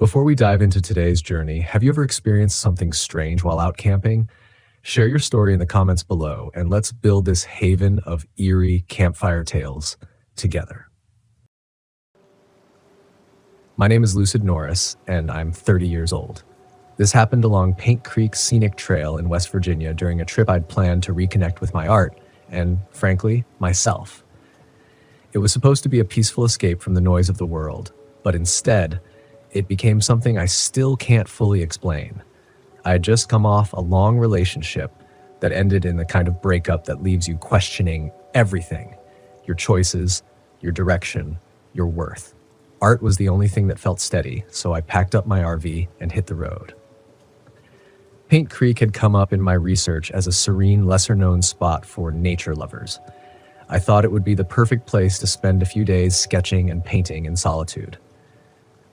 Before we dive into today's journey, have you ever experienced something strange while out camping? Share your story in the comments below, and let's build this haven of eerie campfire tales together. My name is Lucid Norris, and I'm 30 years old. This happened along Paint Creek Scenic Trail in West Virginia during a trip I'd planned to reconnect with my art and, frankly, myself. It was supposed to be a peaceful escape from the noise of the world, but instead, it became something I still can't fully explain. I had just come off a long relationship that ended in the kind of breakup that leaves you questioning everything: your choices, your direction, your worth. Art was the only thing that felt steady, so I packed up my RV and hit the road. Paint Creek had come up in my research as a serene, lesser-known spot for nature lovers. I thought it would be the perfect place to spend a few days sketching and painting in solitude.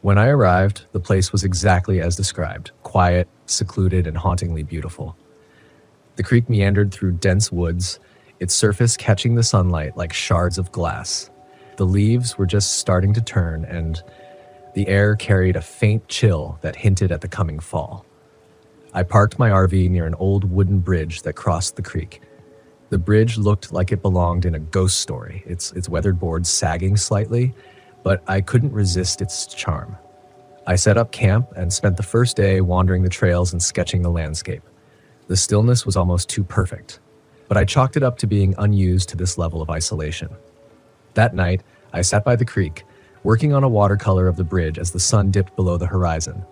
When I arrived, the place was exactly as described: quiet, secluded, and hauntingly beautiful. The creek meandered through dense woods, its surface catching the sunlight like shards of glass. The leaves were just starting to turn, and the air carried a faint chill that hinted at the coming fall. I parked my RV near an old wooden bridge that crossed the creek. The bridge looked like it belonged in a ghost story, its weathered boards sagging slightly, but I couldn't resist its charm. I set up camp and spent the first day wandering the trails and sketching the landscape. The stillness was almost too perfect, but I chalked it up to being unused to this level of isolation. That night, I sat by the creek, working on a watercolor of the bridge as the sun dipped below the horizon.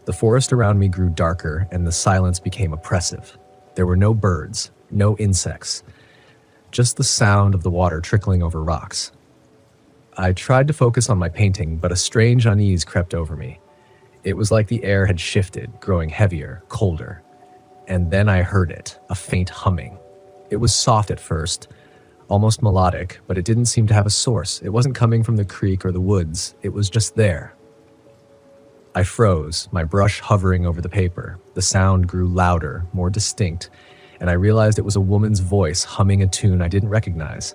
The forest around me grew darker, and the silence became oppressive. There were no birds, no insects, just the sound of the water trickling over rocks. I tried to focus on my painting, but a strange unease crept over me. It was like the air had shifted, growing heavier, colder. And then I heard it, a faint humming. It was soft at first, almost melodic, but it didn't seem to have a source. It wasn't coming from the creek or the woods. It was just there. I froze, my brush hovering over the paper. The sound grew louder, more distinct, and I realized it was a woman's voice humming a tune I didn't recognize.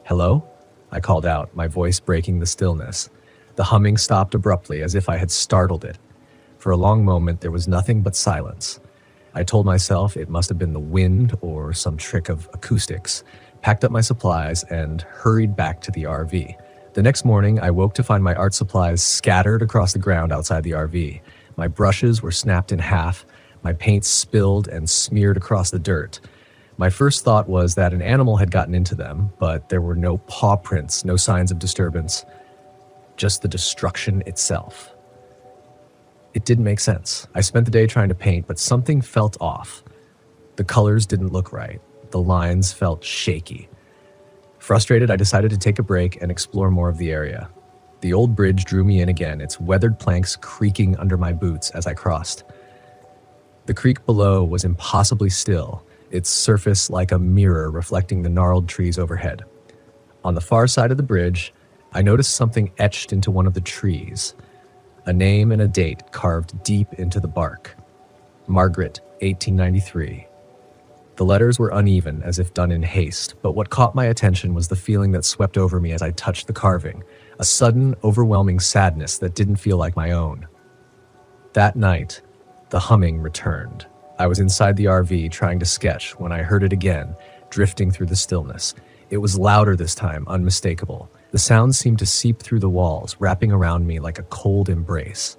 "Hello?" I called out, my voice breaking the stillness. The humming stopped abruptly, as if I had startled it. For a long moment, there was nothing but silence. I told myself it must have been the wind or some trick of acoustics, packed up my supplies, and hurried back to the RV. The next morning, I woke to find my art supplies scattered across the ground outside the RV. My brushes were snapped in half, my paint spilled and smeared across the dirt. My first thought was that an animal had gotten into them, but there were no paw prints, no signs of disturbance, just the destruction itself. It didn't make sense. I spent the day trying to paint, but something felt off. The colors didn't look right. The lines felt shaky. Frustrated, I decided to take a break and explore more of the area. The old bridge drew me in again, its weathered planks creaking under my boots as I crossed. The creek below was impossibly still, its surface like a mirror reflecting the gnarled trees overhead. On the far side of the bridge, I noticed something etched into one of the trees. A name and a date carved deep into the bark. Margaret, 1893. The letters were uneven, as if done in haste, but what caught my attention was the feeling that swept over me as I touched the carving, a sudden, overwhelming sadness that didn't feel like my own. That night, the humming returned. I was inside the RV trying to sketch when I heard it again, drifting through the stillness. It was louder this time, unmistakable. The sound seemed to seep through the walls, wrapping around me like a cold embrace.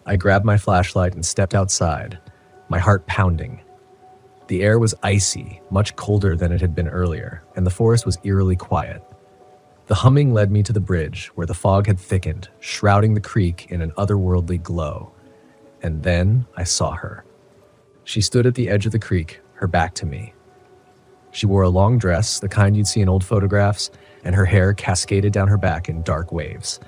I grabbed my flashlight and stepped outside, my heart pounding. The air was icy, much colder than it had been earlier, and the forest was eerily quiet. The humming led me to the bridge, where the fog had thickened, shrouding the creek in an otherworldly glow. And then I saw her. She stood at the edge of the creek, her back to me. She wore a long dress, the kind you'd see in old photographs, and her hair cascaded down her back in dark waves.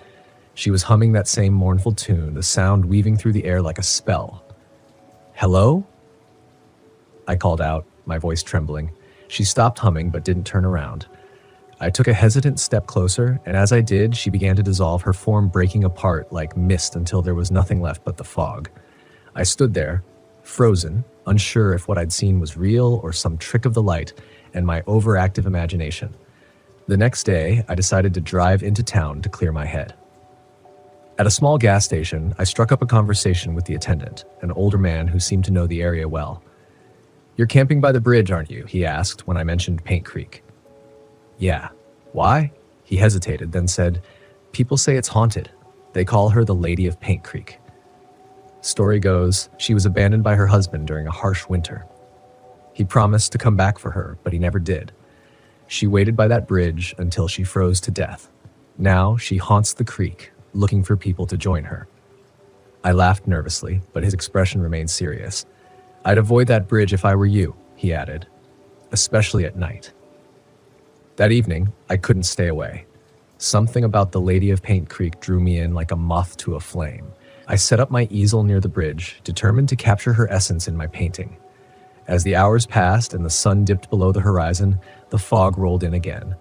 She was humming that same mournful tune, the sound weaving through the air like a spell. "Hello?" I called out, my voice trembling. She stopped humming but didn't turn around. I took a hesitant step closer, and as I did, she began to dissolve, her form breaking apart like mist until there was nothing left but the fog. I stood there, frozen, unsure if what I'd seen was real or some trick of the light and my overactive imagination. The next day, I decided to drive into town to clear my head. At a small gas station, I struck up a conversation with the attendant, an older man who seemed to know the area well. "You're camping by the bridge, aren't you?" he asked when I mentioned Paint Creek. "Yeah." "Why?" He hesitated, then said, "People say it's haunted. They call her the Lady of Paint Creek. Story goes, she was abandoned by her husband during a harsh winter. He promised to come back for her, but he never did. She waited by that bridge until she froze to death. Now she haunts the creek, looking for people to join her." I laughed nervously, but his expression remained serious. "I'd avoid that bridge if I were you," he added, "especially at night." That evening, I couldn't stay away. Something about the Lady of Paint Creek drew me in like a moth to a flame. I set up my easel near the bridge, determined to capture her essence in my painting. As the hours passed and the sun dipped below the horizon, the fog rolled in again,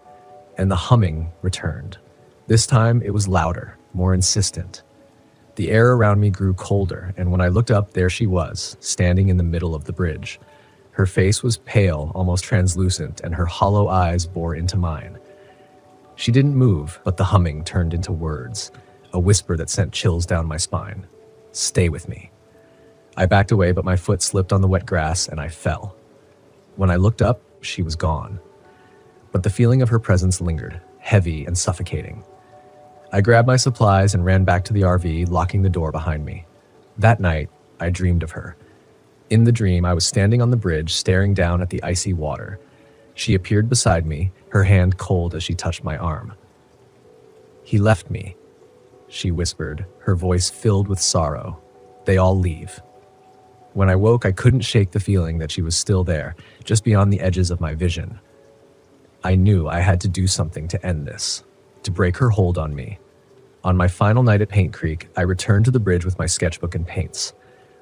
and the humming returned. This time it was louder, more insistent. The air around me grew colder, and when I looked up, there she was, standing in the middle of the bridge. Her face was pale, almost translucent, and her hollow eyes bore into mine. She didn't move, but the humming turned into words, a whisper that sent chills down my spine. "Stay with me." I backed away, but my foot slipped on the wet grass and I fell. When I looked up, she was gone. But the feeling of her presence lingered, heavy and suffocating. I grabbed my supplies and ran back to the RV, locking the door behind me. That night, I dreamed of her. In the dream, I was standing on the bridge, staring down at the icy water. She appeared beside me, her hand cold as she touched my arm. "He left me," she whispered, her voice filled with sorrow. "They all leave." When I woke, I couldn't shake the feeling that she was still there, just beyond the edges of my vision. I knew I had to do something to end this, to break her hold on me. On my final night at Paint Creek, I returned to the bridge with my sketchbook and paints.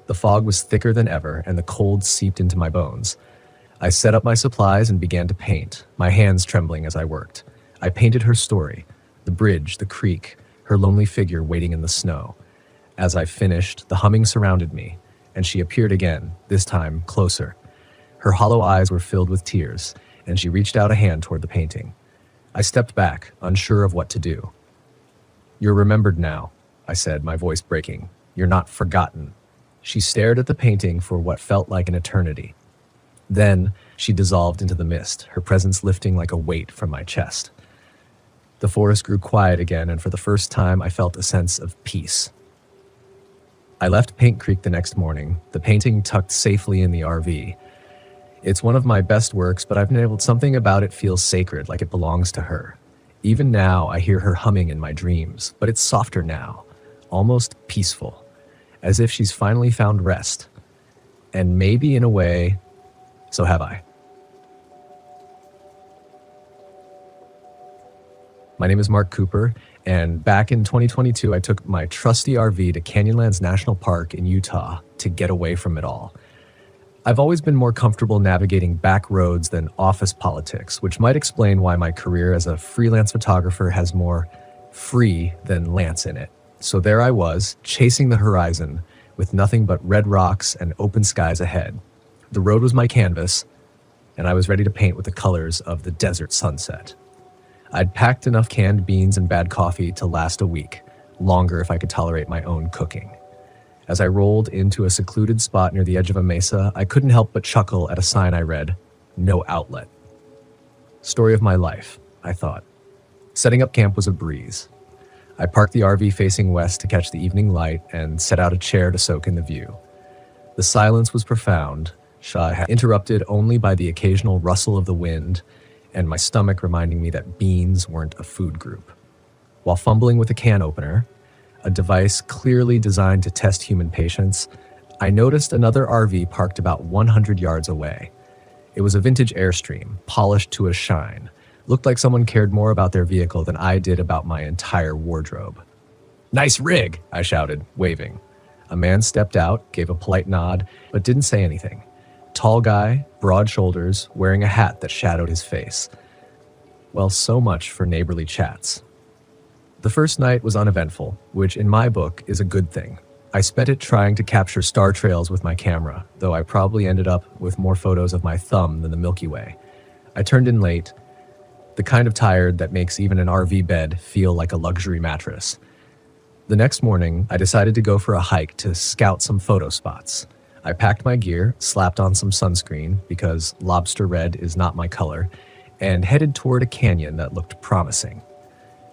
The fog was thicker than ever, and the cold seeped into my bones. I set up my supplies and began to paint, my hands trembling as I worked. I painted her story, the bridge, the creek, her lonely figure waiting in the snow. As I finished, the humming surrounded me, and she appeared again, this time closer. Her hollow eyes were filled with tears, and she reached out a hand toward the painting. I stepped back, unsure of what to do. "You're remembered now," I said, my voice breaking. "You're not forgotten." She stared at the painting for what felt like an eternity. Then she dissolved into the mist, her presence lifting like a weight from my chest. The forest grew quiet again, and for the first time I felt a sense of peace. I left Paint Creek the next morning, the painting tucked safely in the RV. It's one of my best works, but I've been able something about it feels sacred, like it belongs to her. Even now, I hear her humming in my dreams, but it's softer now, almost peaceful, as if she's finally found rest. And maybe in a way, so have I. My name is Mark Cooper, and back in 2022, I took my trusty RV to Canyonlands National Park in Utah to get away from it all. I've always been more comfortable navigating back roads than office politics, which might explain why my career as a freelance photographer has more free than Lance in it. So there I was, chasing the horizon with nothing but red rocks and open skies ahead. The road was my canvas, and I was ready to paint with the colors of the desert sunset. I'd packed enough canned beans and bad coffee to last a week, longer if I could tolerate my own cooking. As I rolled into a secluded spot near the edge of a mesa, I couldn't help but chuckle at a sign I read, "No outlet." Story of my life, I thought. Setting up camp was a breeze. I parked the RV facing west to catch the evening light and set out a chair to soak in the view. The silence was profound, interrupted only by the occasional rustle of the wind and my stomach reminding me that beans weren't a food group. While fumbling with a can opener, a device clearly designed to test human patience, I noticed another RV parked about 100 yards away. It was a vintage Airstream, polished to a shine. Looked like someone cared more about their vehicle than I did about my entire wardrobe. "Nice rig," I shouted, waving. A man stepped out, gave a polite nod, but didn't say anything. Tall guy, broad shoulders, wearing a hat that shadowed his face. Well, so much for neighborly chats. The first night was uneventful, which in my book is a good thing. I spent it trying to capture star trails with my camera, though I probably ended up with more photos of my thumb than the Milky Way. I turned in late, the kind of tired that makes even an RV bed feel like a luxury mattress. The next morning, I decided to go for a hike to scout some photo spots. I packed my gear, slapped on some sunscreen because lobster red is not my color, and headed toward a canyon that looked promising.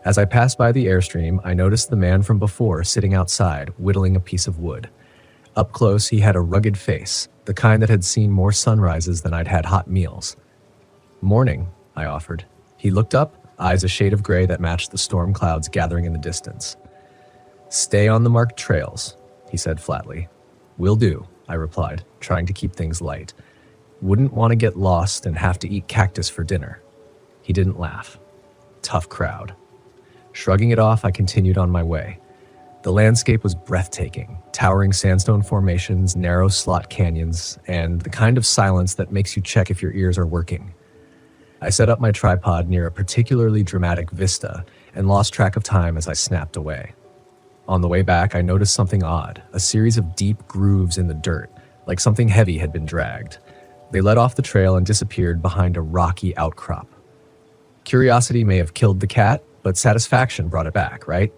As I passed by the Airstream, I noticed the man from before sitting outside, whittling a piece of wood. Up close, he had a rugged face, the kind that had seen more sunrises than I'd had hot meals. "Morning," I offered. He looked up, eyes a shade of gray that matched the storm clouds gathering in the distance. "Stay on the marked trails," he said flatly. "Will do," I replied, trying to keep things light. "Wouldn't want to get lost and have to eat cactus for dinner." He didn't laugh. Tough crowd. Shrugging it off, I continued on my way. The landscape was breathtaking, towering sandstone formations, narrow slot canyons, and the kind of silence that makes you check if your ears are working. I set up my tripod near a particularly dramatic vista and lost track of time as I snapped away. On the way back, I noticed something odd, a series of deep grooves in the dirt, like something heavy had been dragged. They led off the trail and disappeared behind a rocky outcrop. Curiosity may have killed the cat, but satisfaction brought it back, right?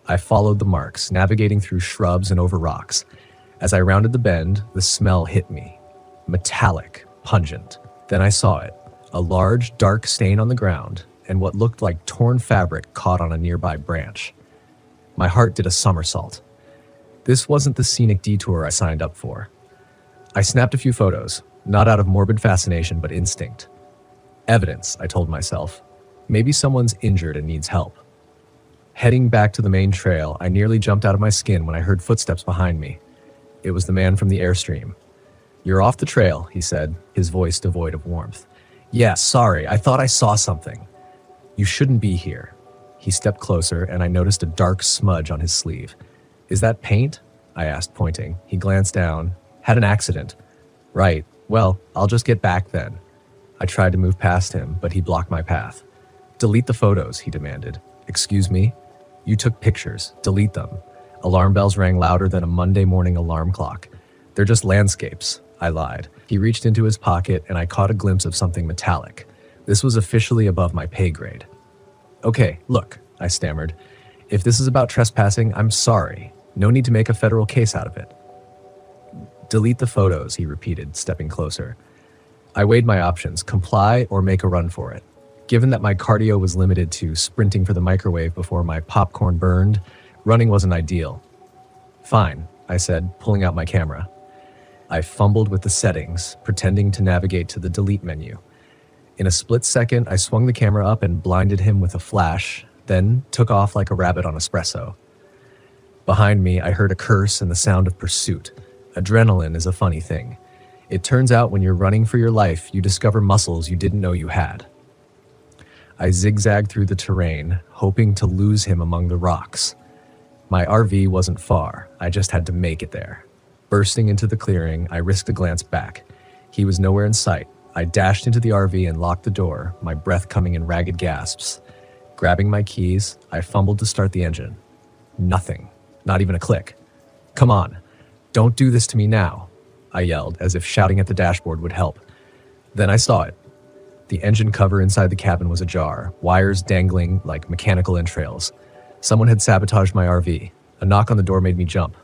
I followed the marks, navigating through shrubs and over rocks. As I rounded the bend, the smell hit me. Metallic, pungent. Then I saw it, a large, dark stain on the ground, and what looked like torn fabric caught on a nearby branch. My heart did a somersault. This wasn't the scenic detour I signed up for. I snapped a few photos, not out of morbid fascination, but instinct. Evidence, I told myself. Maybe someone's injured and needs help. Heading back to the main trail, I nearly jumped out of my skin when I heard footsteps behind me. It was the man from the Airstream. "You're off the trail," he said, his voice devoid of warmth. "Yeah, sorry, I thought I saw something." "You shouldn't be here." He stepped closer, and I noticed a dark smudge on his sleeve. "Is that paint?" I asked, pointing. He glanced down. "Had an accident." "Right. Well, I'll just get back then." I tried to move past him, but he blocked my path. "Delete the photos," he demanded. "Excuse me?" "You took pictures. Delete them." Alarm bells rang louder than a Monday morning alarm clock. "They're just landscapes," I lied. He reached into his pocket, and I caught a glimpse of something metallic. This was officially above my pay grade. "Okay, look," I stammered. "If this is about trespassing, I'm sorry. No need to make a federal case out of it." "Delete the photos," he repeated, stepping closer. I weighed my options, comply or make a run for it. Given that my cardio was limited to sprinting for the microwave before my popcorn burned, running wasn't ideal. "Fine," I said, pulling out my camera. I fumbled with the settings, pretending to navigate to the delete menu. In a split second, I swung the camera up and blinded him with a flash, then took off like a rabbit on espresso. Behind me, I heard a curse and the sound of pursuit. Adrenaline is a funny thing. It turns out when you're running for your life, you discover muscles you didn't know you had. I zigzagged through the terrain, hoping to lose him among the rocks. My RV wasn't far. I just had to make it there. Bursting into the clearing, I risked a glance back. He was nowhere in sight. I dashed into the RV and locked the door, my breath coming in ragged gasps. Grabbing my keys, I fumbled to start the engine. Nothing. Not even a click. "Come on. Don't do this to me now," I yelled, as if shouting at the dashboard would help. Then I saw it. The engine cover inside the cabin was ajar, wires dangling like mechanical entrails. Someone had sabotaged my RV. A knock on the door made me jump.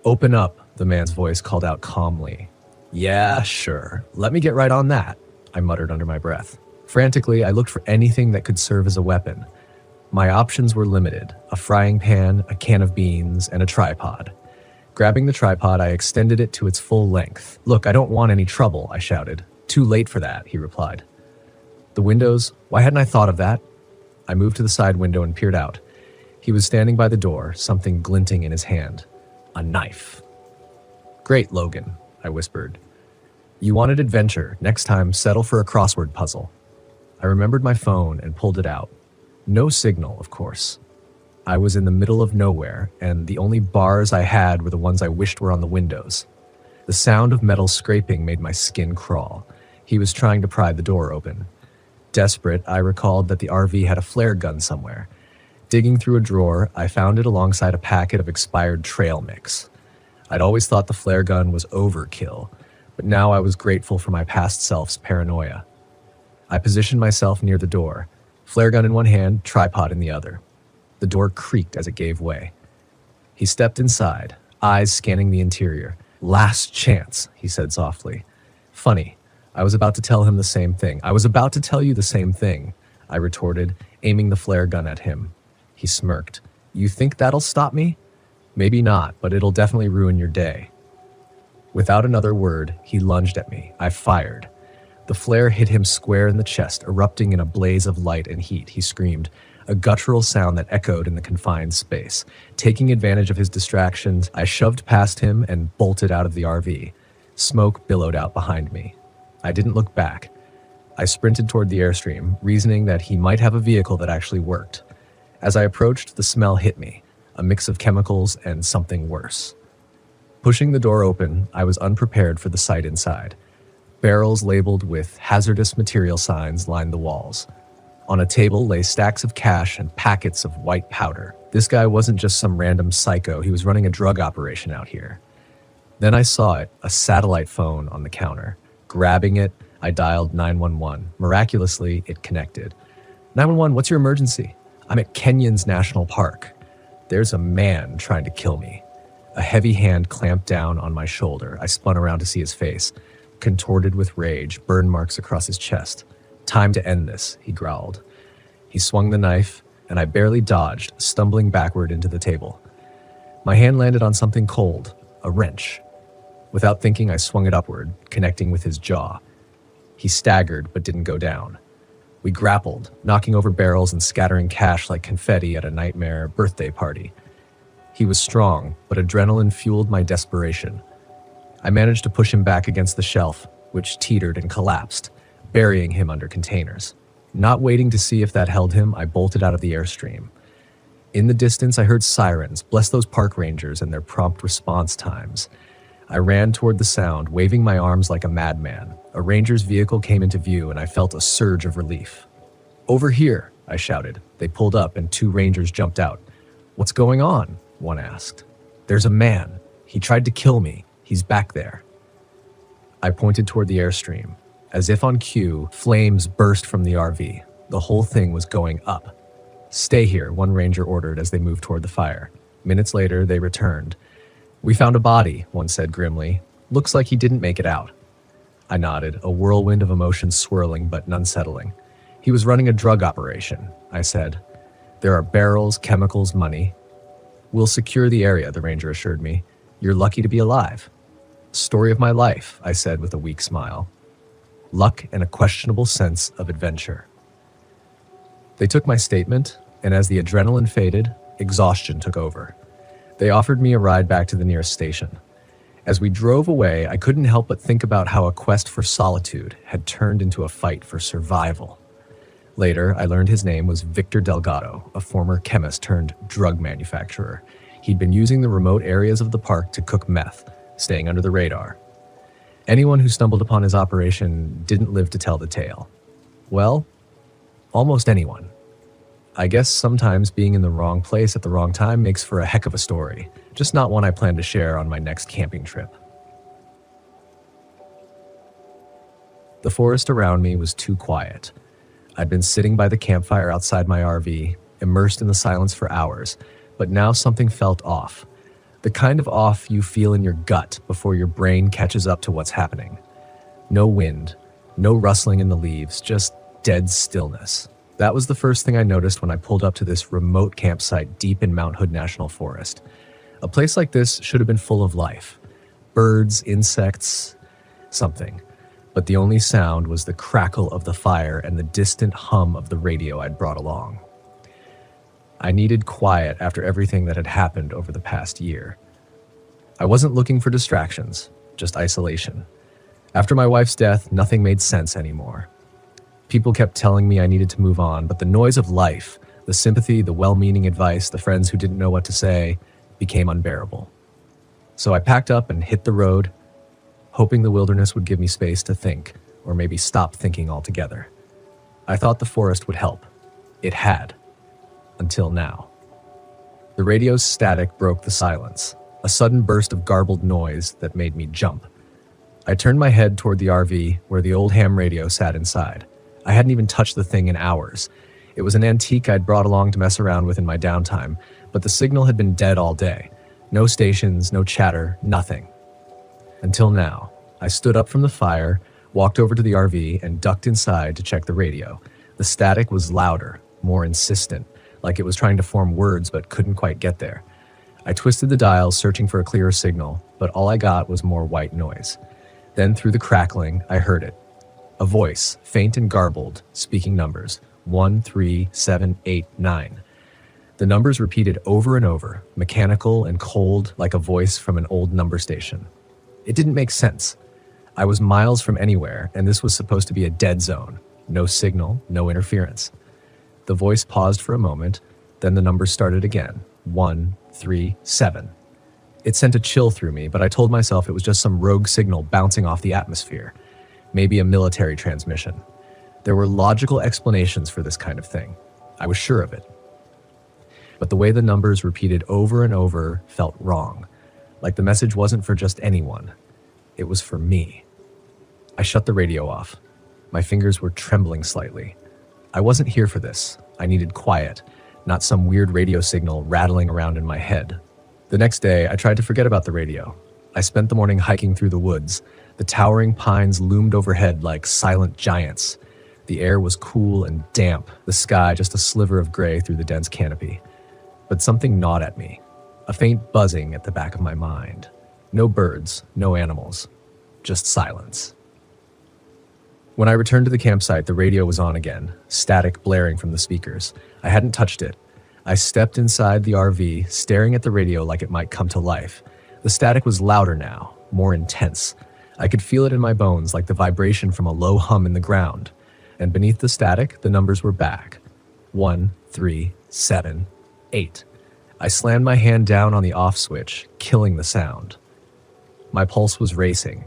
"Open up," the man's voice called out calmly. "Yeah, sure. Let me get right on that," I muttered under my breath. Frantically, I looked for anything that could serve as a weapon. My options were limited: a frying pan, a can of beans, and a tripod. Grabbing the tripod, I extended it to its full length. "Look, I don't want any trouble," I shouted. "Too late for that," he replied. The windows, why hadn't I thought of that? I moved to the side window and peered out. He was standing by the door, something glinting in his hand. A knife. "Great, Logan," I whispered. "You wanted adventure. Next time, settle for a crossword puzzle." I remembered my phone and pulled it out. No signal, of course. I was in the middle of nowhere, and the only bars I had were the ones I wished were on the windows. The sound of metal scraping made my skin crawl. He was trying to pry the door open. Desperate, I recalled that the RV had a flare gun somewhere. Digging through a drawer, I found it alongside a packet of expired trail mix. I'd always thought the flare gun was overkill, but now I was grateful for my past self's paranoia. I positioned myself near the door, flare gun in one hand, tripod in the other. The door creaked as it gave way. He stepped inside, eyes scanning the interior. "Last chance," he said softly. Funny, I was about to tell him the same thing. "I was about to tell you the same thing," I retorted, aiming the flare gun at him. He smirked. "You think that'll stop me? Maybe not, but it'll definitely ruin your day." Without another word, he lunged at me. I fired. The flare hit him square in the chest, erupting in a blaze of light and heat. He screamed, a guttural sound that echoed in the confined space. Taking advantage of his distractions, I shoved past him and bolted out of the RV. Smoke billowed out behind me. I didn't look back. I sprinted toward the Airstream, reasoning that he might have a vehicle that actually worked. As I approached, the smell hit me, a mix of chemicals and something worse. Pushing the door open, I was unprepared for the sight inside. Barrels labeled with hazardous material signs lined the walls. On a table lay stacks of cash and packets of white powder. This guy wasn't just some random psycho, he was running a drug operation out here. Then I saw it, a satellite phone on the counter. Grabbing it, I dialed 911. Miraculously, it connected. 911, what's your emergency? I'm at Canyonlands National Park. There's a man trying to kill me. A heavy hand clamped down on my shoulder. I spun around to see his face, contorted with rage, burn marks across his chest. "Time to end this," he growled. He swung the knife, and I barely dodged, stumbling backward into the table. My hand landed on something cold, a wrench. Without thinking, I swung it upward, connecting with his jaw. He staggered, but didn't go down. We grappled, knocking over barrels and scattering cash like confetti at a nightmare birthday party. He was strong, but adrenaline fueled my desperation. I managed to push him back against the shelf, which teetered and collapsed, burying him under containers. Not waiting to see if that held him, I bolted out of the Airstream. In the distance, I heard sirens. Bless those park rangers and their prompt response times. I ran toward the sound, waving my arms like a madman. A ranger's vehicle came into view, and I felt a surge of relief. "Over here," I shouted. They pulled up, and 2 rangers jumped out. "What's going on?" one asked. "There's a man. He tried to kill me. He's back there." I pointed toward the Airstream. As if on cue, flames burst from the RV. The whole thing was going up. "Stay here," one ranger ordered as they moved toward the fire. Minutes later, they returned. "We found a body," one said grimly. "Looks like he didn't make it out." I nodded, a whirlwind of emotions swirling but unsettling. "He was running a drug operation," I said. "There are barrels, chemicals, money." "We'll secure the area," the ranger assured me. "You're lucky to be alive." "Story of my life," I said with a weak smile. Luck and a questionable sense of adventure. They took my statement, and as the adrenaline faded, exhaustion took over. They offered me a ride back to the nearest station. As we drove away, I couldn't help but think about how a quest for solitude had turned into a fight for survival. Later, I learned his name was Victor Delgado, a former chemist turned drug manufacturer. He'd been using the remote areas of the park to cook meth, staying under the radar. Anyone who stumbled upon his operation didn't live to tell the tale. Well, almost anyone. I guess sometimes being in the wrong place at the wrong time makes for a heck of a story, just not one I plan to share on my next camping trip. The forest around me was too quiet. I'd been sitting by the campfire outside my RV, immersed in the silence for hours, but now something felt off. The kind of off you feel in your gut before your brain catches up to what's happening. No wind, no rustling in the leaves, just dead stillness. That was the first thing I noticed when I pulled up to this remote campsite deep in Mount Hood National Forest. A place like this should have been full of life. Birds, insects, something. But the only sound was the crackle of the fire and the distant hum of the radio I'd brought along. I needed quiet after everything that had happened over the past year. I wasn't looking for distractions, just isolation. After my wife's death, nothing made sense anymore. People kept telling me I needed to move on, but the noise of life, the sympathy, the well-meaning advice, the friends who didn't know what to say, became unbearable. So I packed up and hit the road, hoping the wilderness would give me space to think, or maybe stop thinking altogether. I thought the forest would help. It had. Until now. The radio's static broke the silence, a sudden burst of garbled noise that made me jump. I turned my head toward the RV where the old ham radio sat inside. I hadn't even touched the thing in hours. It was an antique I'd brought along to mess around with in my downtime, but the signal had been dead all day. No stations, no chatter, nothing. Until now. I stood up from the fire, walked over to the RV, and ducked inside to check the radio. The static was louder, more insistent, like it was trying to form words but couldn't quite get there. I twisted the dial, searching for a clearer signal, but all I got was more white noise. Then through the crackling, I heard it. A voice, faint and garbled, speaking numbers. 1, 3, 7, 8, 9. The numbers repeated over and over, mechanical and cold like a voice from an old number station. It didn't make sense. I was miles from anywhere, and this was supposed to be a dead zone. No signal, no interference. The voice paused for a moment, then the numbers started again. 1, 3, 7. It sent a chill through me, but I told myself it was just some rogue signal bouncing off the atmosphere. Maybe a military transmission. There were logical explanations for this kind of thing. I was sure of it. But the way the numbers repeated over and over felt wrong, like the message wasn't for just anyone. It was for me. I shut the radio off. My fingers were trembling slightly. I wasn't here for this. I needed quiet, not some weird radio signal rattling around in my head. The next day, I tried to forget about the radio. I spent the morning hiking through the woods. The towering pines loomed overhead like silent giants. The air was cool and damp, the sky just a sliver of gray through the dense canopy. But something gnawed at me, a faint buzzing at the back of my mind. No birds, no animals, just silence. When I returned to the campsite, the radio was on again, static blaring from the speakers. I hadn't touched it. I stepped inside the RV, staring at the radio like it might come to life. The static was louder now, more intense. I could feel it in my bones like the vibration from a low hum in the ground. And beneath the static, the numbers were back. 1, 3, 7, 8. I slammed my hand down on the off switch, killing the sound. My pulse was racing,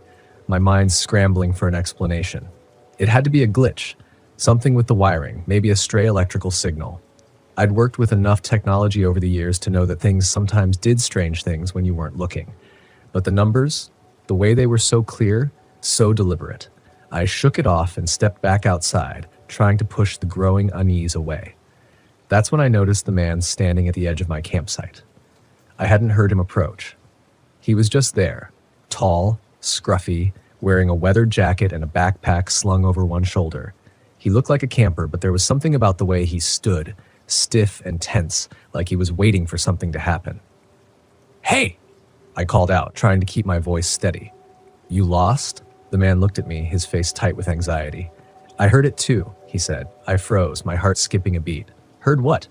my mind scrambling for an explanation. It had to be a glitch, something with the wiring, maybe a stray electrical signal. I'd worked with enough technology over the years to know that things sometimes did strange things when you weren't looking. But the numbers, the way they were so clear, so deliberate. I shook it off and stepped back outside, trying to push the growing unease away. That's when I noticed the man standing at the edge of my campsite. I hadn't heard him approach. He was just there, tall, scruffy, wearing a weathered jacket and a backpack slung over one shoulder. He looked like a camper, but there was something about the way he stood, stiff and tense, like he was waiting for something to happen. "Hey!" I called out, trying to keep my voice steady. "You lost?" The man looked at me, his face tight with anxiety. "I heard it too," he said. I froze, my heart skipping a beat. "Heard what?"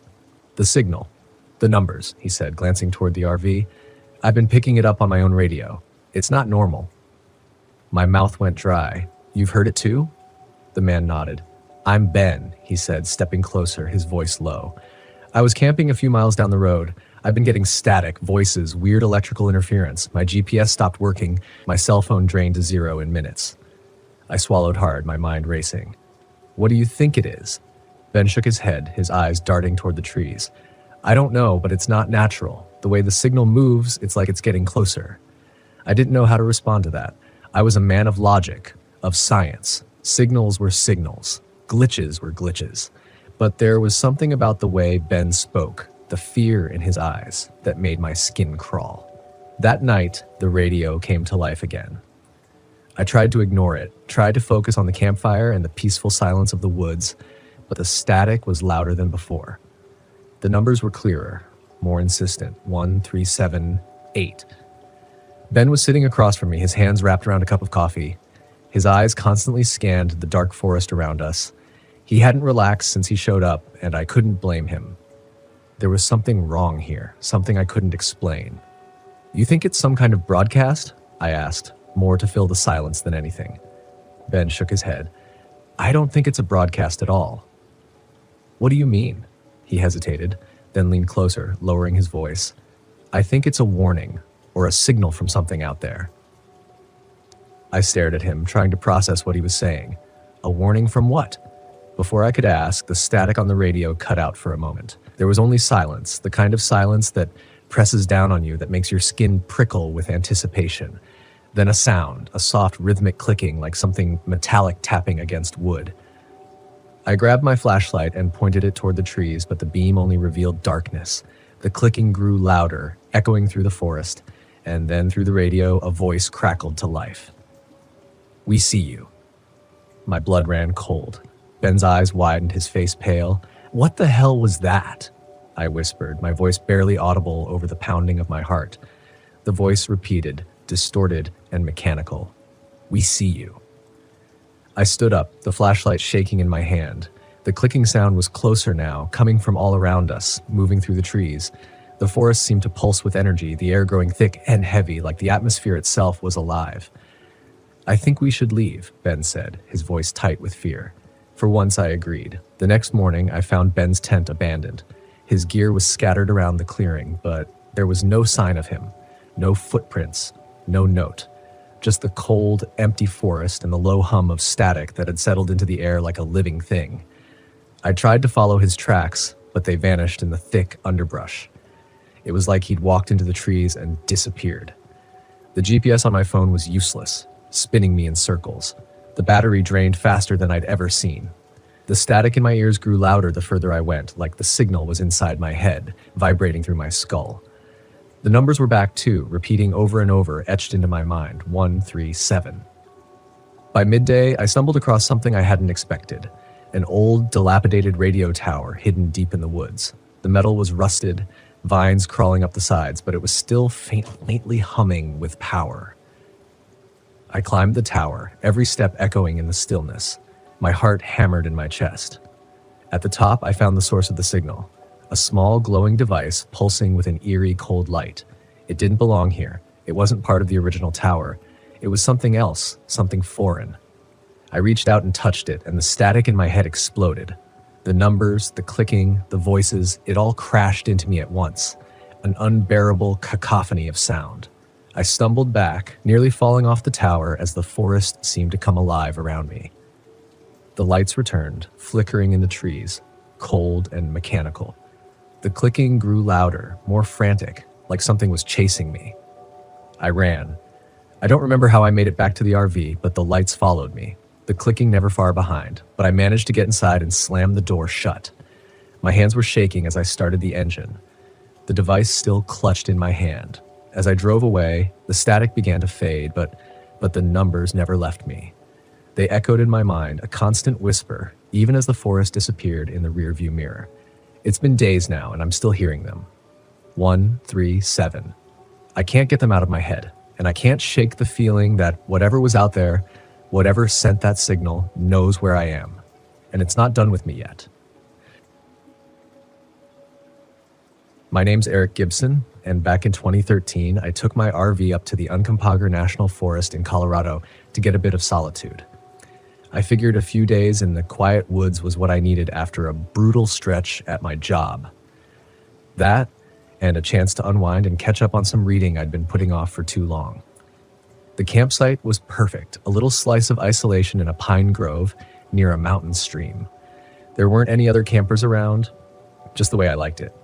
"The signal. The numbers," he said, glancing toward the RV. "I've been picking it up on my own radio. It's not normal." My mouth went dry. "You've heard it too?" The man nodded. "I'm Ben," he said, stepping closer, his voice low. "I was camping a few miles down the road. I've been getting static, voices, weird electrical interference. My GPS stopped working. My cell phone drained to 0 in minutes." I swallowed hard, my mind racing. "What do you think it is?" Ben shook his head, his eyes darting toward the trees. "I don't know, but it's not natural. The way the signal moves, it's like it's getting closer." I didn't know how to respond to that. I was a man of logic, of science. Signals were signals. Glitches were glitches. But there was something about the way Ben spoke, the fear in his eyes, that made my skin crawl. That night, the radio came to life again. I tried to ignore it, tried to focus on the campfire and the peaceful silence of the woods, but the static was louder than before. The numbers were clearer, more insistent. 1, 3, 7, 8. Ben was sitting across from me, his hands wrapped around a cup of coffee. His eyes constantly scanned the dark forest around us. He hadn't relaxed since he showed up, and I couldn't blame him. There was something wrong here, something I couldn't explain. "You think it's some kind of broadcast?" I asked, more to fill the silence than anything. Ben shook his head. "I don't think it's a broadcast at all." "What do you mean?" He hesitated, then leaned closer, lowering his voice. "I think it's a warning, or a signal from something out there." I stared at him, trying to process what he was saying. A warning from what? Before I could ask, the static on the radio cut out for a moment. There was only silence, the kind of silence that presses down on you, that makes your skin prickle with anticipation. Then a sound, a soft rhythmic clicking like something metallic tapping against wood. I grabbed my flashlight and pointed it toward the trees, but the beam only revealed darkness. The clicking grew louder, echoing through the forest, and then through the radio, a voice crackled to life. "We see you." My blood ran cold. Ben's eyes widened, his face pale. "What the hell was that?" I whispered, my voice barely audible over the pounding of my heart. The voice repeated, distorted and mechanical. "We see you." I stood up, the flashlight shaking in my hand. The clicking sound was closer now, coming from all around us, moving through the trees. The forest seemed to pulse with energy, the air growing thick and heavy, like the atmosphere itself was alive. "I think we should leave," Ben said, his voice tight with fear. For once I agreed. The next morning, I found Ben's tent abandoned. His gear was scattered around the clearing, but there was no sign of him. No footprints, no note. Just the cold, empty forest and the low hum of static that had settled into the air like a living thing. I tried to follow his tracks, but they vanished in the thick underbrush. It was like he'd walked into the trees and disappeared. The GPS on my phone was useless, spinning me in circles. The battery drained faster than I'd ever seen. The static in my ears grew louder the further I went, like the signal was inside my head, vibrating through my skull. The numbers were back too, repeating over and over, etched into my mind, 137. By midday, I stumbled across something I hadn't expected. An old, dilapidated radio tower hidden deep in the woods. The metal was rusted, vines crawling up the sides, but it was still faintly humming with power. I climbed the tower, every step echoing in the stillness. My heart hammered in my chest. At the top, I found the source of the signal. A small, glowing device pulsing with an eerie, cold light. It didn't belong here. It wasn't part of the original tower. It was something else, something foreign. I reached out and touched it, and the static in my head exploded. The numbers, the clicking, the voices, it all crashed into me at once. An unbearable cacophony of sound. I stumbled back, nearly falling off the tower as the forest seemed to come alive around me. The lights returned, flickering in the trees, cold and mechanical. The clicking grew louder, more frantic, like something was chasing me. I ran. I don't remember how I made it back to the RV, but the lights followed me, the clicking never far behind, but I managed to get inside and slam the door shut. My hands were shaking as I started the engine. The device still clutched in my hand. As I drove away, the static began to fade, but the numbers never left me. They echoed in my mind, a constant whisper, even as the forest disappeared in the rearview mirror. It's been days now, and I'm still hearing them. 137. I can't get them out of my head, and I can't shake the feeling that whatever was out there, whatever sent that signal, knows where I am. And it's not done with me yet. My name's Eric Gibson, and back in 2013, I took my RV up to the Uncompahgre National Forest in Colorado to get a bit of solitude. I figured a few days in the quiet woods was what I needed after a brutal stretch at my job. That, and a chance to unwind and catch up on some reading I'd been putting off for too long. The campsite was perfect, a little slice of isolation in a pine grove near a mountain stream. There weren't any other campers around, just the way I liked it.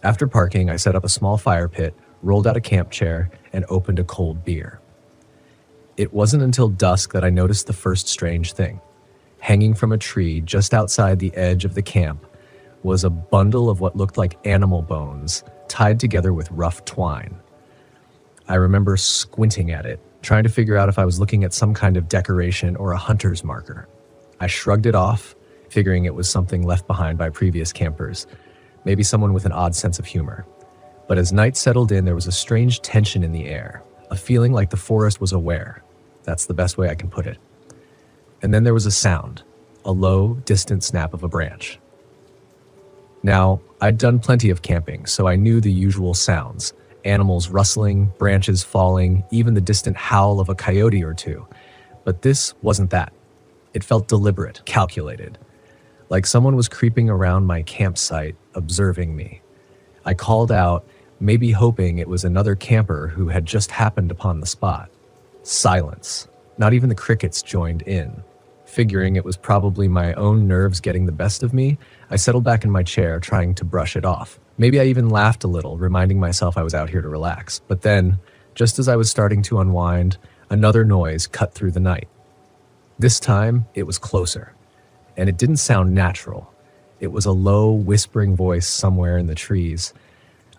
After parking, I set up a small fire pit, rolled out a camp chair, and opened a cold beer. It wasn't until dusk that I noticed the first strange thing. Hanging from a tree just outside the edge of the camp was a bundle of what looked like animal bones tied together with rough twine. I remember squinting at it, trying to figure out if I was looking at some kind of decoration or a hunter's marker. I shrugged it off, figuring it was something left behind by previous campers, maybe someone with an odd sense of humor. But as night settled in, there was a strange tension in the air, a feeling like the forest was aware. That's the best way I can put it. And then there was a sound, a low, distant snap of a branch. Now, I'd done plenty of camping, so I knew the usual sounds. Animals rustling, branches falling, even the distant howl of a coyote or two. But this wasn't that. It felt deliberate, calculated. Like someone was creeping around my campsite, observing me. I called out, maybe hoping it was another camper who had just happened upon the spot. Silence. Not even the crickets joined in. Figuring it was probably my own nerves getting the best of me, I settled back in my chair, trying to brush it off. Maybe I even laughed a little, reminding myself I was out here to relax. But then, just as I was starting to unwind, another noise cut through the night. This time, it was closer. and it didn't sound natural. It was a low, whispering voice somewhere in the trees.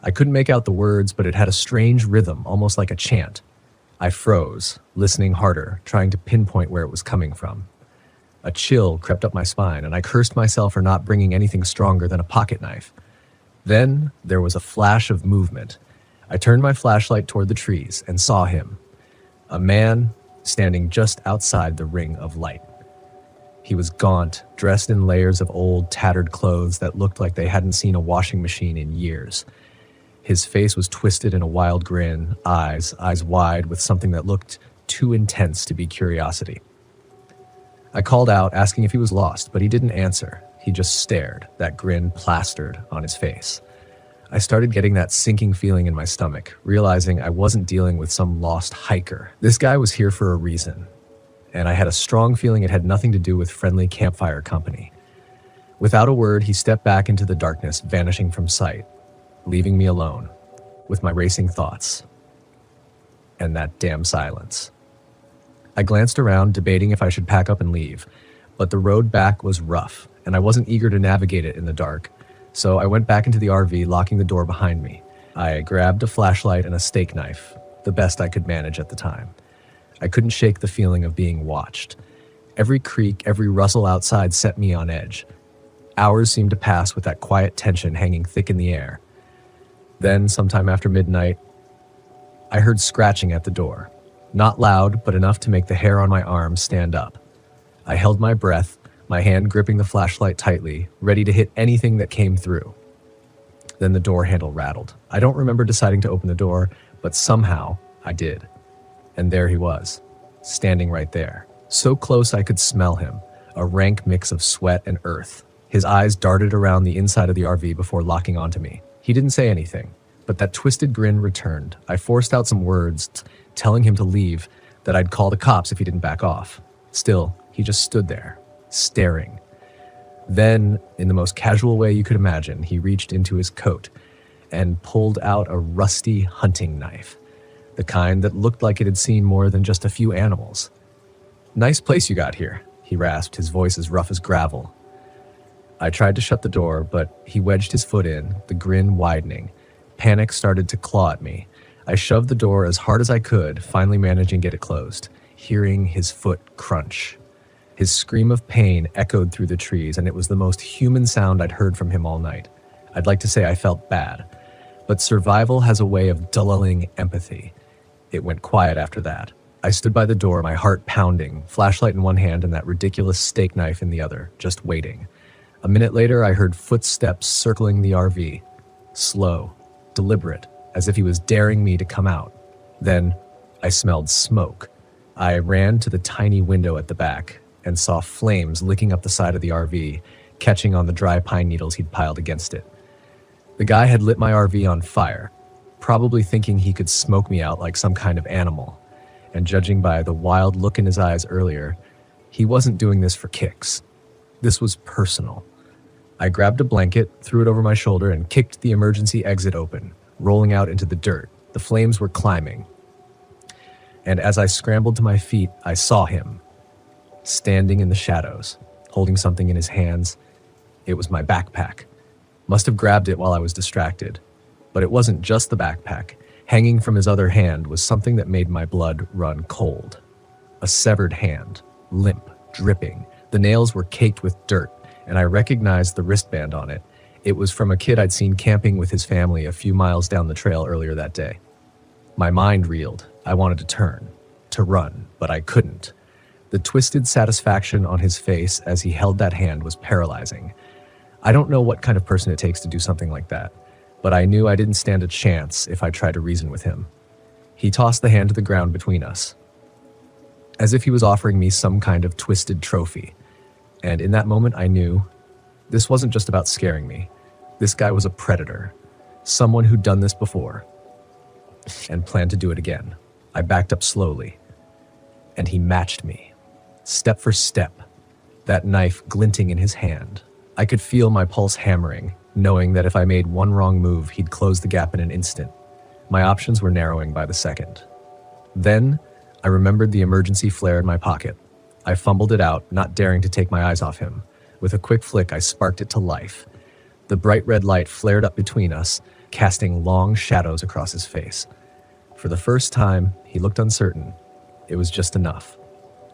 I couldn't make out the words, but it had a strange rhythm, almost like a chant. I froze, listening harder, trying to pinpoint where it was coming from. A chill crept up my spine, and I cursed myself for not bringing anything stronger than a pocket knife. Then there was a flash of movement. I turned my flashlight toward the trees and saw him, a man standing just outside the ring of light. He was gaunt, dressed in layers of old, tattered clothes that looked like they hadn't seen a washing machine in years. His face was twisted in a wild grin, eyes wide with something that looked too intense to be curiosity. I called out, asking if he was lost, but he didn't answer. He just stared, that grin plastered on his face. I started getting that sinking feeling in my stomach, realizing I wasn't dealing with some lost hiker. This guy was here for a reason, and I had a strong feeling it had nothing to do with friendly campfire company. Without a word, he stepped back into the darkness, vanishing from sight, leaving me alone with my racing thoughts and that damn silence. I glanced around, debating if I should pack up and leave, but the road back was rough, and I wasn't eager to navigate it in the dark, so I went back into the RV, locking the door behind me. I grabbed a flashlight and a steak knife, the best I could manage at the time. I couldn't shake the feeling of being watched. Every creak, every rustle outside set me on edge. Hours seemed to pass with that quiet tension hanging thick in the air. Then, sometime after midnight, I heard scratching at the door. Not loud, but enough to make the hair on my arm stand up. I held my breath, my hand gripping the flashlight tightly, ready to hit anything that came through. Then the door handle rattled. I don't remember deciding to open the door, but somehow I did. And there he was, standing right there. So close I could smell him, a rank mix of sweat and earth. His eyes darted around the inside of the RV before locking onto me. He didn't say anything, but that twisted grin returned. I forced out some words, telling him to leave, that I'd call the cops if he didn't back off. Still, he just stood there, staring. Then, in the most casual way you could imagine, he reached into his coat and pulled out a rusty hunting knife, the kind that looked like it had seen more than just a few animals. "Nice place you got here," he rasped, his voice as rough as gravel. I tried to shut the door, but he wedged his foot in, the grin widening. Panic started to claw at me. I shoved the door as hard as I could, finally managing to get it closed, hearing his foot crunch. His scream of pain echoed through the trees, and it was the most human sound I'd heard from him all night. I'd like to say I felt bad, but survival has a way of dulling empathy. It went quiet after that. I stood by the door, my heart pounding, flashlight in one hand and that ridiculous steak knife in the other, just waiting. A minute later, I heard footsteps circling the RV. Slow, deliberate, as if he was daring me to come out. Then I smelled smoke. I ran to the tiny window at the back and saw flames licking up the side of the RV, catching on the dry pine needles he'd piled against it. The guy had lit my RV on fire, probably thinking he could smoke me out like some kind of animal. And judging by the wild look in his eyes earlier, he wasn't doing this for kicks. This was personal. I grabbed a blanket, threw it over my shoulder, and kicked the emergency exit open, rolling out into the dirt. The flames were climbing. And as I scrambled to my feet, I saw him, standing in the shadows, holding something in his hands. It was my backpack. Must have grabbed it while I was distracted. But it wasn't just the backpack. Hanging from his other hand was something that made my blood run cold. A severed hand, limp, dripping. The nails were caked with dirt, and I recognized the wristband on it. It was from a kid I'd seen camping with his family a few miles down the trail earlier that day. My mind reeled. I wanted to turn, to run, but I couldn't. The twisted satisfaction on his face as he held that hand was paralyzing. I don't know what kind of person it takes to do something like that, but I knew I didn't stand a chance if I tried to reason with him. He tossed the hand to the ground between us, as if he was offering me some kind of twisted trophy. And in that moment, I knew this wasn't just about scaring me. This guy was a predator, someone who'd done this before and planned to do it again. I backed up slowly, and he matched me, step for step, that knife glinting in his hand. I could feel my pulse hammering, knowing that if I made one wrong move, he'd close the gap in an instant. My options were narrowing by the second. Then, I remembered the emergency flare in my pocket. I fumbled it out, not daring to take my eyes off him. With a quick flick, I sparked it to life. The bright red light flared up between us, casting long shadows across his face. For the first time, he looked uncertain. It was just enough.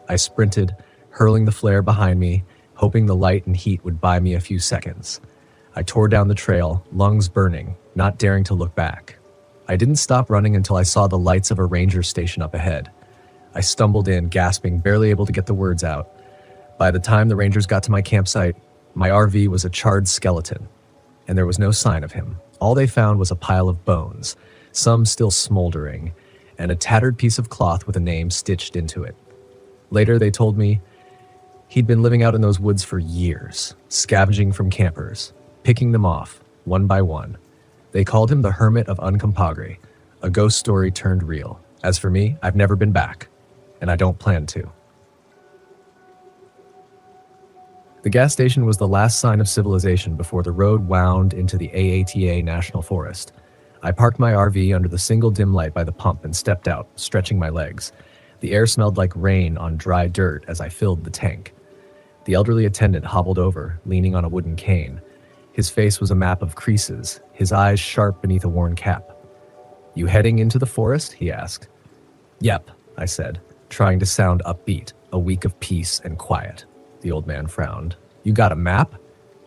I sprinted, hurling the flare behind me, hoping the light and heat would buy me a few seconds. I tore down the trail, lungs burning, not daring to look back. I didn't stop running until I saw the lights of a ranger station up ahead. I stumbled in, gasping, barely able to get the words out. By the time the rangers got to my campsite, my RV was a charred skeleton, and there was no sign of him. All they found was a pile of bones, some still smoldering, and a tattered piece of cloth with a name stitched into it. Later, they told me he'd been living out in those woods for years, scavenging from campers, picking them off, one by one. They called him the Hermit of Uncompahgre, a ghost story turned real. As for me, I've never been back, and I don't plan to. The gas station was the last sign of civilization before the road wound into the AATA National Forest. I parked my RV under the single dim light by the pump and stepped out, stretching my legs. The air smelled like rain on dry dirt as I filled the tank. The elderly attendant hobbled over, leaning on a wooden cane. His face was a map of creases, his eyes sharp beneath a worn cap. "You heading into the forest?" he asked. "Yep," I said, trying to sound upbeat, a week of peace and quiet. The old man frowned. "You got a map?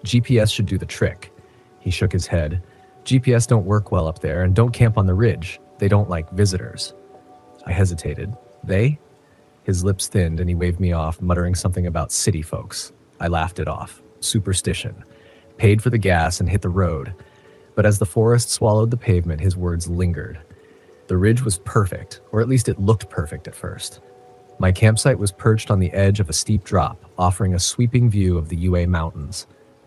GPS should do the trick." He shook his head. "GPS don't work well up there, and don't camp on the ridge. They don't like visitors." I hesitated. "They?" His lips thinned and he waved me off, muttering something about city folks. I laughed it off. Superstition. Paid for the gas and hit the road. But as the forest swallowed the pavement, his words lingered. The ridge was perfect, or at least it looked perfect at first. My campsite was perched on the edge of a steep drop, offering a sweeping view of the UA Mountains.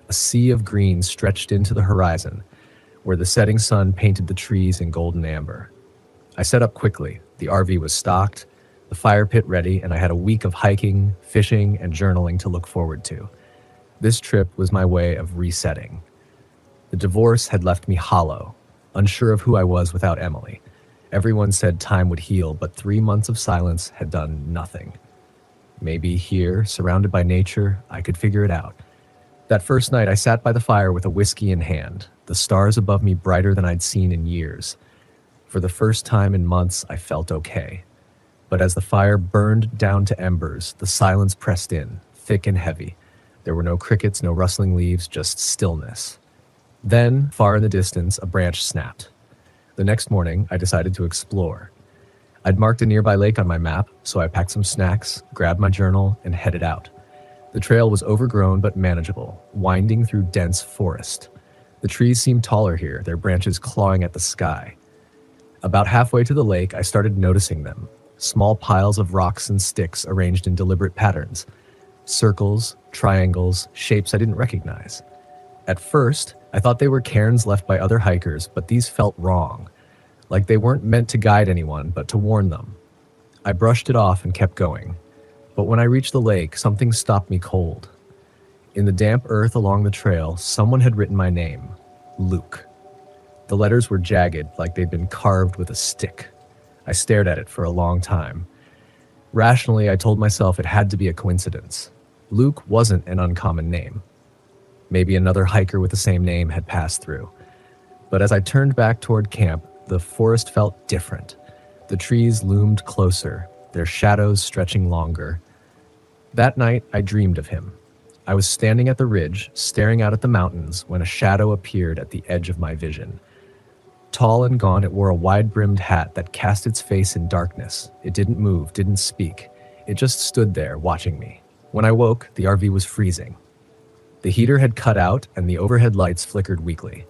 A sea of green stretched into the horizon, where the setting sun painted the trees in golden amber. I set up quickly. The RV was stocked, the fire pit ready, and I had a week of hiking, fishing, and journaling to look forward to. This trip was my way of resetting. The divorce had left me hollow, unsure of who I was without Emily. Everyone said time would heal, but 3 months of silence had done nothing. Maybe here, surrounded by nature, I could figure it out. That first night, I sat by the fire with a whiskey in hand, the stars above me brighter than I'd seen in years. For the first time in months, I felt okay. But as the fire burned down to embers, the silence pressed in, thick and heavy. There were no crickets, no rustling leaves, just stillness. Then, far in the distance, a branch snapped. The next morning, I decided to explore. I'd marked a nearby lake on my map, so I packed some snacks, grabbed my journal, and headed out. The trail was overgrown but manageable, winding through dense forest. The trees seemed taller here, their branches clawing at the sky. About halfway to the lake, I started noticing them. Small piles of rocks and sticks arranged in deliberate patterns. Circles, triangles, shapes I didn't recognize. At first, I thought they were cairns left by other hikers, but these felt wrong. Like they weren't meant to guide anyone, but to warn them. I brushed it off and kept going. But when I reached the lake, something stopped me cold. In the damp earth along the trail, someone had written my name, Luke. The letters were jagged, like they'd been carved with a stick. I stared at it for a long time. Rationally, I told myself it had to be a coincidence. Luke wasn't an uncommon name. Maybe another hiker with the same name had passed through. But as I turned back toward camp, the forest felt different. The trees loomed closer, their shadows stretching longer. That night, I dreamed of him. I was standing at the ridge, staring out at the mountains, when a shadow appeared at the edge of my vision. Tall and gaunt, it wore a wide-brimmed hat that cast its face in darkness. It didn't move, didn't speak. It just stood there, watching me. When I woke, the RV was freezing. The heater had cut out, and the overhead lights flickered weakly.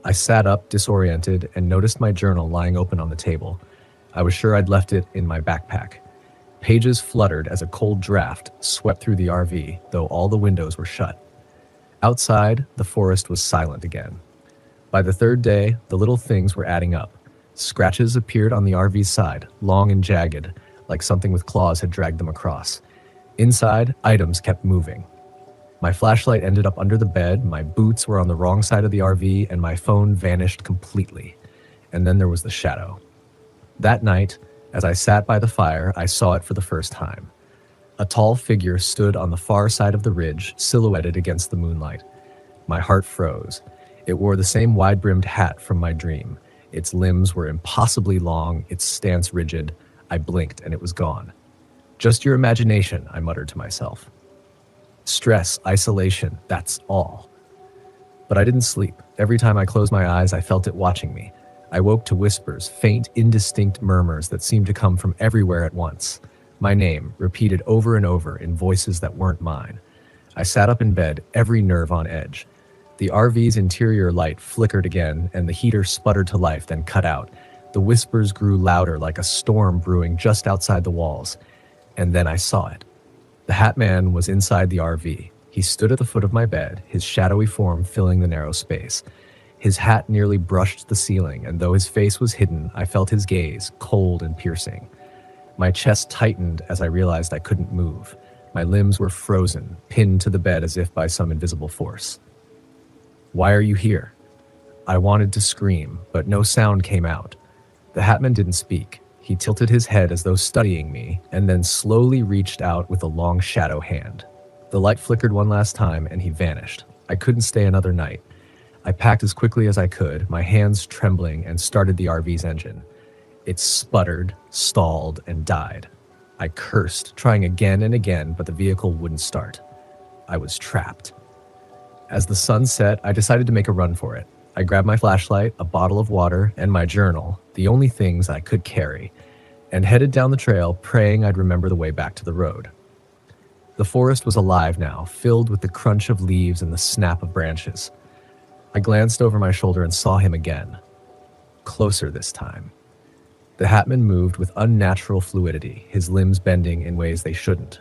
I sat up, disoriented, and noticed my journal lying open on the table. I was sure I'd left it in my backpack. Pages fluttered as a cold draft swept through the RV, though all the windows were shut. Outside, the forest was silent again. By the third day, the little things were adding up. Scratches appeared on the RV's side, long and jagged, like something with claws had dragged them across. Inside, items kept moving. My flashlight ended up under the bed, my boots were on the wrong side of the RV, and my phone vanished completely. And then there was the shadow. That night, as I sat by the fire, I saw it for the first time. A tall figure stood on the far side of the ridge, silhouetted against the moonlight. My heart froze. It wore the same wide-brimmed hat from my dream. Its limbs were impossibly long, its stance rigid. I blinked and it was gone. Just your imagination, I muttered to myself. Stress, isolation, that's all. But I didn't sleep. Every time I closed my eyes, I felt it watching me. I woke to whispers, faint, indistinct murmurs that seemed to come from everywhere at once. My name, repeated over and over in voices that weren't mine. I sat up in bed, every nerve on edge. The RV's interior light flickered again, and the heater sputtered to life, then cut out. The whispers grew louder, like a storm brewing just outside the walls. And then I saw it. The Hat Man was inside the RV. He stood at the foot of my bed, his shadowy form filling the narrow space. His hat nearly brushed the ceiling, and though his face was hidden, I felt his gaze, cold and piercing. My chest tightened as I realized I couldn't move. My limbs were frozen, pinned to the bed as if by some invisible force. "Why are you here?" I wanted to scream, but no sound came out. The Hatman didn't speak. He tilted his head as though studying me, and then slowly reached out with a long shadow hand. The light flickered one last time, and he vanished. I couldn't stay another night. I packed as quickly as I could, my hands trembling, and started the RV's engine. It sputtered, stalled, and died. I cursed, trying again and again, but the vehicle wouldn't start. I was trapped. As the sun set, I decided to make a run for it. I grabbed my flashlight, a bottle of water, and my journal, the only things I could carry, and headed down the trail, praying I'd remember the way back to the road. The forest was alive now, filled with the crunch of leaves and the snap of branches. I glanced over my shoulder and saw him again. Closer this time. The Hatman moved with unnatural fluidity, his limbs bending in ways they shouldn't.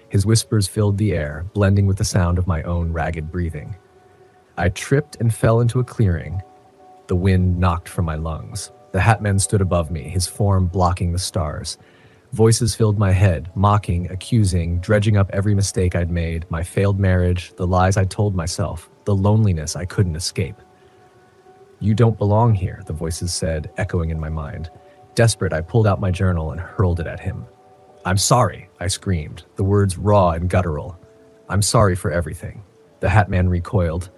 His whispers filled the air, blending with the sound of my own ragged breathing. I tripped and fell into a clearing. The wind knocked from my lungs. The Hatman stood above me, his form blocking the stars. Voices filled my head, mocking, accusing, dredging up every mistake I'd made, my failed marriage, the lies I told myself, the loneliness I couldn't escape. "You don't belong here," the voices said, echoing in my mind. Desperate, I pulled out my journal and hurled it at him. "I'm sorry," I screamed, the words raw and guttural. "I'm sorry for everything." The Hatman recoiled,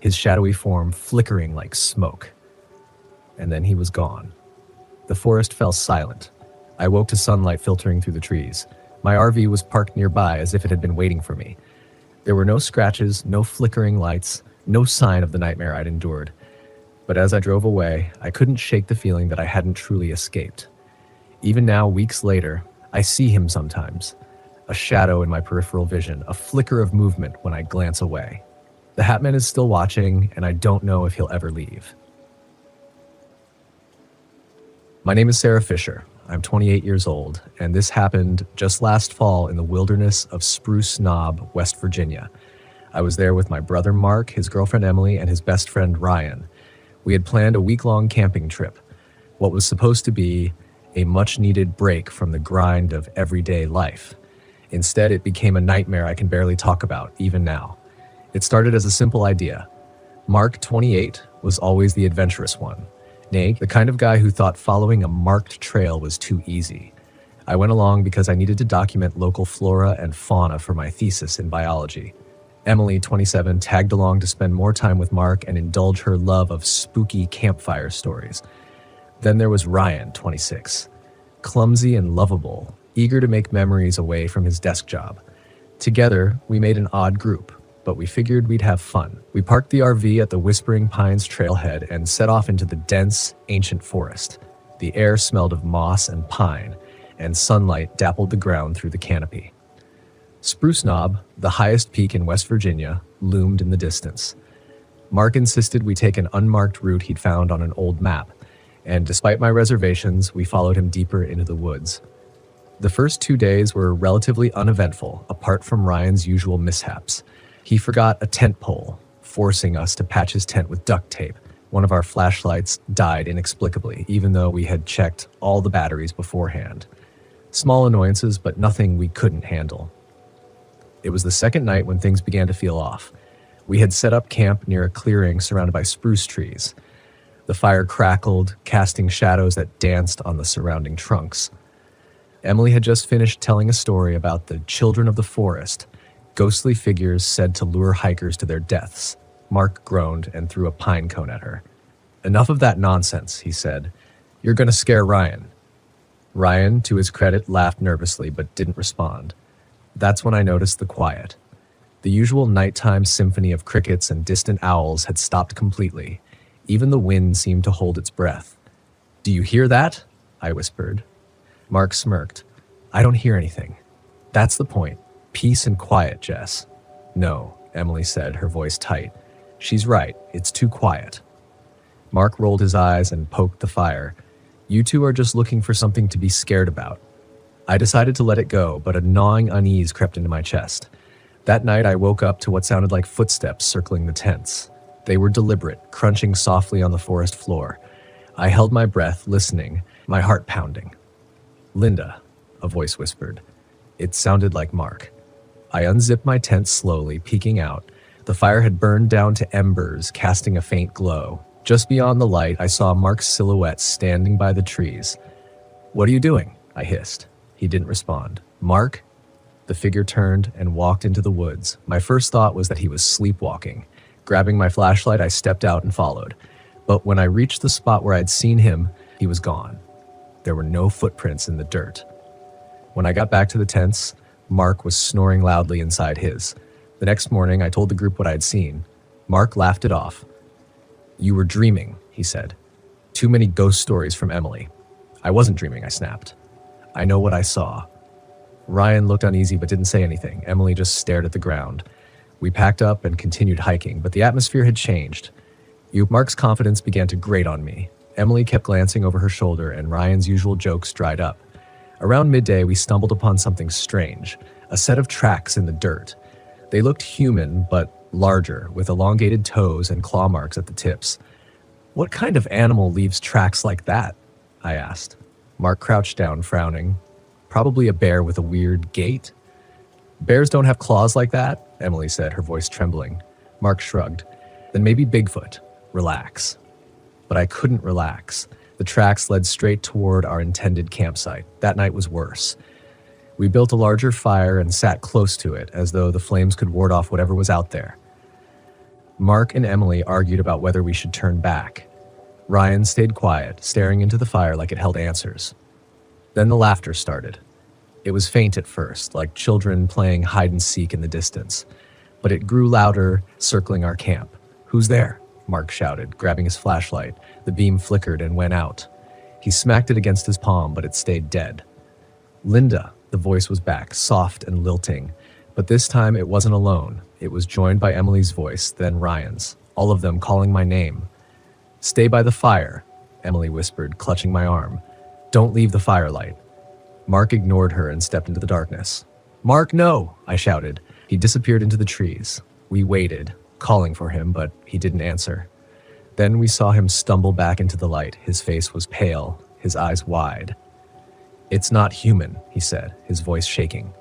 his shadowy form flickering like smoke. And then he was gone. The forest fell silent. I woke to sunlight filtering through the trees. My RV was parked nearby as if it had been waiting for me. There were no scratches, no flickering lights, no sign of the nightmare I'd endured. But as I drove away, I couldn't shake the feeling that I hadn't truly escaped. Even now, weeks later, I see him sometimes. A shadow in my peripheral vision, a flicker of movement when I glance away. The Hatman is still watching, and I don't know if he'll ever leave. My name is Sarah Fisher. I'm 28 years old, and this happened just last fall in the wilderness of Spruce Knob, West Virginia. I was there with my brother Mark, his girlfriend Emily, and his best friend Ryan. We had planned a week-long camping trip, what was supposed to be a much-needed break from the grind of everyday life. Instead, it became a nightmare I can barely talk about, even now. It started as a simple idea. Mark, 28, was always the adventurous one. Nay, the kind of guy who thought following a marked trail was too easy. I went along because I needed to document local flora and fauna for my thesis in biology. Emily, 27, tagged along to spend more time with Mark and indulge her love of spooky campfire stories. Then there was Ryan, 26, clumsy and lovable, eager to make memories away from his desk job. Together, we made an odd group, but we figured we'd have fun. We parked the RV at the Whispering Pines trailhead and set off into the dense, ancient forest. The air smelled of moss and pine, and sunlight dappled the ground through the canopy. Spruce Knob, the highest peak in West Virginia, loomed in the distance. Mark insisted we take an unmarked route he'd found on an old map, and despite my reservations, we followed him deeper into the woods. The first 2 days were relatively uneventful, apart from Ryan's usual mishaps. He forgot a tent pole, forcing us to patch his tent with duct tape. One of our flashlights died inexplicably, even though we had checked all the batteries beforehand. Small annoyances, but nothing we couldn't handle. It was the second night when things began to feel off. We had set up camp near a clearing surrounded by spruce trees. The fire crackled, casting shadows that danced on the surrounding trunks. Emily had just finished telling a story about the children of the forest, ghostly figures said to lure hikers to their deaths. Mark groaned and threw a pine cone at her. "Enough of that nonsense," he said. "You're going to scare Ryan." Ryan, to his credit, laughed nervously but didn't respond. That's when I noticed the quiet. The usual nighttime symphony of crickets and distant owls had stopped completely. Even the wind seemed to hold its breath. "Do you hear that?" I whispered. Mark smirked. "I don't hear anything." "That's the point. Peace and quiet, Jess." "No," Emily said, her voice tight. "She's right. It's too quiet." Mark rolled his eyes and poked the fire. "You two are just looking for something to be scared about." I decided to let it go, but a gnawing unease crept into my chest. That night I woke up to what sounded like footsteps circling the tents. They were deliberate, crunching softly on the forest floor. I held my breath, listening, my heart pounding. "Linda," a voice whispered. It sounded like Mark. I unzipped my tent slowly, peeking out. The fire had burned down to embers, casting a faint glow. Just beyond the light, I saw Mark's silhouette standing by the trees. "What are you doing?" I hissed. He didn't respond. "Mark?" The figure turned and walked into the woods. My first thought was that he was sleepwalking. Grabbing my flashlight, I stepped out and followed. But when I reached the spot where I'd seen him, he was gone. There were no footprints in the dirt. When I got back to the tents, Mark was snoring loudly inside his. The next morning, I told the group what I'd seen. Mark laughed it off. "You were dreaming," he said. "Too many ghost stories from Emily." "I wasn't dreaming," I snapped. "I know what I saw." Ryan looked uneasy but didn't say anything. Emily just stared at the ground. We packed up and continued hiking, but the atmosphere had changed. Mark's confidence began to grate on me. Emily kept glancing over her shoulder, and Ryan's usual jokes dried up. Around midday, we stumbled upon something strange, a set of tracks in the dirt. They looked human, but larger, with elongated toes and claw marks at the tips. "What kind of animal leaves tracks like that?" I asked. Mark crouched down, frowning. "Probably a bear with a weird gait." "Bears don't have claws like that," Emily said, her voice trembling. Mark shrugged. "Then maybe Bigfoot. Relax." But I couldn't relax. The tracks led straight toward our intended campsite. That night was worse. We built a larger fire and sat close to it, as though the flames could ward off whatever was out there. Mark and Emily argued about whether we should turn back. Ryan stayed quiet, staring into the fire like it held answers. Then the laughter started. It was faint at first, like children playing hide-and-seek in the distance. But it grew louder, circling our camp. "Who's there?" Mark shouted, grabbing his flashlight. The beam flickered and went out. He smacked it against his palm, but it stayed dead. "Linda," the voice was back, soft and lilting. But this time it wasn't alone. It was joined by Emily's voice, then Ryan's, all of them calling my name. "Stay by the fire," Emily whispered, clutching my arm. "Don't leave the firelight." Mark ignored her and stepped into the darkness. "Mark, no!" I shouted. He disappeared into the trees. We waited, calling for him, but he didn't answer. Then we saw him stumble back into the light. His face was pale, his eyes wide. "It's not human," he said, his voice shaking.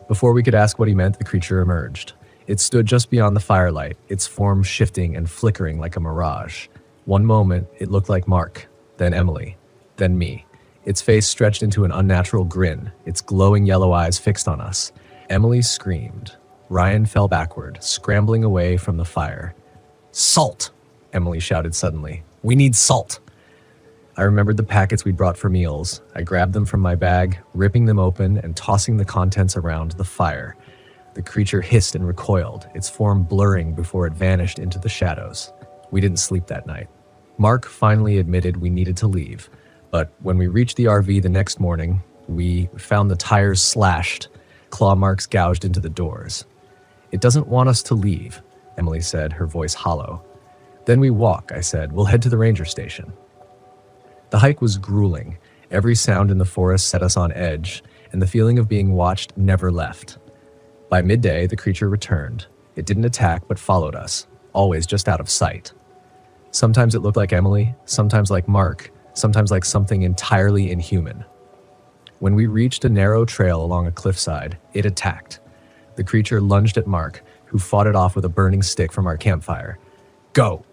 Before we could ask what he meant, the creature emerged. It stood just beyond the firelight, its form shifting and flickering like a mirage. One moment, it looked like Mark, then Emily, then me. Its face stretched into an unnatural grin, its glowing yellow eyes fixed on us. Emily screamed. Ryan fell backward, scrambling away from the fire. "Salt!" Emily shouted suddenly. "We need salt!" I remembered the packets we'd brought for meals. I grabbed them from my bag, ripping them open and tossing the contents around the fire. The creature hissed and recoiled, its form blurring before it vanished into the shadows. We didn't sleep that night. Mark finally admitted we needed to leave, but when we reached the RV the next morning, we found the tires slashed, claw marks gouged into the doors. "It doesn't want us to leave," Emily said, her voice hollow. "Then we walk," I said. "We'll head to the ranger station." The hike was grueling. Every sound in the forest set us on edge, and the feeling of being watched never left. By midday, the creature returned. It didn't attack, but followed us, always just out of sight. Sometimes it looked like Emily, sometimes like Mark, sometimes like something entirely inhuman. When we reached a narrow trail along a cliffside, it attacked. The creature lunged at Mark, who fought it off with a burning stick from our campfire. "Go!"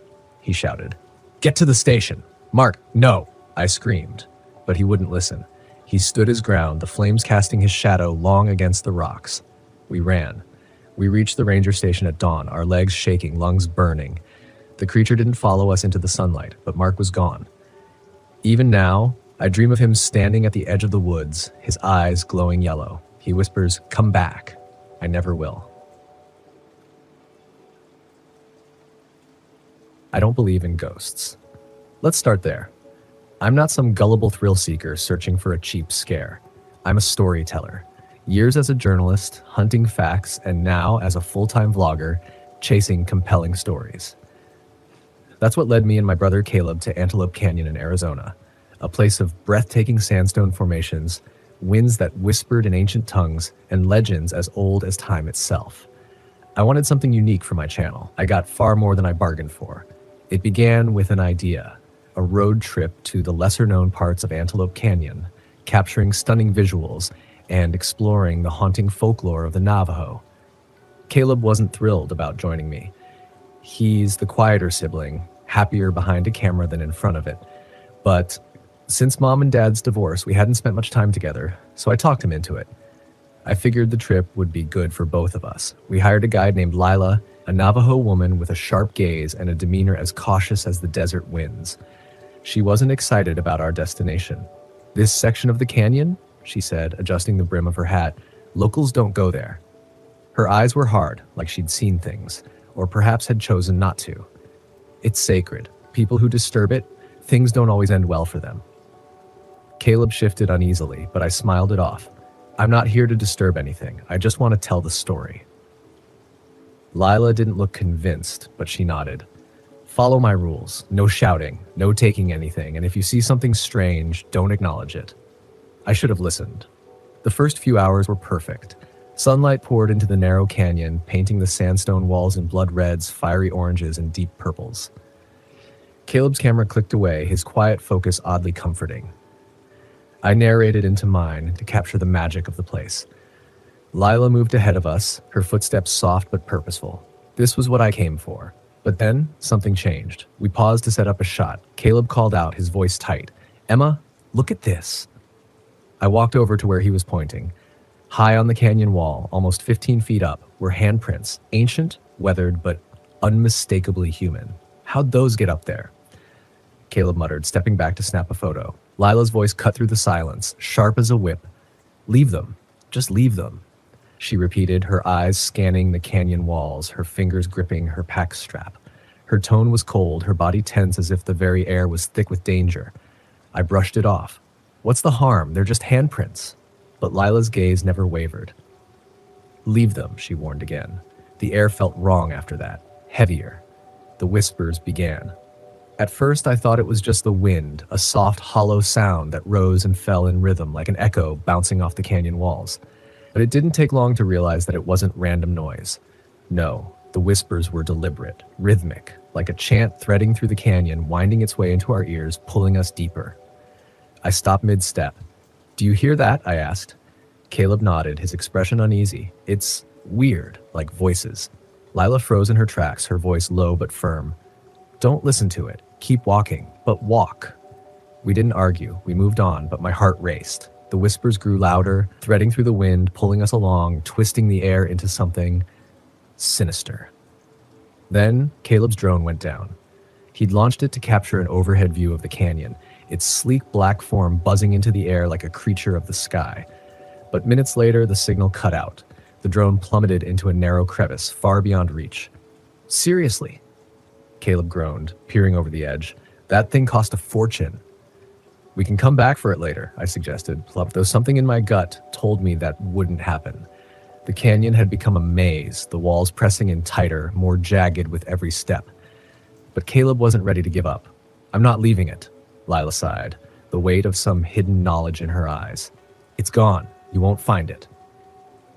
he shouted. "Get to the station!" "Mark, no!" I screamed, but he wouldn't listen. He stood his ground, the flames casting his shadow long against the rocks. We ran. We reached the ranger station at dawn, our legs shaking, lungs burning. The creature didn't follow us into the sunlight, but Mark was gone. Even now, I dream of him standing at the edge of the woods, his eyes glowing yellow. He whispers, "Come back." I never will. I don't believe in ghosts. Let's start there. I'm not some gullible thrill seeker searching for a cheap scare. I'm a storyteller. Years as a journalist, hunting facts, and now as a full-time vlogger, chasing compelling stories. That's what led me and my brother Caleb to Antelope Canyon in Arizona, a place of breathtaking sandstone formations, winds that whispered in ancient tongues, and legends as old as time itself. I wanted something unique for my channel. I got far more than I bargained for. It began with an idea, a road trip to the lesser-known parts of Antelope Canyon, capturing stunning visuals and exploring the haunting folklore of the Navajo. Caleb wasn't thrilled about joining me. He's the quieter sibling, happier behind a camera than in front of it. But since Mom and Dad's divorce, we hadn't spent much time together, so I talked him into it. I figured the trip would be good for both of us. We hired a guide named Lila, a Navajo woman with a sharp gaze and a demeanor as cautious as the desert winds. She wasn't excited about our destination. "This section of the canyon," she said, adjusting the brim of her hat, "locals don't go there." Her eyes were hard, like she'd seen things, or perhaps had chosen not to. "It's sacred. People who disturb it, things don't always end well for them." Caleb shifted uneasily, but I smiled it off. "I'm not here to disturb anything. I just want to tell the story." Lila didn't look convinced, but she nodded. "Follow my rules. No shouting, no taking anything, and if you see something strange, don't acknowledge it." I should have listened. The first few hours were perfect. Sunlight poured into the narrow canyon, painting the sandstone walls in blood reds, fiery oranges, and deep purples. Caleb's camera clicked away, his quiet focus oddly comforting. I narrated into mine to capture the magic of the place. Lila moved ahead of us, her footsteps soft but purposeful. This was what I came for. But then, something changed. We paused to set up a shot. Caleb called out, his voice tight. "Emma, look at this." I walked over to where he was pointing. High on the canyon wall, almost 15 feet up, were handprints, ancient, weathered, but unmistakably human. How'd those get up there? Caleb muttered, stepping back to snap a photo. Lila's voice cut through the silence, sharp as a whip. "Leave them. Just leave them," she repeated, her eyes scanning the canyon walls, her fingers gripping her pack strap. Her tone was cold, her body tense as if the very air was thick with danger. I brushed it off. "What's the harm? They're just handprints." But Lila's gaze never wavered. "Leave them," she warned again. The air felt wrong after that, heavier. The whispers began. At first, I thought it was just the wind, a soft, hollow sound that rose and fell in rhythm like an echo bouncing off the canyon walls. But it didn't take long to realize that it wasn't random noise. No, the whispers were deliberate, rhythmic, like a chant threading through the canyon, winding its way into our ears, pulling us deeper. I stopped mid-step. "Do you hear that?" I asked. Caleb nodded, his expression uneasy. "It's weird, like voices." Lila froze in her tracks, her voice low but firm. "Don't listen to it. Keep walking, but walk." We didn't argue. We moved on, but my heart raced. The whispers grew louder, threading through the wind, pulling us along, twisting the air into something sinister. Then Caleb's drone went down. He'd launched it to capture an overhead view of the canyon, its sleek black form buzzing into the air like a creature of the sky. But minutes later, the signal cut out. The drone plummeted into a narrow crevice, far beyond reach. "Seriously?" Caleb groaned, peering over the edge. "That thing cost a fortune." "We can come back for it later," I suggested, though something in my gut told me that wouldn't happen. The canyon had become a maze, the walls pressing in tighter, more jagged with every step. But Caleb wasn't ready to give up. "I'm not leaving it," Lila sighed, the weight of some hidden knowledge in her eyes. "It's gone. You won't find it."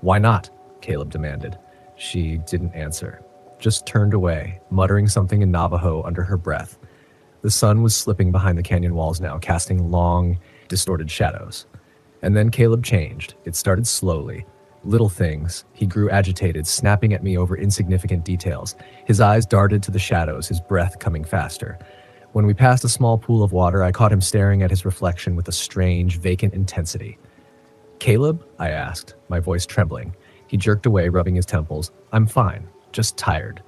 "Why not?" Caleb demanded. She didn't answer, just turned away, muttering something in Navajo under her breath. The sun was slipping behind the canyon walls now, casting long, distorted shadows. And then Caleb changed. It started slowly. Little things. He grew agitated, snapping at me over insignificant details. His eyes darted to the shadows, his breath coming faster. When we passed a small pool of water, I caught him staring at his reflection with a strange, vacant intensity. "Caleb?" I asked, my voice trembling. He jerked away, rubbing his temples. "I'm fine, just tired."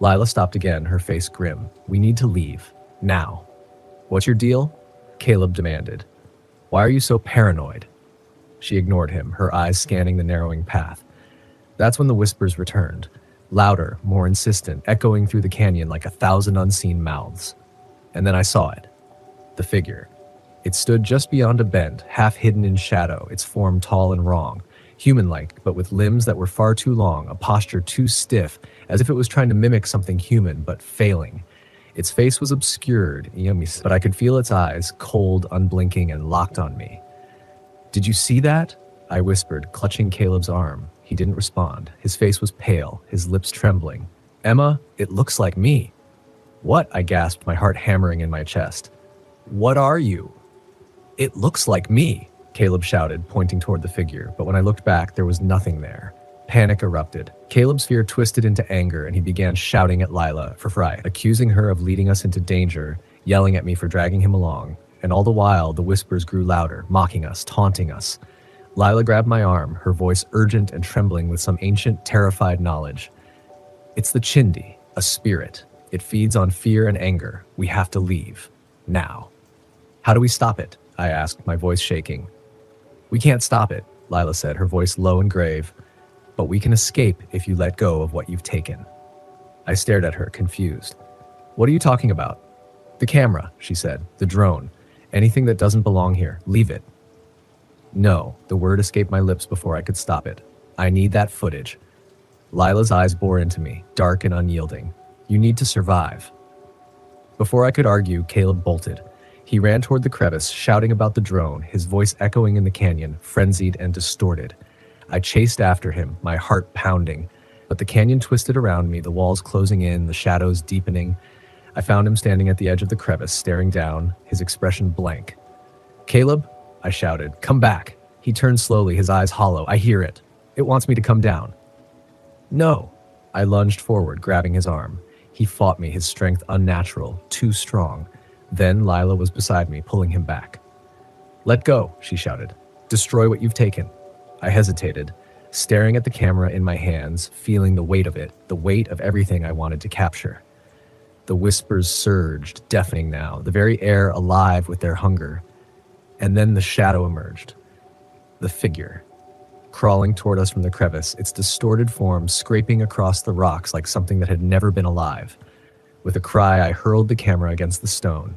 Lila stopped again, her face grim. "We need to leave. Now." "What's your deal?" Caleb demanded. "Why are you so paranoid?" She ignored him, her eyes scanning the narrowing path. That's when the whispers returned, louder, more insistent, echoing through the canyon like 1,000 unseen mouths. And then I saw it. The figure. It stood just beyond a bend, half hidden in shadow, its form tall and wrong, human-like, but with limbs that were far too long, a posture too stiff, as if it was trying to mimic something human, but failing. Its face was obscured, but I could feel its eyes, cold, unblinking, and locked on me. "Did you see that?" I whispered, clutching Caleb's arm. He didn't respond. His face was pale, his lips trembling. "Emma, it looks like me." "What?" I gasped, my heart hammering in my chest. "What are you?" "It looks like me," Caleb shouted, pointing toward the figure, but when I looked back, there was nothing there. Panic erupted. Caleb's fear twisted into anger, and he began shouting at Lila for fright, accusing her of leading us into danger, yelling at me for dragging him along. And all the while, the whispers grew louder, mocking us, taunting us. Lila grabbed my arm, her voice urgent and trembling with some ancient, terrified knowledge. "It's the Chindi, a spirit. It feeds on fear and anger. We have to leave. Now." "How do we stop it?" I asked, my voice shaking. "We can't stop it," Lila said, her voice low and grave. "But we can escape if you let go of what you've taken." I stared at her, confused. "What are you talking about?" "The camera," she said. "The drone. Anything that doesn't belong here, leave it." "No," the word escaped my lips before I could stop it. "I need that footage." Lila's eyes bore into me, dark and unyielding. "You need to survive." Before I could argue, Caleb bolted. He ran toward the crevice, shouting about the drone, his voice echoing in the canyon, frenzied and distorted. I chased after him, my heart pounding, but the canyon twisted around me, the walls closing in, the shadows deepening. I found him standing at the edge of the crevice, staring down, his expression blank. "Caleb," I shouted, "come back." He turned slowly, his eyes hollow. "I hear it. It wants me to come down." "No." I lunged forward, grabbing his arm. He fought me, his strength unnatural, too strong. Then Lila was beside me, pulling him back. "Let go," she shouted. "Destroy what you've taken." I hesitated, staring at the camera in my hands, feeling the weight of it, the weight of everything I wanted to capture. The whispers surged, deafening now, the very air alive with their hunger. And then the shadow emerged. The figure, crawling toward us from the crevice, its distorted form scraping across the rocks like something that had never been alive. With a cry, I hurled the camera against the stone.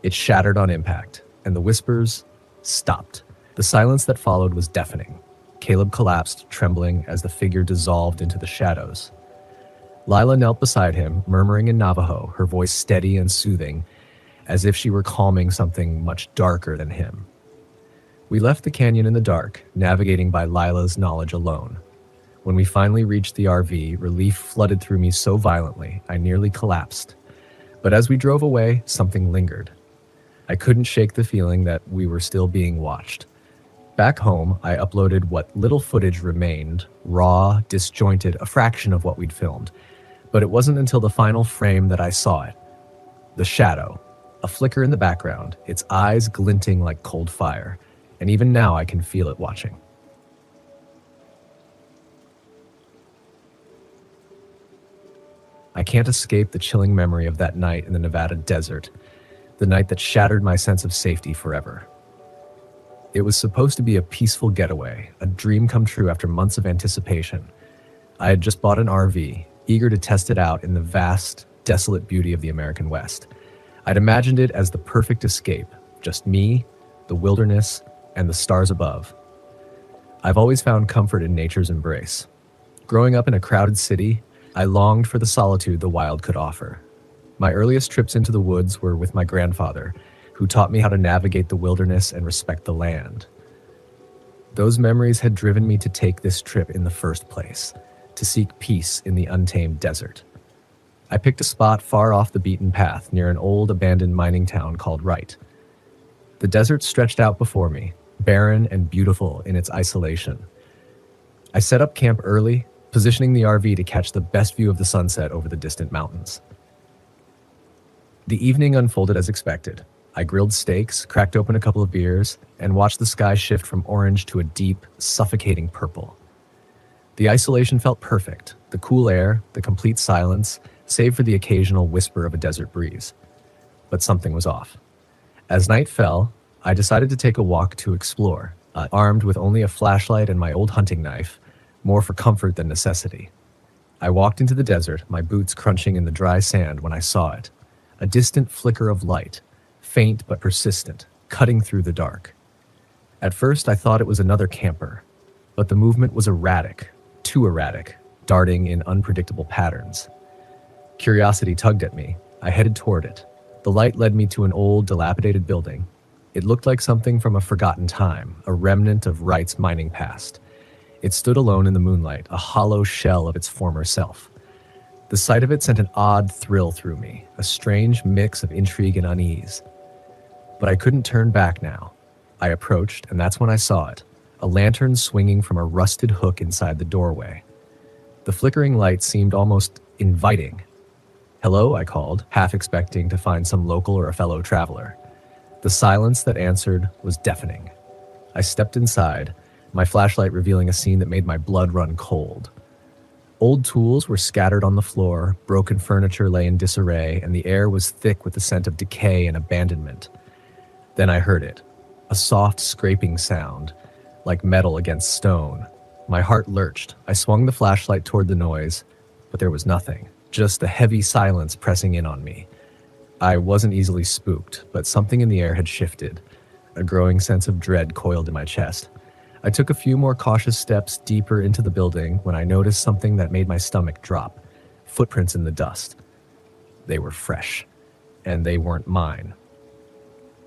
It shattered on impact, and the whispers stopped. The silence that followed was deafening. Caleb collapsed, trembling as the figure dissolved into the shadows. Lila knelt beside him, murmuring in Navajo, her voice steady and soothing, as if she were calming something much darker than him. We left the canyon in the dark, navigating by Lila's knowledge alone. When we finally reached the RV, relief flooded through me so violently, I nearly collapsed. But as we drove away, something lingered. I couldn't shake the feeling that we were still being watched. Back home, I uploaded what little footage remained, raw, disjointed, a fraction of what we'd filmed. But it wasn't until the final frame that I saw it. The shadow, a flicker in the background, its eyes glinting like cold fire. And even now I can feel it watching. I can't escape the chilling memory of that night in the Nevada desert, the night that shattered my sense of safety forever. It was supposed to be a peaceful getaway, a dream come true after months of anticipation. I had just bought an RV, eager to test it out in the vast, desolate beauty of the American West. I'd imagined it as the perfect escape, just me, the wilderness, and the stars above. I've always found comfort in nature's embrace. Growing up in a crowded city, I longed for the solitude the wild could offer. My earliest trips into the woods were with my grandfather, who taught me how to navigate the wilderness and respect the land. Those memories had driven me to take this trip in the first place, to seek peace in the untamed desert. I picked a spot far off the beaten path near an old abandoned mining town called Wright. The desert stretched out before me, barren and beautiful in its isolation. I set up camp early, positioning the RV to catch the best view of the sunset over the distant mountains. The evening unfolded as expected. I grilled steaks, cracked open a couple of beers, and watched the sky shift from orange to a deep, suffocating purple. The isolation felt perfect, the cool air, the complete silence, save for the occasional whisper of a desert breeze. But something was off. As night fell, I decided to take a walk to explore, armed with only a flashlight and my old hunting knife, more for comfort than necessity. I walked into the desert, my boots crunching in the dry sand when I saw it. A distant flicker of light, faint but persistent, cutting through the dark. At first, I thought it was another camper, but the movement was erratic, too erratic, darting in unpredictable patterns. Curiosity tugged at me. I headed toward it. The light led me to an old, dilapidated building. It looked like something from a forgotten time, a remnant of Wright's mining past. It stood alone in the moonlight, a hollow shell of its former self. The sight of it sent an odd thrill through me, a strange mix of intrigue and unease. But I couldn't turn back now. I approached, and that's when I saw it, a lantern swinging from a rusted hook inside the doorway. The flickering light seemed almost inviting. "Hello," I called, half expecting to find some local or a fellow traveler. The silence that answered was deafening. I stepped inside, my flashlight revealing a scene that made my blood run cold. Old tools were scattered on the floor, broken furniture lay in disarray, and the air was thick with the scent of decay and abandonment. Then I heard it, a soft scraping sound, like metal against stone. My heart lurched. I swung the flashlight toward the noise, but there was nothing, just a heavy silence pressing in on me. I wasn't easily spooked, but something in the air had shifted. A growing sense of dread coiled in my chest. I took a few more cautious steps deeper into the building when I noticed something that made my stomach drop. Footprints in the dust. They were fresh, and they weren't mine.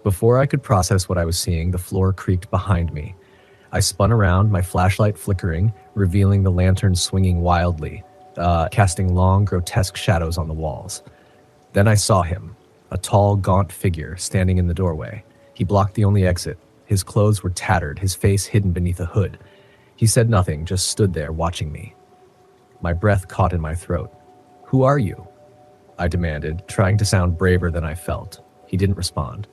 Before I could process what I was seeing, the floor creaked behind me. I spun around, my flashlight flickering, revealing the lantern swinging wildly, casting long, grotesque shadows on the walls. Then I saw him, a tall, gaunt figure standing in the doorway. He blocked the only exit. His clothes were tattered, his face hidden beneath a hood. He said nothing, just stood there watching me. My breath caught in my throat. "Who are you?" I demanded, trying to sound braver than I felt. He didn't respond.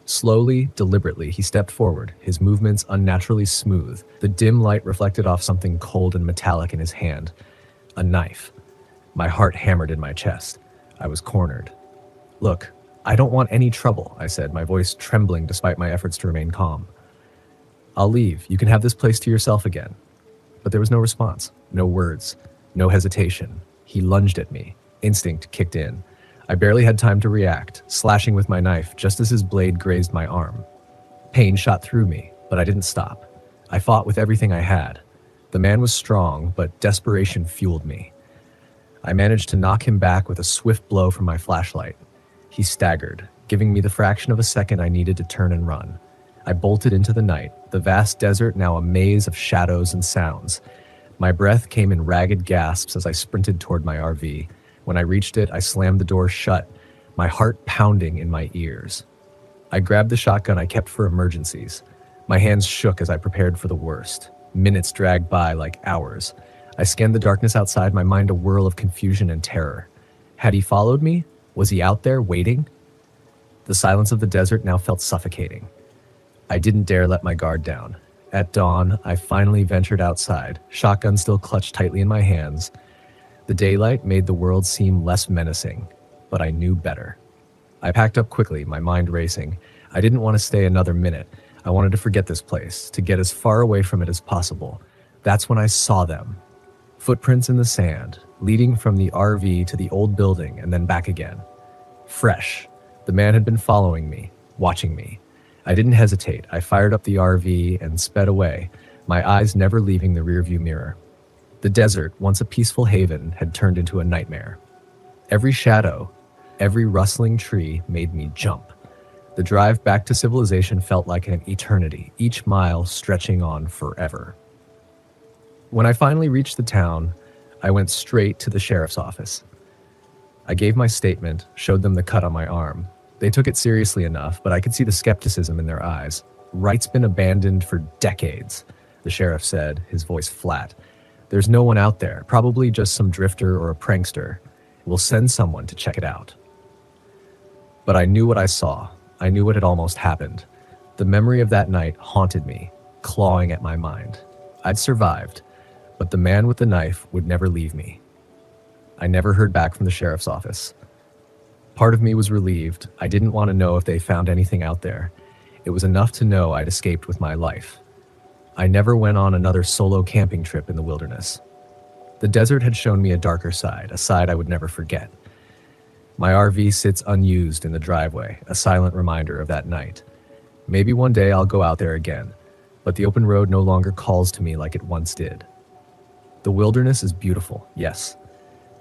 Slowly, deliberately, he stepped forward, his movements unnaturally smooth. The dim light reflected off something cold and metallic in his hand. A knife. My heart hammered in my chest. I was cornered. "Look, I don't want any trouble," I said, my voice trembling despite my efforts to remain calm. "I'll leave. You can have this place to yourself again." But there was no response, no words, no hesitation. He lunged at me. Instinct kicked in. I barely had time to react, slashing with my knife just as his blade grazed my arm. Pain shot through me, but I didn't stop. I fought with everything I had. The man was strong, but desperation fueled me. I managed to knock him back with a swift blow from my flashlight. He staggered, giving me the fraction of a second I needed to turn and run. I bolted into the night, the vast desert now a maze of shadows and sounds. My breath came in ragged gasps as I sprinted toward my RV. When I reached it, I slammed the door shut, my heart pounding in my ears. I grabbed the shotgun I kept for emergencies. My hands shook as I prepared for the worst. Minutes dragged by like hours. I scanned the darkness outside, my mind a whirl of confusion and terror. Had he followed me? Was he out there, waiting? The silence of the desert now felt suffocating. I didn't dare let my guard down. At dawn, I finally ventured outside, shotgun still clutched tightly in my hands. The daylight made the world seem less menacing, but I knew better. I packed up quickly, my mind racing. I didn't want to stay another minute. I wanted to forget this place, to get as far away from it as possible. That's when I saw them. Footprints in the sand, leading from the RV to the old building and then back again. Fresh. The man had been following me, watching me. I didn't hesitate. I fired up the RV and sped away, my eyes never leaving the rearview mirror. The desert, once a peaceful haven, had turned into a nightmare. Every shadow, every rustling tree made me jump. The drive back to civilization felt like an eternity, each mile stretching on forever. When I finally reached the town, I went straight to the sheriff's office. I gave my statement, showed them the cut on my arm. They took it seriously enough, but I could see the skepticism in their eyes. Wright's been abandoned for decades, the sheriff said, his voice flat. There's no one out there, probably just some drifter or a prankster. We'll send someone to check it out. But I knew what I saw. I knew what had almost happened. The memory of that night haunted me, clawing at my mind. I'd survived, but the man with the knife would never leave me. I never heard back from the sheriff's office. Part of me was relieved. I didn't want to know if they found anything out there. It was enough to know I'd escaped with my life. I never went on another solo camping trip in the wilderness. The desert had shown me a darker side, a side I would never forget. My RV sits unused in the driveway, a silent reminder of that night. Maybe one day I'll go out there again, but the open road no longer calls to me like it once did. The wilderness is beautiful, yes,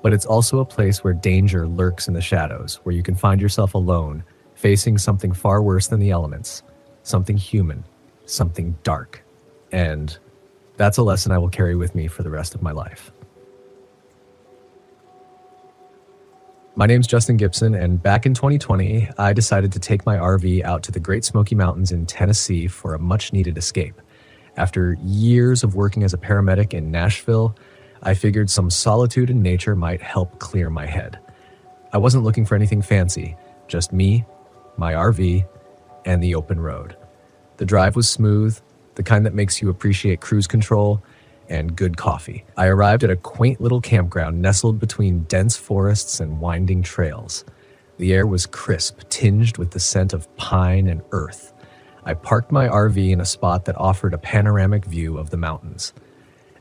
but it's also a place where danger lurks in the shadows, where you can find yourself alone, facing something far worse than the elements, something human, something dark. And that's a lesson I will carry with me for the rest of my life. My name's Justin Gibson, and back in 2020, I decided to take my RV out to the Great Smoky Mountains in Tennessee for a much-needed escape. After years of working as a paramedic in Nashville, I figured some solitude in nature might help clear my head. I wasn't looking for anything fancy, just me, my RV, and the open road. The drive was smooth, the kind that makes you appreciate cruise control, and good coffee. I arrived at a quaint little campground nestled between dense forests and winding trails. The air was crisp, tinged with the scent of pine and earth. I parked my RV in a spot that offered a panoramic view of the mountains.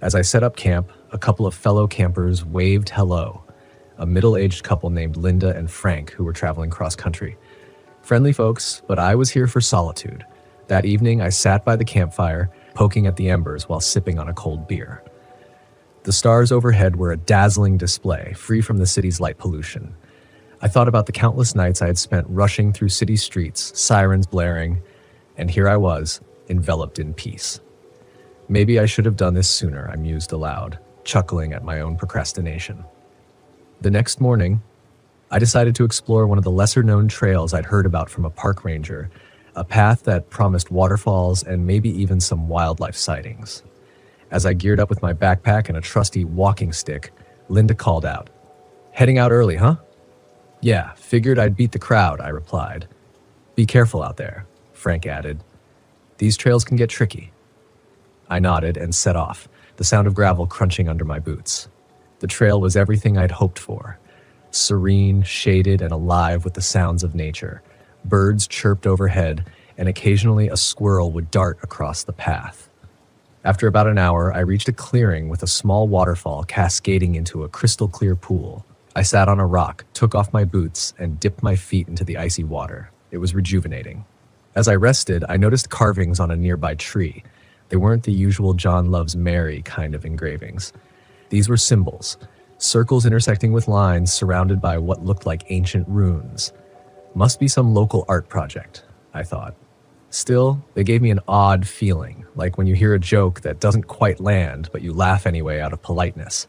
As I set up camp, a couple of fellow campers waved hello, a middle-aged couple named Linda and Frank who were traveling cross-country. Friendly folks, but I was here for solitude. That evening, I sat by the campfire, poking at the embers while sipping on a cold beer. The stars overhead were a dazzling display, free from the city's light pollution. I thought about the countless nights I had spent rushing through city streets, sirens blaring, and here I was, enveloped in peace. Maybe I should have done this sooner, I mused aloud, chuckling at my own procrastination. The next morning, I decided to explore one of the lesser-known trails I'd heard about from a park ranger, a path that promised waterfalls and maybe even some wildlife sightings. As I geared up with my backpack and a trusty walking stick, Linda called out, "Heading out early, huh?" "Yeah, figured I'd beat the crowd," I replied. "Be careful out there," Frank added. "These trails can get tricky." I nodded and set off, the sound of gravel crunching under my boots. The trail was everything I'd hoped for. Serene, shaded, and alive with the sounds of nature. Birds chirped overhead, and occasionally a squirrel would dart across the path. After about an hour, I reached a clearing with a small waterfall cascading into a crystal-clear pool. I sat on a rock, took off my boots, and dipped my feet into the icy water. It was rejuvenating. As I rested, I noticed carvings on a nearby tree. They weren't the usual John Loves Mary kind of engravings. These were symbols, circles intersecting with lines surrounded by what looked like ancient runes. Must be some local art project, I thought. Still, they gave me an odd feeling, like when you hear a joke that doesn't quite land, but you laugh anyway out of politeness.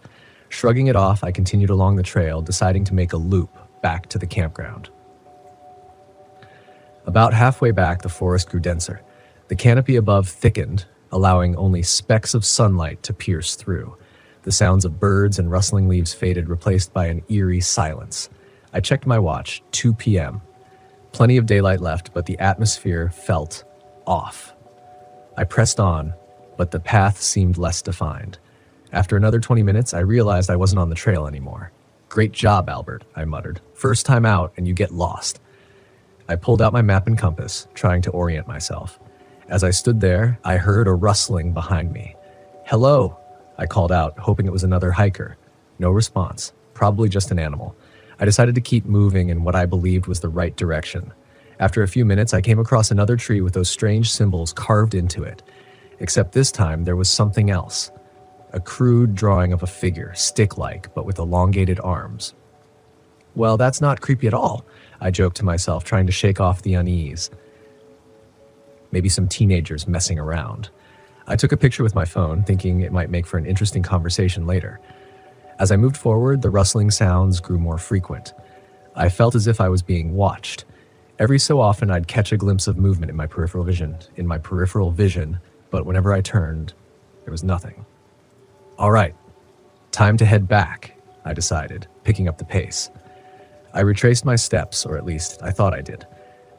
Shrugging it off, I continued along the trail, deciding to make a loop back to the campground. About halfway back, the forest grew denser. The canopy above thickened, allowing only specks of sunlight to pierce through. The sounds of birds and rustling leaves faded, replaced by an eerie silence. I checked my watch, 2 p.m. Plenty of daylight left, but the atmosphere felt off. I pressed on, but the path seemed less defined. After another 20 minutes, I realized I wasn't on the trail anymore. "Great job, Albert," I muttered. "First time out, and you get lost." I pulled out my map and compass, trying to orient myself. As I stood there, I heard a rustling behind me. "Hello," I called out, hoping it was another hiker. No response, probably just an animal. I decided to keep moving in what I believed was the right direction. After a few minutes, I came across another tree with those strange symbols carved into it. Except this time, there was something else. A crude drawing of a figure, stick-like, but with elongated arms. "Well, that's not creepy at all," I joked to myself, trying to shake off the unease. Maybe some teenagers messing around. I took a picture with my phone, thinking it might make for an interesting conversation later. As I moved forward, the rustling sounds grew more frequent. I felt as if I was being watched. Every so often, I'd catch a glimpse of movement in my peripheral vision, but whenever I turned, there was nothing. "All right, time to head back," I decided, picking up the pace. I retraced my steps, or at least I thought I did.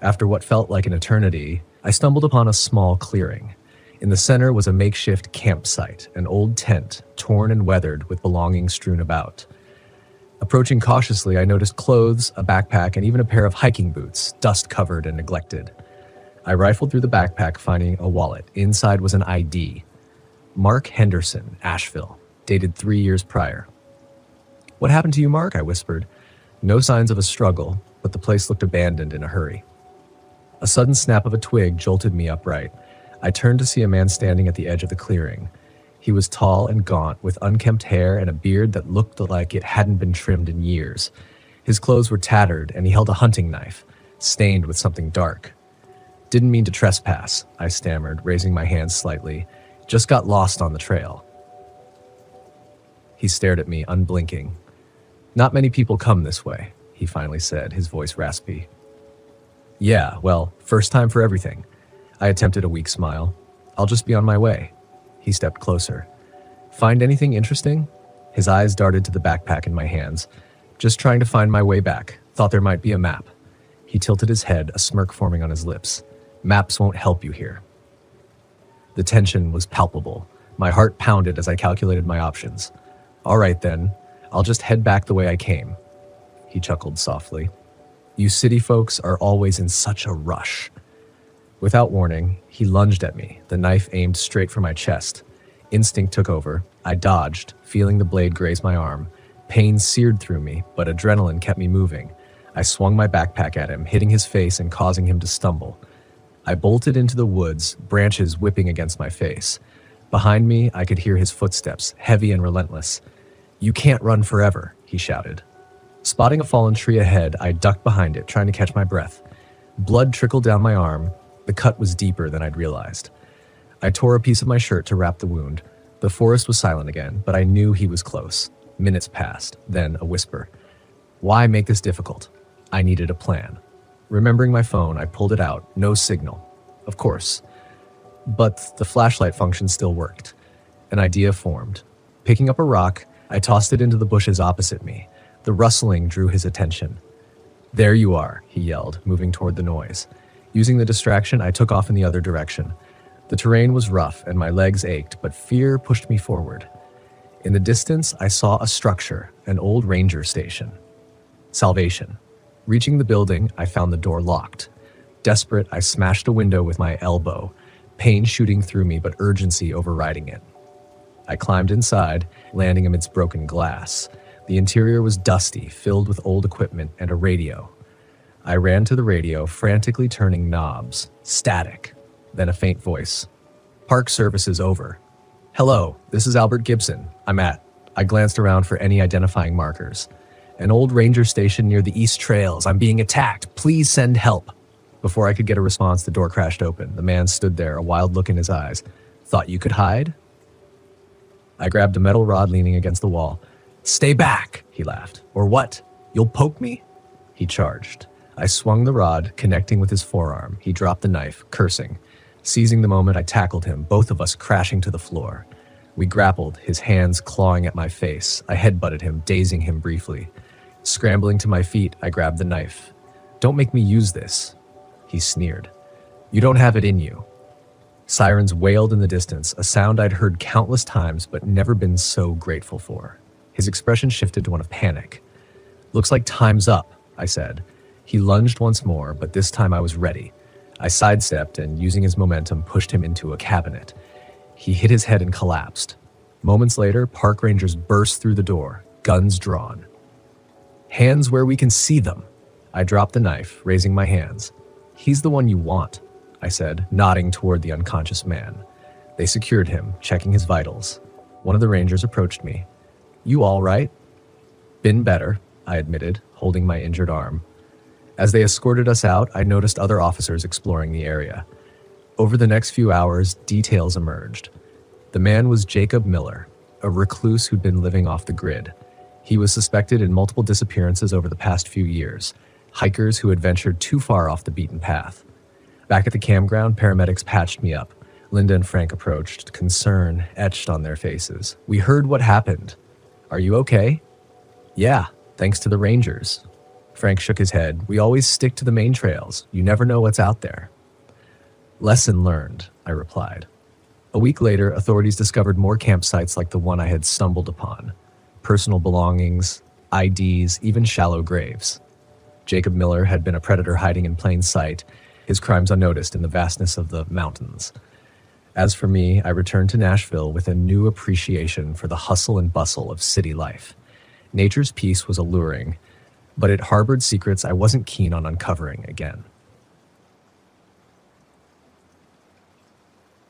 After what felt like an eternity, I stumbled upon a small clearing. In the center was a makeshift campsite, an old tent, torn and weathered with belongings strewn about. Approaching cautiously, I noticed clothes, a backpack, and even a pair of hiking boots, dust-covered and neglected. I rifled through the backpack, finding a wallet. Inside was an ID. Mark Henderson, Asheville, dated 3 years prior. "What happened to you, Mark?" I whispered. No signs of a struggle, but the place looked abandoned in a hurry. A sudden snap of a twig jolted me upright. I turned to see a man standing at the edge of the clearing. He was tall and gaunt, with unkempt hair and a beard that looked like it hadn't been trimmed in years. His clothes were tattered, and he held a hunting knife, stained with something dark. "Didn't mean to trespass," I stammered, raising my hands slightly. "Just got lost on the trail." He stared at me, unblinking. "Not many people come this way," he finally said, his voice raspy. "Yeah, well, first time for everything." I attempted a weak smile. "I'll just be on my way." He stepped closer. "Find anything interesting?" His eyes darted to the backpack in my hands. "Just trying to find my way back. Thought there might be a map." He tilted his head, a smirk forming on his lips. "Maps won't help you here." The tension was palpable. My heart pounded as I calculated my options. "All right then, I'll just head back the way I came." He chuckled softly. "You city folks are always in such a rush." Without warning, he lunged at me, the knife aimed straight for my chest. Instinct took over. I dodged, feeling the blade graze my arm. Pain seared through me, but adrenaline kept me moving. I swung my backpack at him, hitting his face and causing him to stumble. I bolted into the woods, branches whipping against my face. Behind me, I could hear his footsteps, heavy and relentless. "You can't run forever," he shouted. Spotting a fallen tree ahead, I ducked behind it, trying to catch my breath. Blood trickled down my arm. The cut was deeper than I'd realized. I tore a piece of my shirt to wrap the wound. The forest was silent again, but I knew he was close. Minutes passed, then a whisper. "Why make this difficult?" I needed a plan. Remembering my phone, I pulled it out. No signal. Of course. But the flashlight function still worked. An idea formed. Picking up a rock, I tossed it into the bushes opposite me. The rustling drew his attention. "There you are," he yelled, moving toward the noise. Using the distraction, I took off in the other direction. The terrain was rough and my legs ached, but fear pushed me forward. In the distance, I saw a structure, an old ranger station. Salvation. Reaching the building, I found the door locked. Desperate, I smashed a window with my elbow, pain shooting through me but urgency overriding it. I climbed inside, landing amidst broken glass. The interior was dusty, filled with old equipment and a radio. I ran to the radio, frantically turning knobs. Static. Then a faint voice. "Park service is over." "Hello, this is Albert Gibson. I glanced around for any identifying markers. "An old ranger station near the East Trails. I'm being attacked. Please send help." Before I could get a response, the door crashed open. The man stood there, a wild look in his eyes. "Thought you could hide?" I grabbed a metal rod leaning against the wall. "Stay back," he laughed. "Or what? You'll poke me?" He charged. I swung the rod, connecting with his forearm. He dropped the knife, cursing. Seizing the moment, I tackled him, both of us crashing to the floor. We grappled, his hands clawing at my face. I headbutted him, dazing him briefly. Scrambling to my feet, I grabbed the knife. "Don't make me use this." He sneered. "You don't have it in you." Sirens wailed in the distance, a sound I'd heard countless times but never been so grateful for. His expression shifted to one of panic. "Looks like time's up," I said. He lunged once more, but this time I was ready. I sidestepped and, using his momentum, pushed him into a cabinet. He hit his head and collapsed. Moments later, park rangers burst through the door, guns drawn. "Hands where we can see them." I dropped the knife, raising my hands. "He's the one you want," I said, nodding toward the unconscious man. They secured him, checking his vitals. One of the rangers approached me. "You all right?" "Been better," I admitted, holding my injured arm. As they escorted us out, I noticed other officers exploring the area. Over the next few hours, details emerged. The man was Jacob Miller, a recluse who'd been living off the grid. He was suspected in multiple disappearances over the past few years, hikers who had ventured too far off the beaten path. Back at the campground, paramedics patched me up. Linda and Frank approached, concern etched on their faces. "We heard what happened. Are you okay?" "Yeah, thanks to the Rangers." Frank shook his head. We always stick to the main trails. You never know what's out there. Lesson learned, I replied. A week later, authorities discovered more campsites like the one I had stumbled upon. Personal belongings, IDs, even shallow graves. Jacob Miller had been a predator hiding in plain sight, his crimes unnoticed in the vastness of the mountains. As for me, I returned to Nashville with a new appreciation for the hustle and bustle of city life. Nature's peace was alluring, but it harbored secrets I wasn't keen on uncovering again.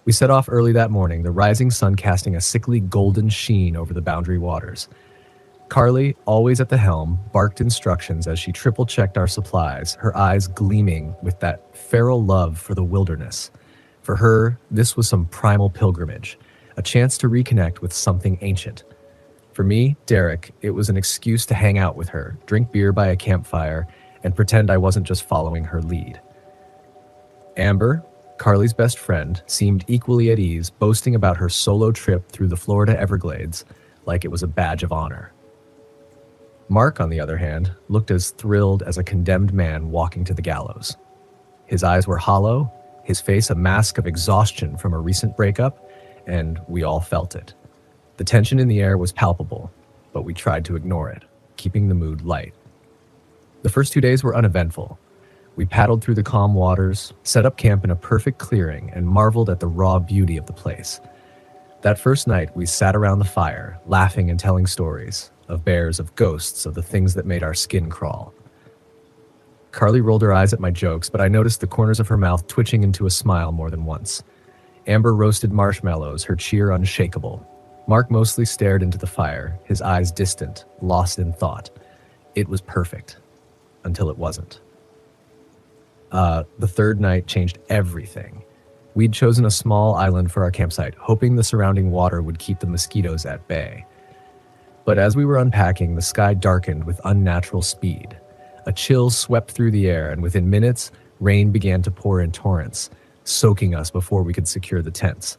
We set off early that morning, the rising sun casting a sickly golden sheen over the Boundary Waters. Carly, always at the helm, barked instructions as she triple-checked our supplies, her eyes gleaming with that feral love for the wilderness. For her, this was some primal pilgrimage, a chance to reconnect with something ancient. For me, Derek, it was an excuse to hang out with her, drink beer by a campfire, and pretend I wasn't just following her lead. Amber, Carly's best friend, seemed equally at ease, boasting about her solo trip through the Florida Everglades like it was a badge of honor. Mark, on the other hand, looked as thrilled as a condemned man walking to the gallows. His eyes were hollow, his face a mask of exhaustion from a recent breakup, and we all felt it. The tension in the air was palpable, but we tried to ignore it, keeping the mood light. The first 2 days were uneventful. We paddled through the calm waters, set up camp in a perfect clearing, and marveled at the raw beauty of the place. That first night, we sat around the fire, laughing and telling stories of bears, of ghosts, of the things that made our skin crawl. Carly rolled her eyes at my jokes, but I noticed the corners of her mouth twitching into a smile more than once. Amber roasted marshmallows, her cheer unshakable. Mark mostly stared into the fire, his eyes distant, lost in thought. It was perfect. Until it wasn't. The third night changed everything. We'd chosen a small island for our campsite, hoping the surrounding water would keep the mosquitoes at bay. But as we were unpacking, the sky darkened with unnatural speed. A chill swept through the air, and within minutes, rain began to pour in torrents, soaking us before we could secure the tents.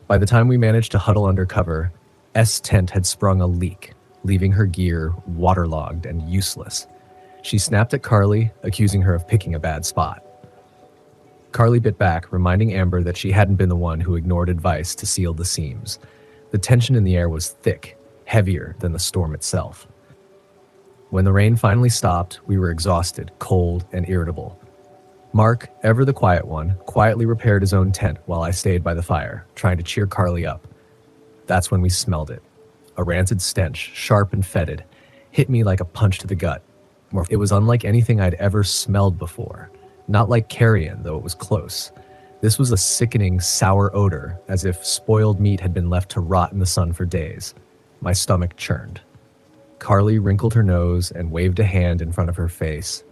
By the time we managed to huddle under cover, S' tent had sprung a leak, leaving her gear waterlogged and useless. She snapped at Carly, accusing her of picking a bad spot. Carly bit back, reminding Amber that she hadn't been the one who ignored advice to seal the seams. The tension in the air was thick, heavier than the storm itself. When the rain finally stopped, we were exhausted, cold, and irritable. Mark, ever the quiet one, quietly repaired his own tent while I stayed by the fire, trying to cheer Carly up. That's when we smelled it. A rancid stench, sharp and fetid, hit me like a punch to the gut. It was unlike anything I'd ever smelled before. Not like carrion, though it was close. This was a sickening, sour odor, as if spoiled meat had been left to rot in the sun for days. My stomach churned. Carly wrinkled her nose and waved a hand in front of her face.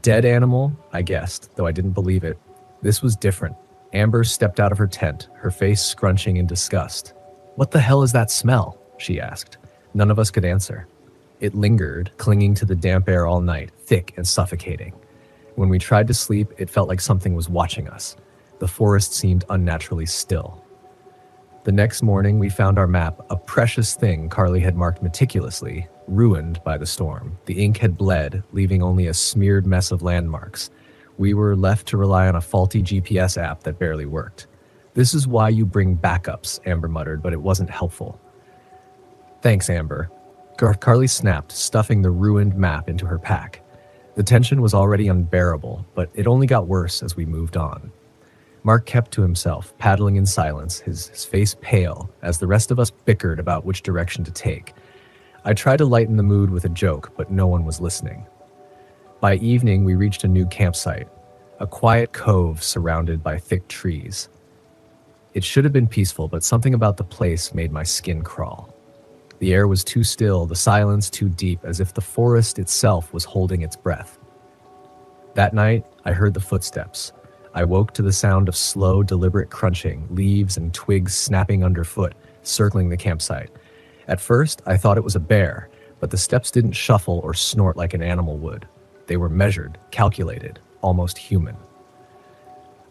Dead animal, I guessed, though I didn't believe it. This was different. Amber stepped out of her tent, her face scrunching in disgust. "What the hell is that smell?" she asked. None of us could answer. It lingered, clinging to the damp air all night, thick and suffocating. When we tried to sleep, it felt like something was watching us. The forest seemed unnaturally still. The next morning, we found our map, a precious thing Carly had marked meticulously, ruined by the storm. The ink had bled, leaving only a smeared mess of landmarks. We were left to rely on a faulty GPS app that barely worked. "This is why you bring backups," Amber muttered, but it wasn't helpful. "Thanks, Amber." Carly snapped, stuffing the ruined map into her pack. The tension was already unbearable, but it only got worse as we moved on. Mark kept to himself, paddling in silence, his face pale, as the rest of us bickered about which direction to take. I tried to lighten the mood with a joke, but no one was listening. By evening, we reached a new campsite, a quiet cove surrounded by thick trees. It should have been peaceful, but something about the place made my skin crawl. The air was too still, the silence too deep, as if the forest itself was holding its breath. That night, I heard the footsteps. I woke to the sound of slow, deliberate crunching, leaves and twigs snapping underfoot, circling the campsite. At first, I thought it was a bear, but the steps didn't shuffle or snort like an animal would. They were measured, calculated, almost human.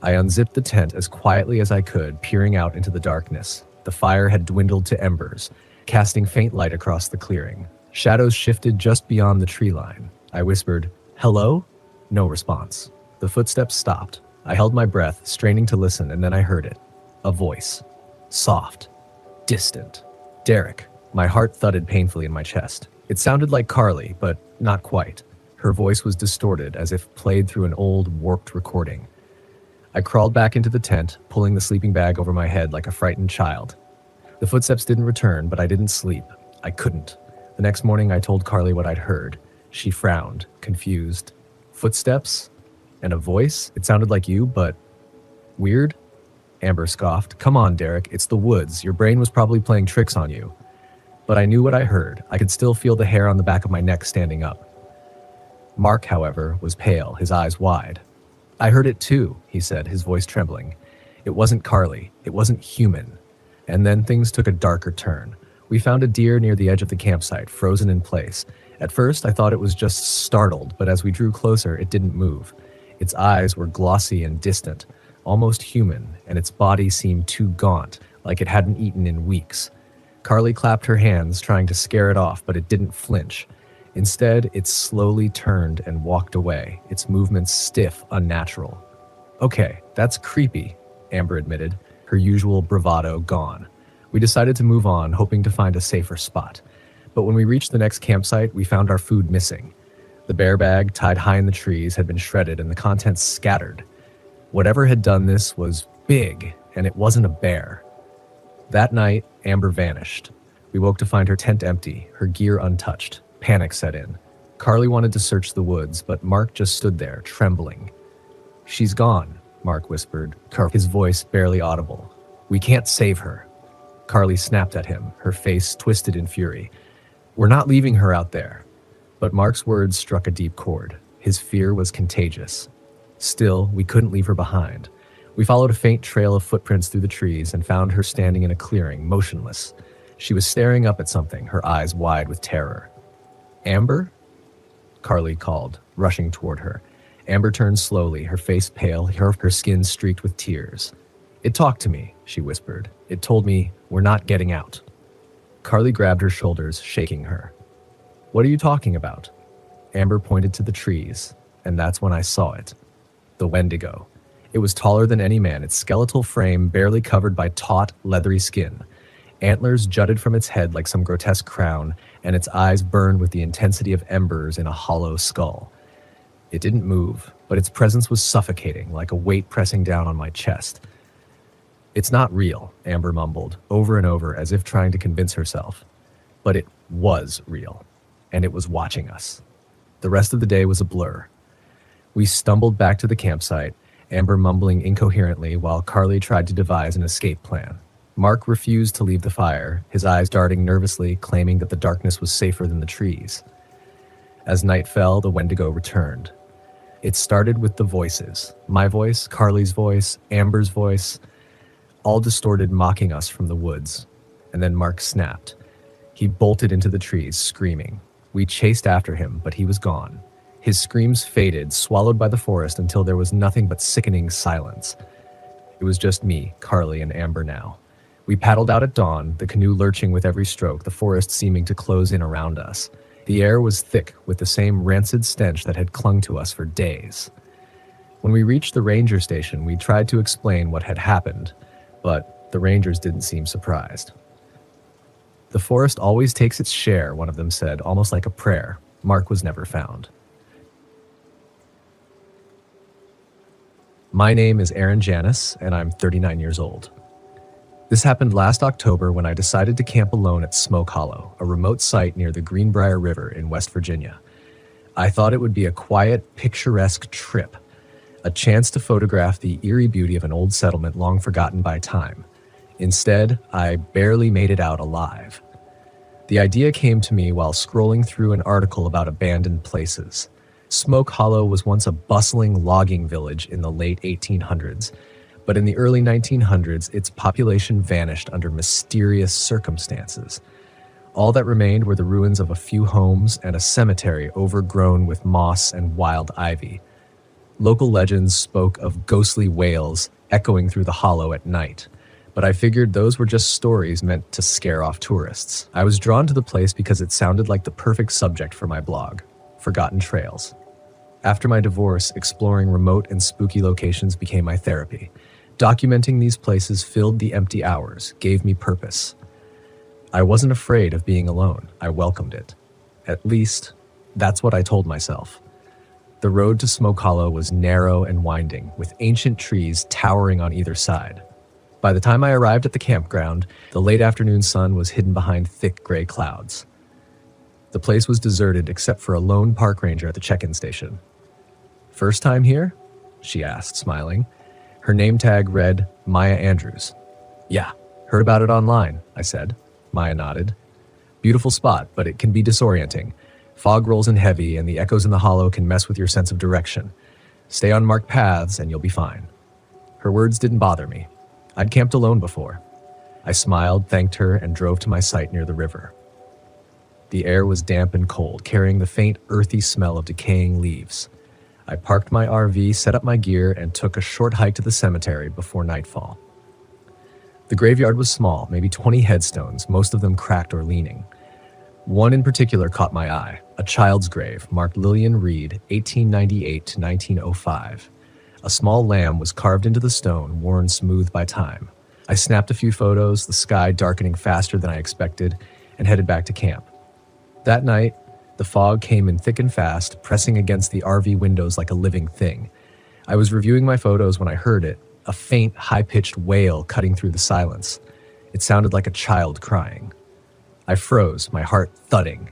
I unzipped the tent as quietly as I could, peering out into the darkness. The fire had dwindled to embers, casting faint light across the clearing. Shadows shifted just beyond the tree line. I whispered, "Hello?" No response. The footsteps stopped. I held my breath, straining to listen, and then I heard it. A voice. Soft. Distant. Derek. My heart thudded painfully in my chest. It sounded like Carly, but not quite. Her voice was distorted, as if played through an old, warped recording. I crawled back into the tent, pulling the sleeping bag over my head like a frightened child. The footsteps didn't return, but I didn't sleep. I couldn't. The next morning, I told Carly what I'd heard. She frowned, confused. Footsteps? And a voice? It sounded like you, but weird? Amber scoffed. Come on, Derek, it's the woods. Your brain was probably playing tricks on you. But I knew what I heard. I could still feel the hair on the back of my neck standing up. Mark, however, was pale, his eyes wide. I heard it too, he said, his voice trembling. It wasn't Carly. It wasn't human. And then things took a darker turn. We found a deer near the edge of the campsite, frozen in place. At first, I thought it was just startled, but as we drew closer, it didn't move. Its eyes were glossy and distant, almost human, and its body seemed too gaunt, like it hadn't eaten in weeks. Carly clapped her hands, trying to scare it off, but it didn't flinch. Instead, it slowly turned and walked away, its movements stiff, unnatural. Okay, that's creepy, Amber admitted, her usual bravado gone. We decided to move on, hoping to find a safer spot. But when we reached the next campsite, we found our food missing. The bear bag, tied high in the trees, had been shredded and the contents scattered. Whatever had done this was big, and it wasn't a bear. That night, Amber vanished. We woke to find her tent empty, her gear untouched. Panic set in. Carly wanted to search the woods, but Mark just stood there, trembling. She's gone, Mark whispered, his voice barely audible. We can't save her. Carly snapped at him, her face twisted in fury. We're not leaving her out there. But Mark's words struck a deep chord. His fear was contagious. Still, we couldn't leave her behind. We followed a faint trail of footprints through the trees and found her standing in a clearing, motionless. She was staring up at something, her eyes wide with terror. Amber? Carly called, rushing toward her. Amber turned slowly, her face pale, her skin streaked with tears. It talked to me, she whispered. It told me, we're not getting out. Carly grabbed her shoulders, shaking her. What are you talking about? Amber pointed to the trees, and that's when I saw it. The Wendigo. It was taller than any man, its skeletal frame barely covered by taut, leathery skin. Antlers jutted from its head like some grotesque crown, and its eyes burned with the intensity of embers in a hollow skull. It didn't move, but its presence was suffocating, like a weight pressing down on my chest. It's not real, Amber mumbled, over and over as if trying to convince herself. But it was real, and it was watching us. The rest of the day was a blur. We stumbled back to the campsite, Amber mumbling incoherently while Carly tried to devise an escape plan. Mark refused to leave the fire, his eyes darting nervously, claiming that the darkness was safer than the trees. As night fell, the Wendigo returned. It started with the voices. My voice, Carly's voice, Amber's voice, all distorted, mocking us from the woods. And then Mark snapped. He bolted into the trees, screaming. We chased after him, but he was gone. His screams faded, swallowed by the forest until there was nothing but sickening silence. It was just me, Carly, and Amber now. We paddled out at dawn, the canoe lurching with every stroke, the forest seeming to close in around us. The air was thick with the same rancid stench that had clung to us for days. When we reached the ranger station, we tried to explain what had happened, but the rangers didn't seem surprised. The forest always takes its share, one of them said, almost like a prayer. Mark was never found. My name is Aaron Janis, and I'm 39 years old. This happened last October when I decided to camp alone at Smoke Hollow, a remote site near the Greenbrier River in West Virginia. I thought it would be a quiet, picturesque trip, a chance to photograph the eerie beauty of an old settlement long forgotten by time. Instead, I barely made it out alive. The idea came to me while scrolling through an article about abandoned places. Smoke Hollow was once a bustling logging village in the late 1800s, but in the early 1900s, its population vanished under mysterious circumstances. All that remained were the ruins of a few homes and a cemetery overgrown with moss and wild ivy. Local legends spoke of ghostly wails echoing through the hollow at night, but I figured those were just stories meant to scare off tourists. I was drawn to the place because it sounded like the perfect subject for my blog. forgotten trails. After my divorce, exploring remote and spooky locations became my therapy. Documenting these places filled the empty hours, gave me purpose. I wasn't afraid of being alone. I welcomed it. At least, that's what I told myself. The road to Smoke Hollow was narrow and winding, with ancient trees towering on either side. By the time I arrived at the campground, the late afternoon sun was hidden behind thick gray clouds. The place was deserted except for a lone park ranger at the check-in station. "First time here?" she asked, smiling. Her name tag read Maya Andrews. "Yeah, heard about it online," I said. Maya nodded. "Beautiful spot, but it can be disorienting. Fog rolls in heavy, and the echoes in the hollow can mess with your sense of direction. Stay on marked paths, and you'll be fine." Her words didn't bother me. I'd camped alone before. I smiled, thanked her, and drove to my site near the river. The air was damp and cold, carrying the faint, earthy smell of decaying leaves. I parked my RV, set up my gear, and took a short hike to the cemetery before nightfall. The graveyard was small, maybe 20 headstones, most of them cracked or leaning. One in particular caught my eye, a child's grave marked Lillian Reed, 1898 to 1905. A small lamb was carved into the stone, worn smooth by time. I snapped a few photos, the sky darkening faster than I expected, and headed back to camp. That night, the fog came in thick and fast, pressing against the RV windows like a living thing. I was reviewing my photos when I heard it, a faint, high-pitched wail cutting through the silence. It sounded like a child crying. I froze, my heart thudding.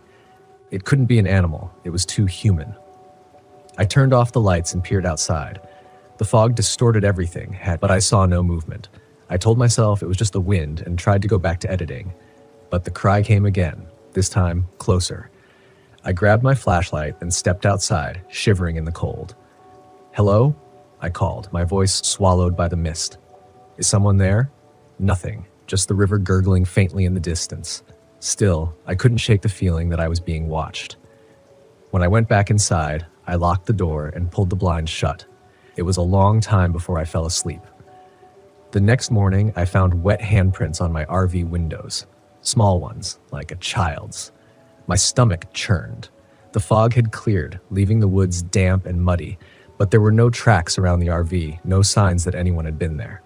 It couldn't be an animal. It was too human. I turned off the lights and peered outside. The fog distorted everything, but I saw no movement. I told myself it was just the wind and tried to go back to editing. But the cry came again, this time closer. I grabbed my flashlight and stepped outside, shivering in the cold. "Hello?" I called, my voice swallowed by the mist. "Is someone there?" Nothing, just the river gurgling faintly in the distance. Still, I couldn't shake the feeling that I was being watched. When I went back inside, I locked the door and pulled the blinds shut. It was a long time before I fell asleep. The next morning, I found wet handprints on my RV windows. Small ones, like a child's. My stomach churned. The fog had cleared, leaving the woods damp and muddy, but there were no tracks around the RV, no signs that anyone had been there.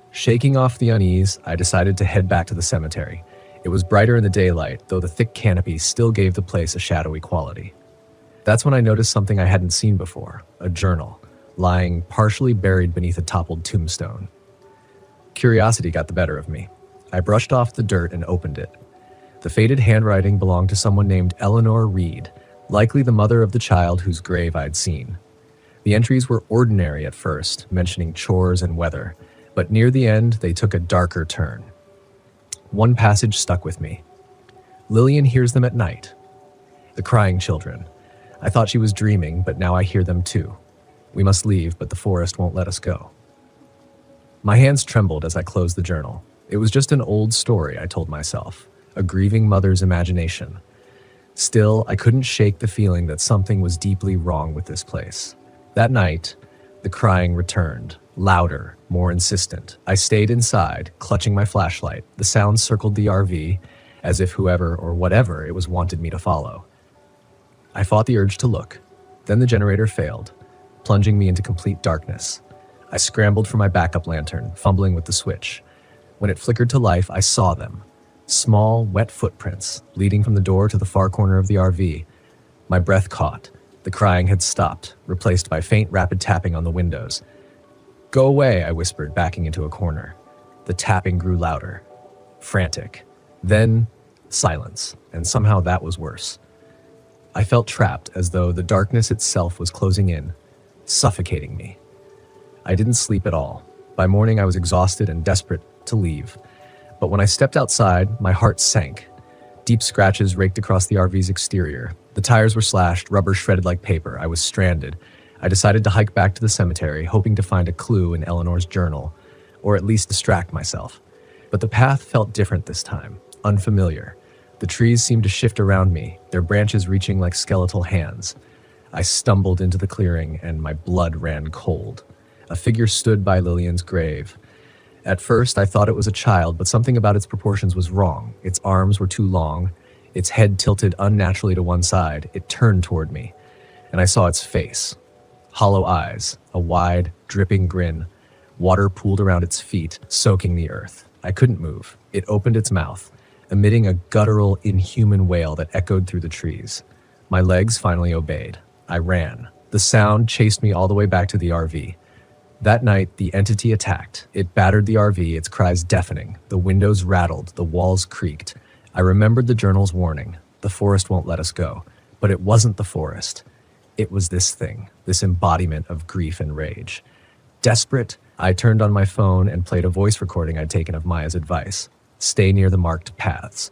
Shaking off the unease, I decided to head back to the cemetery. It was brighter in the daylight, though the thick canopy still gave the place a shadowy quality. That's when I noticed something I hadn't seen before, a journal, lying partially buried beneath a toppled tombstone. Curiosity got the better of me. I brushed off the dirt and opened it. The faded handwriting belonged to someone named Eleanor Reed, likely the mother of the child whose grave I'd seen. The entries were ordinary at first, mentioning chores and weather, but near the end they took a darker turn. One passage stuck with me. "Lillian hears them at night. The crying children. I thought she was dreaming, but now I hear them too. We must leave, but the forest won't let us go." My hands trembled as I closed the journal. It was just an old story, I told myself, a grieving mother's imagination. Still, I couldn't shake the feeling that something was deeply wrong with this place. That night, the crying returned, louder, more insistent. I stayed inside, clutching my flashlight. The sound circled the RV, as if whoever or whatever it was wanted me to follow. I fought the urge to look. Then the generator failed, plunging me into complete darkness. I scrambled for my backup lantern, fumbling with the switch. When it flickered to life, I saw them. Small, wet footprints, leading from the door to the far corner of the RV. My breath caught. The crying had stopped, replaced by faint, rapid tapping on the windows. "Go away," I whispered, backing into a corner. The tapping grew louder, frantic. Then, silence, and somehow that was worse. I felt trapped, as though the darkness itself was closing in, suffocating me. I didn't sleep at all. By morning, I was exhausted and desperate to leave. But when I stepped outside, my heart sank. Deep scratches raked across the RV's exterior. The tires were slashed, rubber shredded like paper. I was stranded. I decided to hike back to the cemetery, hoping to find a clue in Eleanor's journal, or at least distract myself. But the path felt different this time, unfamiliar. The trees seemed to shift around me, their branches reaching like skeletal hands. I stumbled into the clearing, and my blood ran cold. A figure stood by Lillian's grave. At first, I thought it was a child, but something about its proportions was wrong. Its arms were too long, its head tilted unnaturally to one side. It turned toward me. and I saw its face. Hollow eyes, a wide, dripping grin. Water pooled around its feet, soaking the earth. I couldn't move. It opened its mouth, emitting a guttural, inhuman wail that echoed through the trees. My legs finally obeyed. I ran. The sound chased me all the way back to the RV. That night, the entity attacked. It battered the RV, its cries deafening. The windows rattled, the walls creaked. I remembered the journal's warning. The forest won't let us go. But it wasn't the forest. It was this thing, this embodiment of grief and rage. Desperate, I turned on my phone and played a voice recording I'd taken of Maya's advice. Stay near the marked paths.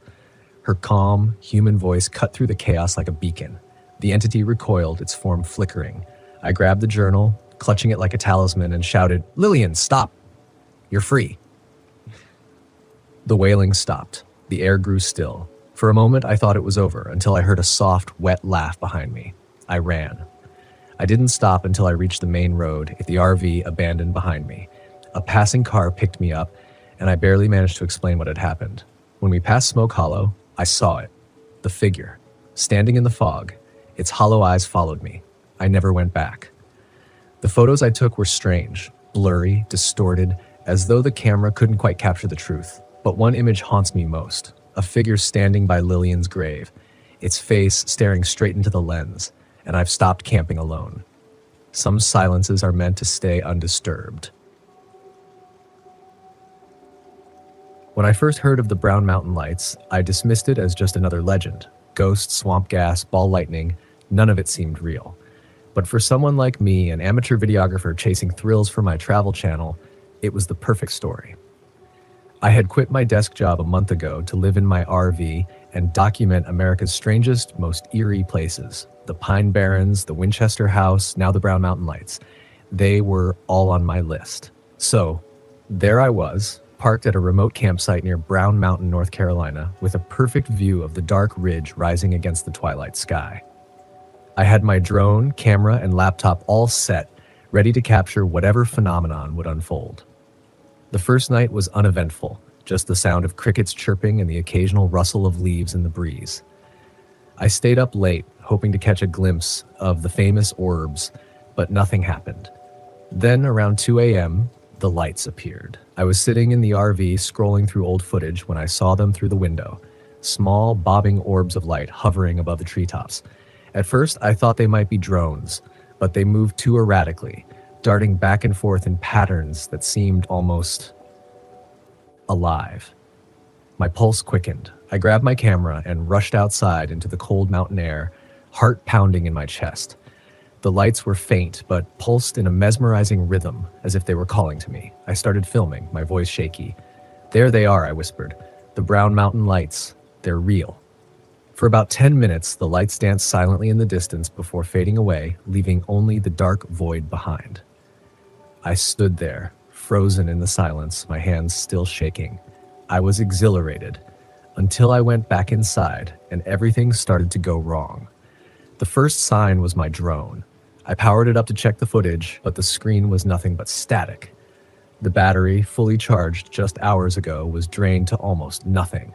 Her calm, human voice cut through the chaos like a beacon. The entity recoiled, its form flickering. I grabbed the journal, clutching it like a talisman, and shouted, "Lillian, stop! You're free." The wailing stopped. The air grew still. For a moment, I thought it was over, until I heard a soft, wet laugh behind me. I ran. I didn't stop until I reached the main road, the RV abandoned behind me. A passing car picked me up, and I barely managed to explain what had happened. When we passed Smoke Hollow, I saw it. The figure, standing in the fog. Its hollow eyes followed me. I never went back. The photos I took were strange, blurry, distorted, as though the camera couldn't quite capture the truth. But one image haunts me most, a figure standing by Lillian's grave, its face staring straight into the lens, and I've stopped camping alone. Some silences are meant to stay undisturbed. When I first heard of the Brown Mountain Lights, I dismissed it as just another legend. Ghosts, swamp gas, ball lightning, none of it seemed real. But for someone like me, an amateur videographer chasing thrills for my travel channel, it was the perfect story. I had quit my desk job a month ago to live in my RV and document America's strangest, most eerie places. The Pine Barrens, the Winchester House, now the Brown Mountain Lights. They were all on my list. So, there I was, parked at a remote campsite near Brown Mountain, North Carolina, with a perfect view of the dark ridge rising against the twilight sky. I had my drone, camera, and laptop all set, ready to capture whatever phenomenon would unfold. The first night was uneventful, just the sound of crickets chirping and the occasional rustle of leaves in the breeze. I stayed up late, hoping to catch a glimpse of the famous orbs, but nothing happened. Then, around 2 a.m., the lights appeared. I was sitting in the RV scrolling through old footage when I saw them through the window, small, bobbing orbs of light hovering above the treetops. At first, I thought they might be drones, but they moved too erratically, darting back and forth in patterns that seemed almost alive. My pulse quickened. I grabbed my camera and rushed outside into the cold mountain air, heart pounding in my chest. The lights were faint, but pulsed in a mesmerizing rhythm, as if they were calling to me. I started filming, my voice shaky. "There they are," I whispered. "The Brown Mountain Lights. They're real." For about 10 minutes, the lights danced silently in the distance before fading away, leaving only the dark void behind. I stood there, frozen in the silence, my hands still shaking. I was exhilarated, until I went back inside and everything started to go wrong. The first sign was my drone. I powered it up to check the footage, but the screen was nothing but static. The battery, fully charged just hours ago, was drained to almost nothing.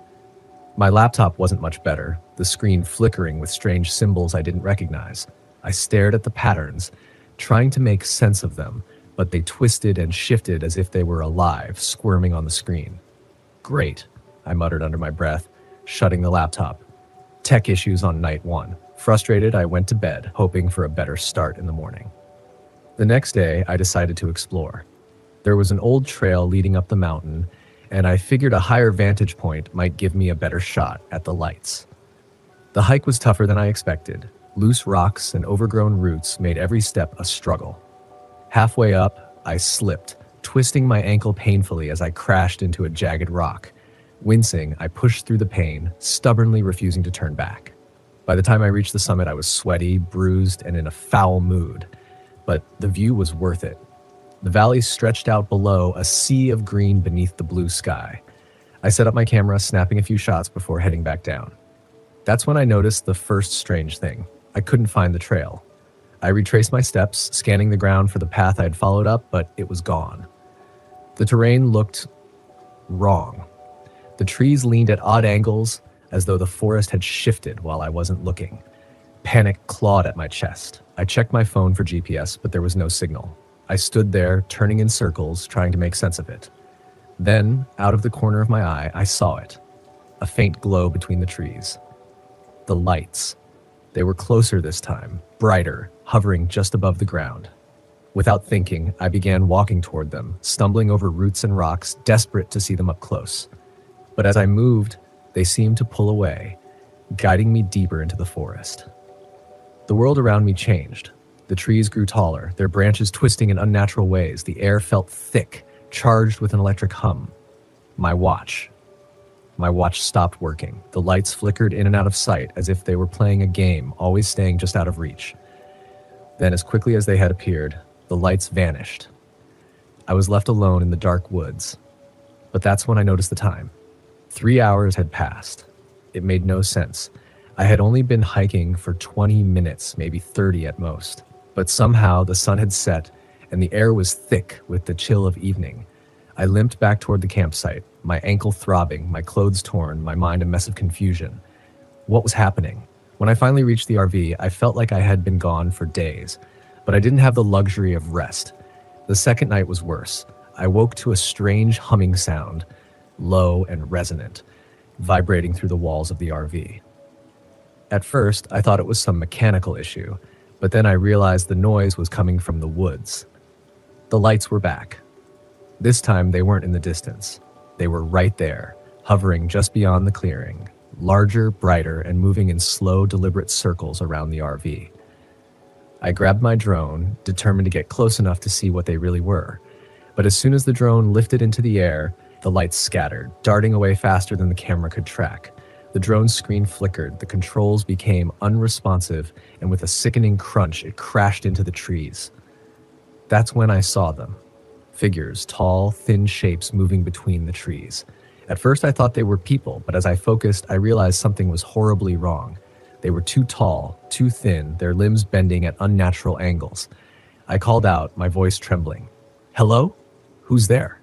My laptop wasn't much better, the screen flickering with strange symbols I didn't recognize. I stared at the patterns, trying to make sense of them, but they twisted and shifted as if they were alive, squirming on the screen. "Great," I muttered under my breath, shutting the laptop. Tech issues on night one. Frustrated, I went to bed, hoping for a better start in the morning. The next day, I decided to explore. There was an old trail leading up the mountain, and I figured a higher vantage point might give me a better shot at the lights. The hike was tougher than I expected. Loose rocks and overgrown roots made every step a struggle. Halfway up, I slipped, twisting my ankle painfully as I crashed into a jagged rock. Wincing, I pushed through the pain, stubbornly refusing to turn back. By the time I reached the summit, I was sweaty, bruised, and in a foul mood. But the view was worth it. The valley stretched out below, a sea of green beneath the blue sky. I set up my camera, snapping a few shots before heading back down. That's when I noticed the first strange thing. I couldn't find the trail. I retraced my steps, scanning the ground for the path I had followed up, but it was gone. The terrain looked wrong. The trees leaned at odd angles, as though the forest had shifted while I wasn't looking. Panic clawed at my chest. I checked my phone for GPS, but there was no signal. I stood there, turning in circles, trying to make sense of it. Then, out of the corner of my eye, I saw it. A faint glow between the trees. The lights. They were closer this time, brighter, hovering just above the ground. Without thinking, I began walking toward them, stumbling over roots and rocks, desperate to see them up close. But as I moved, they seemed to pull away, guiding me deeper into the forest. The world around me changed. The trees grew taller, their branches twisting in unnatural ways. The air felt thick, charged with an electric hum. My watch. My watch stopped working. The lights flickered in and out of sight as if they were playing a game, always staying just out of reach. Then, as quickly as they had appeared, the lights vanished. I was left alone in the dark woods. But that's when I noticed the time. 3 hours had passed. It made no sense. I had only been hiking for 20 minutes, maybe 30 at most. But somehow the sun had set and the air was thick with the chill of evening. I limped back toward the campsite, my ankle throbbing, my clothes torn, my mind a mess of confusion. What was happening? When I finally reached the RV, I felt like I had been gone for days, but I didn't have the luxury of rest. The second night was worse. I woke to a strange humming sound, low and resonant, vibrating through the walls of the RV. At first, I thought it was some mechanical issue, but then I realized the noise was coming from the woods. The lights were back. This time, they weren't in the distance. They were right there, hovering just beyond the clearing, larger, brighter, and moving in slow, deliberate circles around the RV. I grabbed my drone, determined to get close enough to see what they really were. But as soon as the drone lifted into the air, the lights scattered, darting away faster than the camera could track. The drone's screen flickered, the controls became unresponsive, and with a sickening crunch, it crashed into the trees. That's when I saw them. Figures, tall, thin shapes moving between the trees. At first I thought they were people, but as I focused, I realized something was horribly wrong. They were too tall, too thin, their limbs bending at unnatural angles. I called out, my voice trembling. "Hello? Who's there?"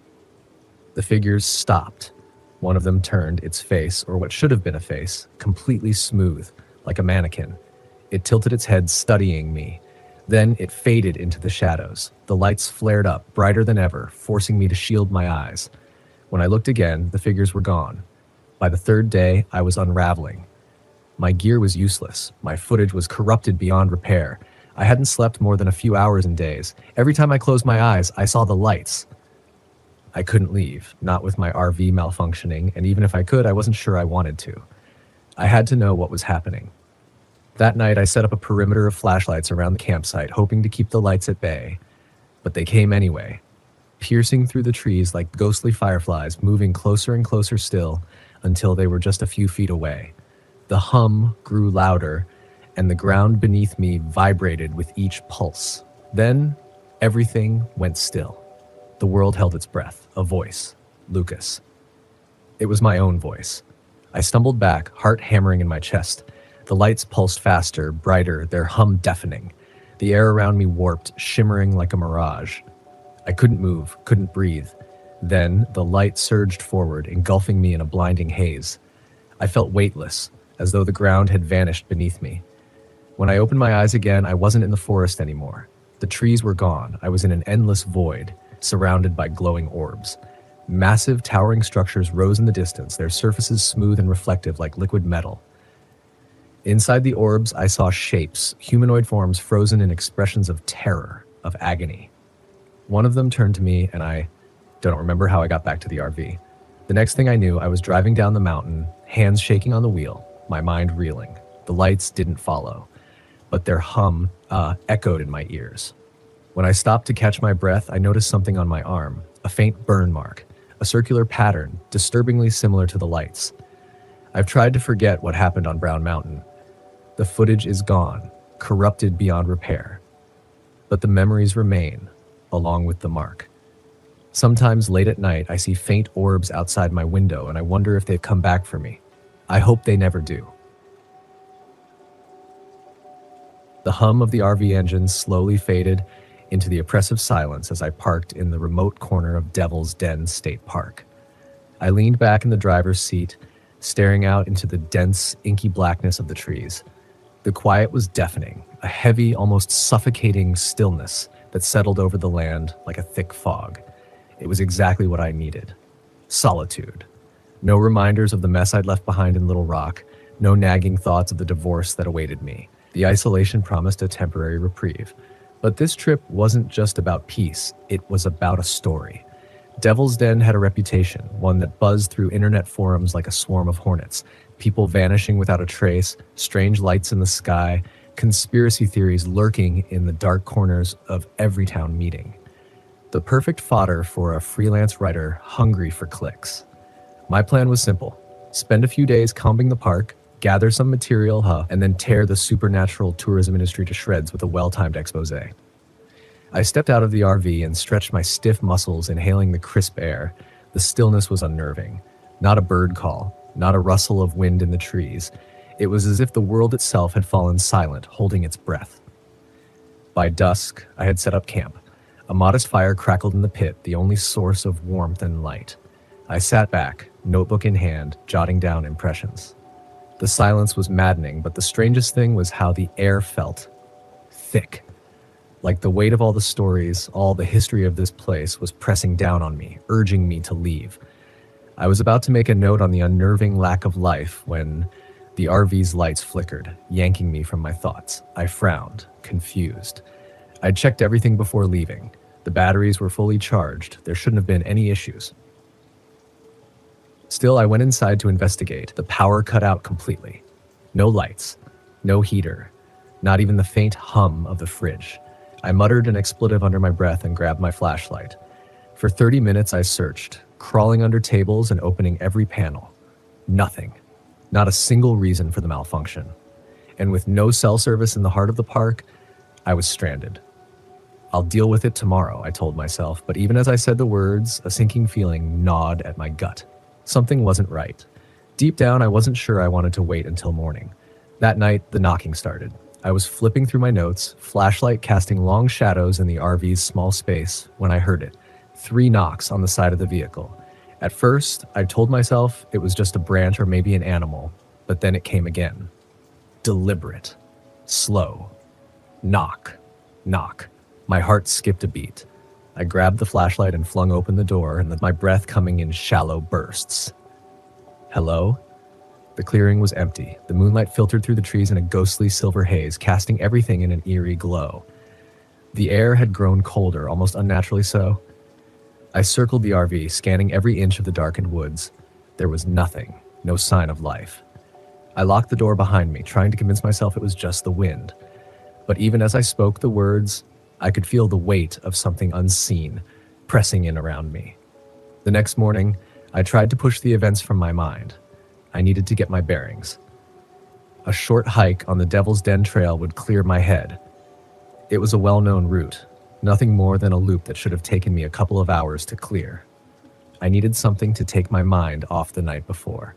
The figures stopped. One of them turned, its face, or what should have been a face, completely smooth, like a mannequin. It tilted its head, studying me. Then it faded into the shadows. The lights flared up, brighter than ever, forcing me to shield my eyes. When I looked again, the figures were gone. By the third day, I was unraveling. My gear was useless. My footage was corrupted beyond repair. I hadn't slept more than a few hours in days. Every time I closed my eyes, I saw the lights. I couldn't leave, not with my RV malfunctioning, and even if I could, I wasn't sure I wanted to. I had to know what was happening. That night, I set up a perimeter of flashlights around the campsite, hoping to keep the lights at bay. But they came anyway, piercing through the trees like ghostly fireflies, moving closer and closer still until they were just a few feet away. The hum grew louder, and the ground beneath me vibrated with each pulse. Then, everything went still. The world held its breath. A voice. Lucas. It was my own voice. I stumbled back, heart hammering in my chest. The lights pulsed faster, brighter, their hum deafening. The air around me warped, shimmering like a mirage. I couldn't move, couldn't breathe. Then, the light surged forward, engulfing me in a blinding haze. I felt weightless, as though the ground had vanished beneath me. When I opened my eyes again, I wasn't in the forest anymore. The trees were gone. I was in an endless void, surrounded by glowing orbs. Massive, towering structures rose in the distance, their surfaces smooth and reflective like liquid metal. Inside the orbs, I saw shapes, humanoid forms frozen in expressions of terror, of agony. One of them turned to me, and I don't remember how I got back to the RV. The next thing I knew, I was driving down the mountain, hands shaking on the wheel, my mind reeling. The lights didn't follow, but their hum echoed in my ears. When I stopped to catch my breath, I noticed something on my arm, a faint burn mark, a circular pattern, disturbingly similar to the lights. I've tried to forget what happened on Brown Mountain. The footage is gone, corrupted beyond repair. But the memories remain, along with the mark. Sometimes late at night, I see faint orbs outside my window, and I wonder if they've come back for me. I hope they never do. The hum of the RV engine slowly faded into the oppressive silence as I parked in the remote corner of Devil's Den State Park. I leaned back in the driver's seat, staring out into the dense, inky blackness of the trees. The quiet was deafening, a heavy, almost suffocating stillness that settled over the land like a thick fog. It was exactly what I needed. Solitude. No reminders of the mess I'd left behind in Little Rock, no nagging thoughts of the divorce that awaited me. The isolation promised a temporary reprieve. But this trip wasn't just about peace, it was about a story. Devil's Den had a reputation, one that buzzed through internet forums like a swarm of hornets, people vanishing without a trace, strange lights in the sky, conspiracy theories lurking in the dark corners of every town meeting. The perfect fodder for a freelance writer hungry for clicks. My plan was simple: spend a few days combing the park, gather some material, and then tear the supernatural tourism industry to shreds with a well-timed expose. I stepped out of the RV and stretched my stiff muscles, inhaling the crisp air. The stillness was unnerving. Not a bird call, not a rustle of wind in the trees. It was as if the world itself had fallen silent, holding its breath. By dusk, I had set up camp. A modest fire crackled in the pit, the only source of warmth and light. I sat back, notebook in hand, jotting down impressions. The silence was maddening, but the strangest thing was how the air felt. Thick. Like the weight of all the stories, all the history of this place was pressing down on me, urging me to leave. I was about to make a note on the unnerving lack of life when the RV's lights flickered, yanking me from my thoughts. I frowned, confused. I'd checked everything before leaving. The batteries were fully charged. There shouldn't have been any issues. Still, I went inside to investigate. The power cut out completely. No lights, no heater, not even the faint hum of the fridge. I muttered an expletive under my breath and grabbed my flashlight. For 30 minutes I searched, crawling under tables and opening every panel. Nothing. Not a single reason for the malfunction. And with no cell service in the heart of the park, I was stranded. I'll deal with it tomorrow, I told myself, but even as I said the words, a sinking feeling gnawed at my gut. Something wasn't right. Deep down, I wasn't sure I wanted to wait until morning. That night, the knocking started. I was flipping through my notes, flashlight casting long shadows in the RV's small space, when I heard it. 3 knocks on the side of the vehicle. At first, I told myself it was just a branch or maybe an animal, but then it came again. Deliberate. Slow. Knock. Knock. My heart skipped a beat. I grabbed the flashlight and flung open the door, and my breath coming in shallow bursts. Hello? The clearing was empty. The moonlight filtered through the trees in a ghostly silver haze, casting everything in an eerie glow. The air had grown colder, almost unnaturally so. I circled the RV, scanning every inch of the darkened woods. There was nothing, no sign of life. I locked the door behind me, trying to convince myself it was just the wind. But even as I spoke the words, I could feel the weight of something unseen pressing in around me. The next morning, I tried to push the events from my mind. I needed to get my bearings. A short hike on the Devil's Den Trail would clear my head. It was a well-known route, nothing more than a loop that should have taken me a couple of hours to clear. I needed something to take my mind off the night before.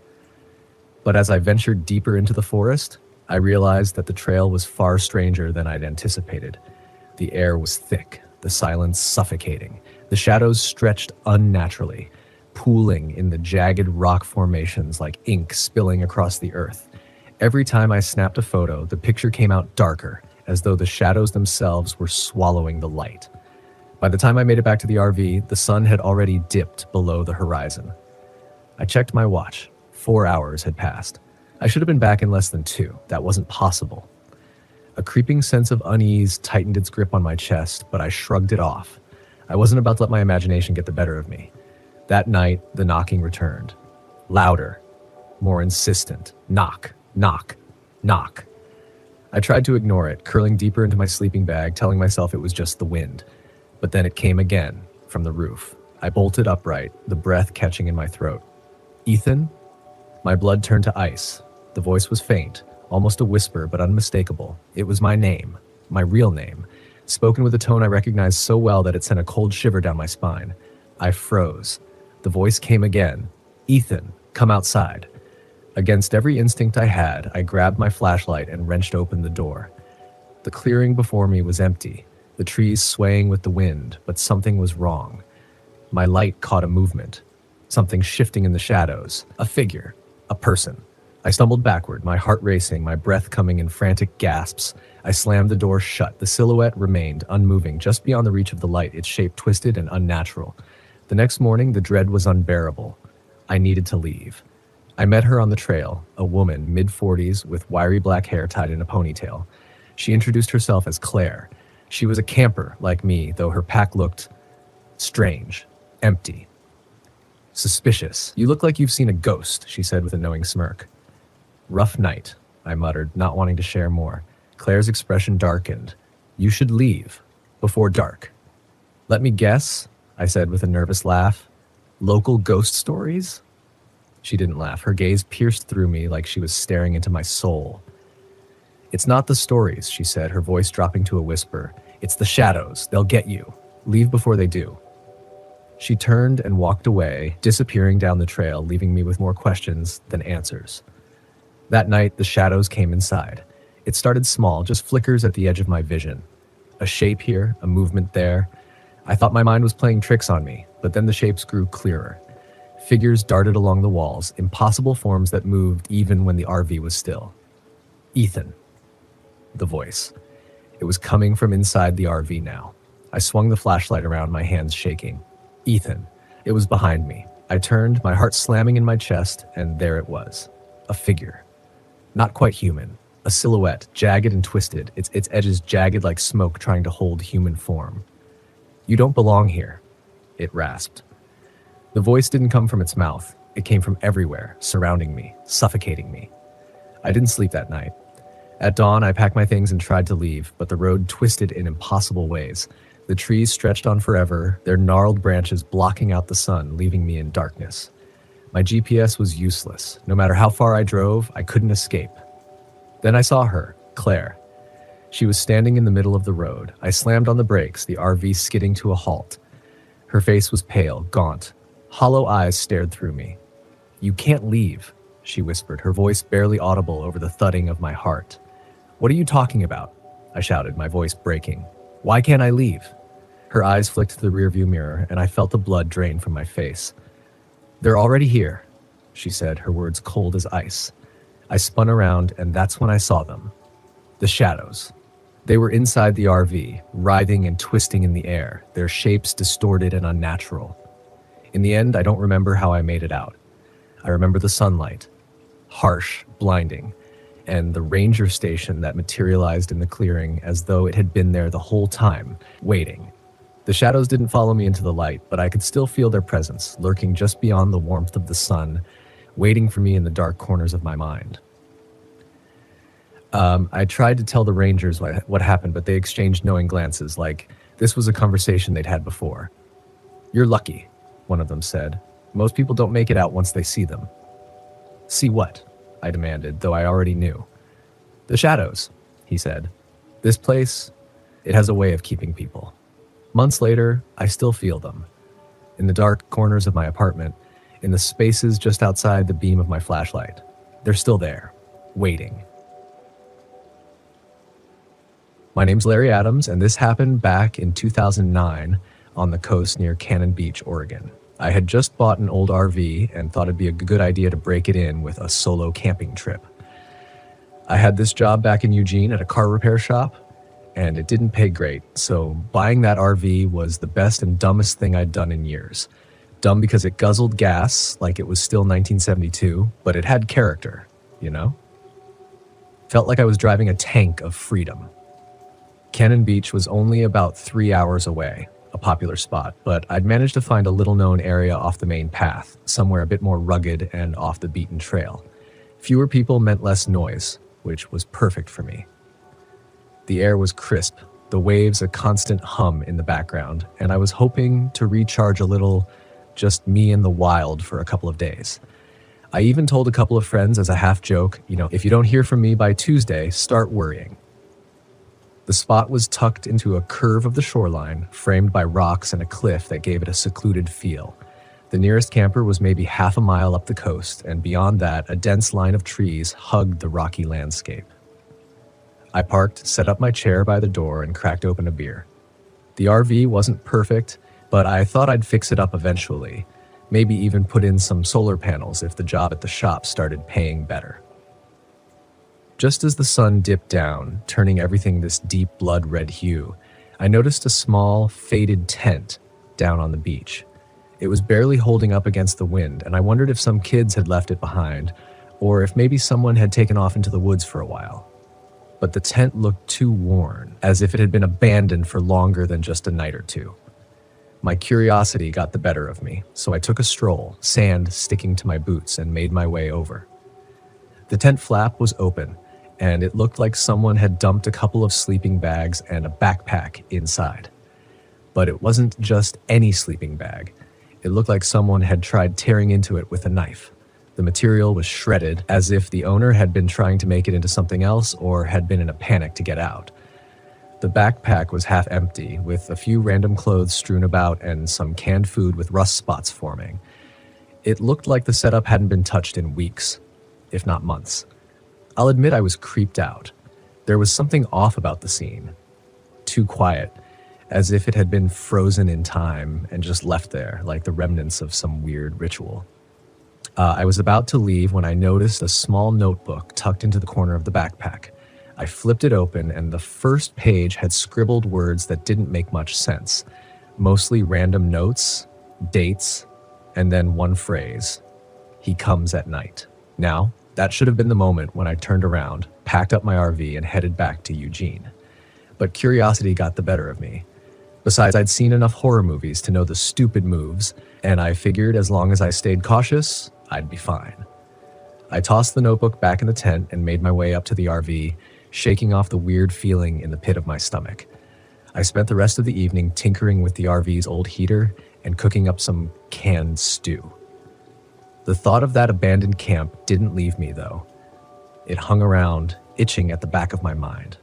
But as I ventured deeper into the forest, I realized that the trail was far stranger than I'd anticipated. The air was thick, the silence suffocating. The shadows stretched unnaturally, pooling in the jagged rock formations like ink spilling across the earth. Every time I snapped a photo, the picture came out darker, as though the shadows themselves were swallowing the light. By the time I made it back to the RV, the sun had already dipped below the horizon. I checked my watch. 4 hours had passed. I should have been back in less than 2. That wasn't possible. A creeping sense of unease tightened its grip on my chest, but I shrugged it off. I wasn't about to let my imagination get the better of me. That night, the knocking returned. Louder, more insistent. Knock, knock, knock. I tried to ignore it, curling deeper into my sleeping bag, telling myself it was just the wind. But then it came again, from the roof. I bolted upright, the breath catching in my throat. Ethan? My blood turned to ice. The voice was faint, almost a whisper, but unmistakable. It was my name, my real name, spoken with a tone I recognized so well that it sent a cold shiver down my spine. I froze. The voice came again. Ethan, come outside. Against every instinct I had, I grabbed my flashlight and wrenched open the door. The clearing before me was empty, the trees swaying with the wind, but something was wrong. My light caught a movement, something shifting in the shadows, a figure, a person. I stumbled backward, my heart racing, my breath coming in frantic gasps. I slammed the door shut. The silhouette remained, unmoving, just beyond the reach of the light, its shape twisted and unnatural. The next morning, the dread was unbearable. I needed to leave. I met her on the trail, a woman, mid-40s, with wiry black hair tied in a ponytail. She introduced herself as Claire. She was a camper, like me, though her pack looked strange, empty, suspicious. "You look like you've seen a ghost," she said with a knowing smirk. "Rough night," I muttered, not wanting to share more. Claire's expression darkened. "You should leave. Before dark." "Let me guess," I said with a nervous laugh. "Local ghost stories?" She didn't laugh. Her gaze pierced through me like she was staring into my soul. "It's not the stories," she said, her voice dropping to a whisper. "It's the shadows. They'll get you. Leave before they do." She turned and walked away, disappearing down the trail, leaving me with more questions than answers. That night, the shadows came inside. It started small, just flickers at the edge of my vision. A shape here, a movement there. I thought my mind was playing tricks on me, but then the shapes grew clearer. Figures darted along the walls, impossible forms that moved even when the RV was still. "Ethan." The voice. It was coming from inside the RV now. I swung the flashlight around, my hands shaking. "Ethan." It was behind me. I turned, my heart slamming in my chest, and there it was. A figure. Not quite human. A silhouette, jagged and twisted, its edges jagged like smoke trying to hold human form. "You don't belong here," it rasped. The voice didn't come from its mouth. It came from everywhere, surrounding me, suffocating me. I didn't sleep that night. At dawn, I packed my things and tried to leave, but the road twisted in impossible ways. The trees stretched on forever, their gnarled branches blocking out the sun, leaving me in darkness. My GPS was useless. No matter how far I drove, I couldn't escape. Then I saw her, Claire. She was standing in the middle of the road. I slammed on the brakes, the RV skidding to a halt. Her face was pale, gaunt. Hollow eyes stared through me. "You can't leave," she whispered, her voice barely audible over the thudding of my heart. "What are you talking about?" I shouted, my voice breaking. "Why can't I leave?" Her eyes flicked to the rearview mirror, and I felt the blood drain from my face. "They're already here," she said, her words cold as ice. I spun around, and that's when I saw them. The shadows. They were inside the RV, writhing and twisting in the air, their shapes distorted and unnatural. In the end, I don't remember how I made it out. I remember the sunlight, harsh, blinding, and the ranger station that materialized in the clearing as though it had been there the whole time, waiting. The shadows didn't follow me into the light, but I could still feel their presence, lurking just beyond the warmth of the sun, waiting for me in the dark corners of my mind. I tried to tell the rangers what happened, but they exchanged knowing glances, like this was a conversation they'd had before. "You're lucky," one of them said. "Most people don't make it out once they see them." "See what?" I demanded, though I already knew. "The shadows," he said. "This place, it has a way of keeping people." Months later, I still feel them. In the dark corners of my apartment, in the spaces just outside the beam of my flashlight. They're still there, waiting. My name's Larry Adams, and this happened back in 2009 on the coast near Cannon Beach, Oregon. I had just bought an old RV and thought it'd be a good idea to break it in with a solo camping trip. I had this job back in Eugene at a car repair shop, and it didn't pay great, so buying that RV was the best and dumbest thing I'd done in years. Dumb because it guzzled gas like it was still 1972, but it had character, you know? Felt like I was driving a tank of freedom. Cannon Beach was only about 3 hours away, a popular spot, but I'd managed to find a little-known area off the main path, somewhere a bit more rugged and off the beaten trail. Fewer people meant less noise, which was perfect for me. The air was crisp, the waves a constant hum in the background, and I was hoping to recharge a little, just me and the wild for a couple of days. I even told a couple of friends as a half joke, if you don't hear from me by Tuesday, start worrying. The spot was tucked into a curve of the shoreline, framed by rocks and a cliff that gave it a secluded feel. The nearest camper was maybe half a mile up the coast, and beyond that, a dense line of trees hugged the rocky landscape. I parked, set up my chair by the door, and cracked open a beer. The RV wasn't perfect, but I thought I'd fix it up eventually, maybe even put in some solar panels if the job at the shop started paying better. Just as the sun dipped down, turning everything this deep blood-red hue, I noticed a small, faded tent down on the beach. It was barely holding up against the wind, and I wondered if some kids had left it behind, or if maybe someone had taken off into the woods for a while. But the tent looked too worn, as if it had been abandoned for longer than just a night or two. My curiosity got the better of me, so I took a stroll, sand sticking to my boots, and made my way over. The tent flap was open, and it looked like someone had dumped a couple of sleeping bags and a backpack inside. But it wasn't just any sleeping bag. It looked like someone had tried tearing into it with a knife. The material was shredded, as if the owner had been trying to make it into something else or had been in a panic to get out. The backpack was half empty, with a few random clothes strewn about and some canned food with rust spots forming. It looked like the setup hadn't been touched in weeks, if not months. I'll admit I was creeped out. There was something off about the scene. Too quiet, as if it had been frozen in time and just left there like the remnants of some weird ritual. I was about to leave when I noticed a small notebook tucked into the corner of the backpack. I flipped it open, and the first page had scribbled words that didn't make much sense. Mostly random notes, dates, and then one phrase: "He comes at night." Now, that should have been the moment when I turned around, packed up my RV, and headed back to Eugene. But curiosity got the better of me. Besides, I'd seen enough horror movies to know the stupid moves, and I figured as long as I stayed cautious, I'd be fine. I tossed the notebook back in the tent and made my way up to the RV, shaking off the weird feeling in the pit of my stomach. I spent the rest of the evening tinkering with the RV's old heater and cooking up some canned stew. The thought of that abandoned camp didn't leave me, though. It hung around, itching at the back of my mind.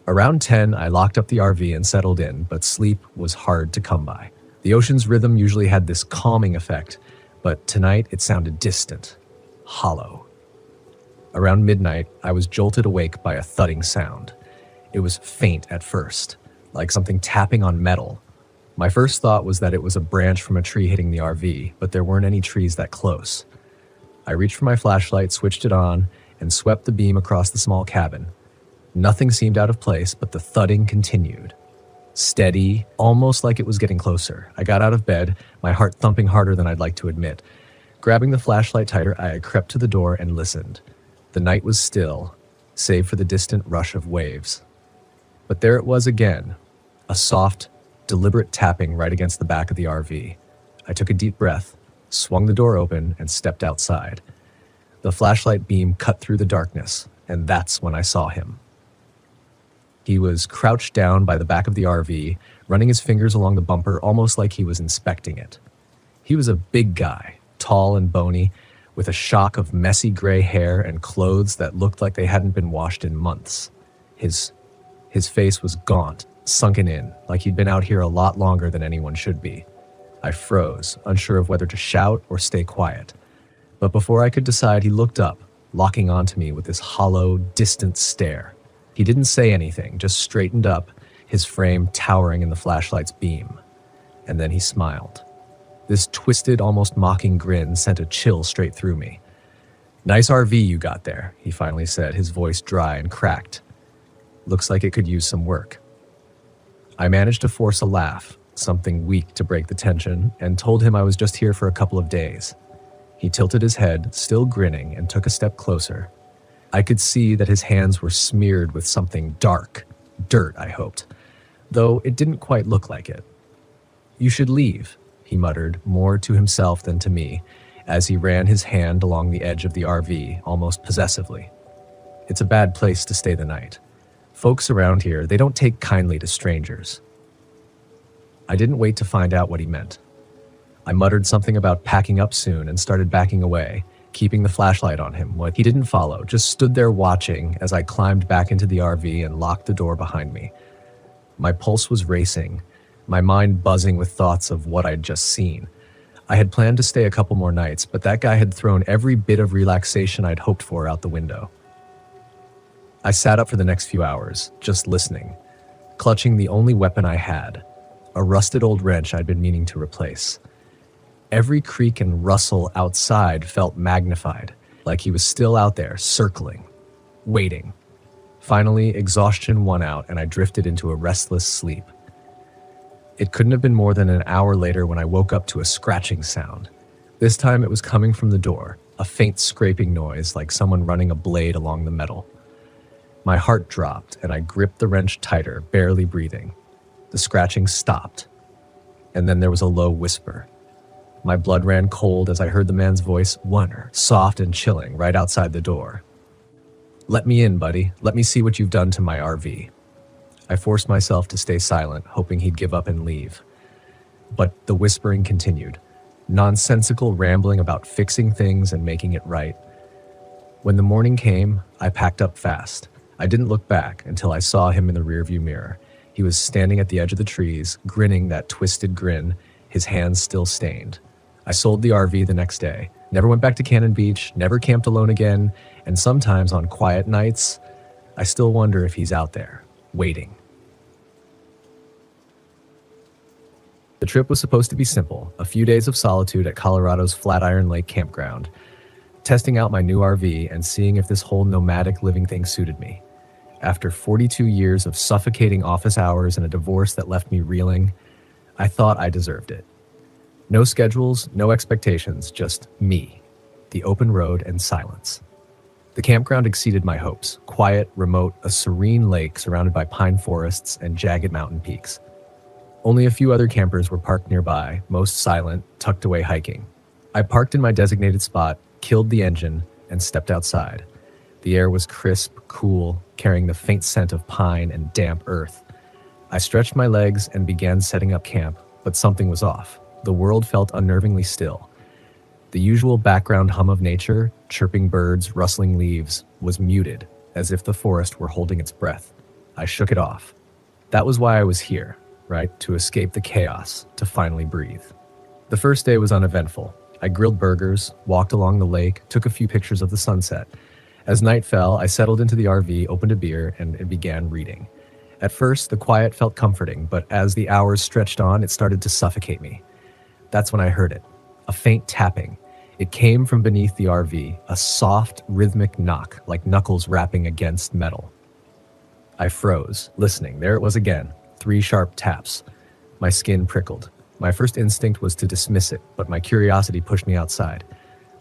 Around 10, I locked up the RV and settled in, but sleep was hard to come by. The ocean's rhythm usually had this calming effect, but tonight it sounded distant, hollow. Around midnight, I was jolted awake by a thudding sound. It was faint at first, like something tapping on metal. My first thought was that it was a branch from a tree hitting the RV, but there weren't any trees that close. I reached for my flashlight, switched it on, and swept the beam across the small cabin. Nothing seemed out of place, but the thudding continued. Steady, almost like it was getting closer. I got out of bed, my heart thumping harder than I'd like to admit. Grabbing the flashlight tighter, I crept to the door and listened. The night was still, save for the distant rush of waves. But there it was again, a soft, deliberate tapping right against the back of the RV. I took a deep breath, swung the door open, and stepped outside. The flashlight beam cut through the darkness, and that's when I saw him. He was crouched down by the back of the RV, running his fingers along the bumper almost like he was inspecting it. He was a big guy, tall and bony, with a shock of messy gray hair and clothes that looked like they hadn't been washed in months. His face was gaunt, sunken in, like he'd been out here a lot longer than anyone should be. I froze, unsure of whether to shout or stay quiet. But before I could decide, he looked up, locking onto me with this hollow, distant stare. He didn't say anything, just straightened up, his frame towering in the flashlight's beam. And then he smiled. This twisted, almost mocking grin sent a chill straight through me. "Nice RV you got there," he finally said, his voice dry and cracked. "Looks like it could use some work." I managed to force a laugh, something weak to break the tension, and told him I was just here for a couple of days. He tilted his head, still grinning, and took a step closer. I could see that his hands were smeared with something dark. Dirt, I hoped. Though it didn't quite look like it. "You should leave," he muttered, more to himself than to me, as he ran his hand along the edge of the RV, almost possessively. "It's a bad place to stay the night. Folks around here, they don't take kindly to strangers." I didn't wait to find out what he meant. I muttered something about packing up soon and started backing away, keeping the flashlight on him. What he didn't follow, just stood there watching as I climbed back into the RV and locked the door behind me. My pulse was racing, my mind buzzing with thoughts of what I'd just seen. I had planned to stay a couple more nights, but that guy had thrown every bit of relaxation I'd hoped for out the window. I sat up for the next few hours, just listening, clutching the only weapon I had, a rusted old wrench I'd been meaning to replace. Every creak and rustle outside felt magnified, like he was still out there, circling, waiting. Finally, exhaustion won out and I drifted into a restless sleep. It couldn't have been more than an hour later when I woke up to a scratching sound. This time it was coming from the door, a faint scraping noise like someone running a blade along the metal. My heart dropped and I gripped the wrench tighter, barely breathing. The scratching stopped, and then there was a low whisper. My blood ran cold as I heard the man's voice, Wunner, soft and chilling, right outside the door. "Let me in, buddy. Let me see what you've done to my RV." I forced myself to stay silent, hoping he'd give up and leave. But the whispering continued, nonsensical rambling about fixing things and making it right. When the morning came, I packed up fast. I didn't look back until I saw him in the rearview mirror. He was standing at the edge of the trees, grinning that twisted grin, his hands still stained. I sold the RV the next day, never went back to Cannon Beach, never camped alone again, and sometimes on quiet nights, I still wonder if he's out there, waiting. The trip was supposed to be simple, a few days of solitude at Colorado's Flatiron Lake campground, testing out my new RV and seeing if this whole nomadic living thing suited me. After 42 years of suffocating office hours and a divorce that left me reeling, I thought I deserved it. No schedules, no expectations, just me, the open road and silence. The campground exceeded my hopes. Quiet, remote, a serene lake surrounded by pine forests and jagged mountain peaks. Only a few other campers were parked nearby, most silent, tucked away hiking. I parked in my designated spot, killed the engine, and stepped outside. The air was crisp, cool, carrying the faint scent of pine and damp earth. I stretched my legs and began setting up camp, but something was off. The world felt unnervingly still. The usual background hum of nature, chirping birds, rustling leaves, was muted, as if the forest were holding its breath. I shook it off. That was why I was here, right? To escape the chaos, to finally breathe. The first day was uneventful. I grilled burgers, walked along the lake, took a few pictures of the sunset. As night fell, I settled into the RV, opened a beer, and began reading. At first, the quiet felt comforting, but as the hours stretched on, it started to suffocate me. That's when I heard it, a faint tapping. It came from beneath the RV, a soft, rhythmic knock, like knuckles rapping against metal. I froze, listening. There it was again, 3 sharp taps. My skin prickled. My first instinct was to dismiss it, but my curiosity pushed me outside.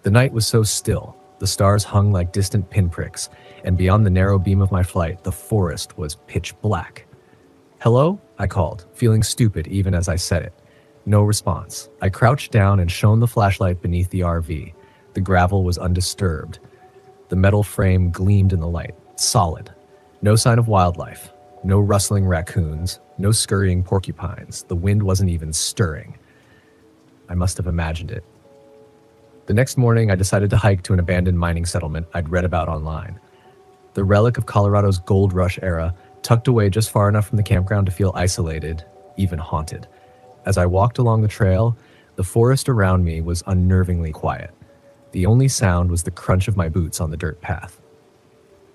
The night was so still. The stars hung like distant pinpricks, and beyond the narrow beam of my flight, the forest was pitch black. "Hello?" I called, feeling stupid even as I said it. No response. I crouched down and shone the flashlight beneath the RV. The gravel was undisturbed. The metal frame gleamed in the light, solid. No sign of wildlife. No rustling raccoons. No scurrying porcupines. The wind wasn't even stirring. I must have imagined it. The next morning, I decided to hike to an abandoned mining settlement I'd read about online. The relic of Colorado's gold rush era, tucked away just far enough from the campground to feel isolated, even haunted. As I walked along the trail, the forest around me was unnervingly quiet. The only sound was the crunch of my boots on the dirt path.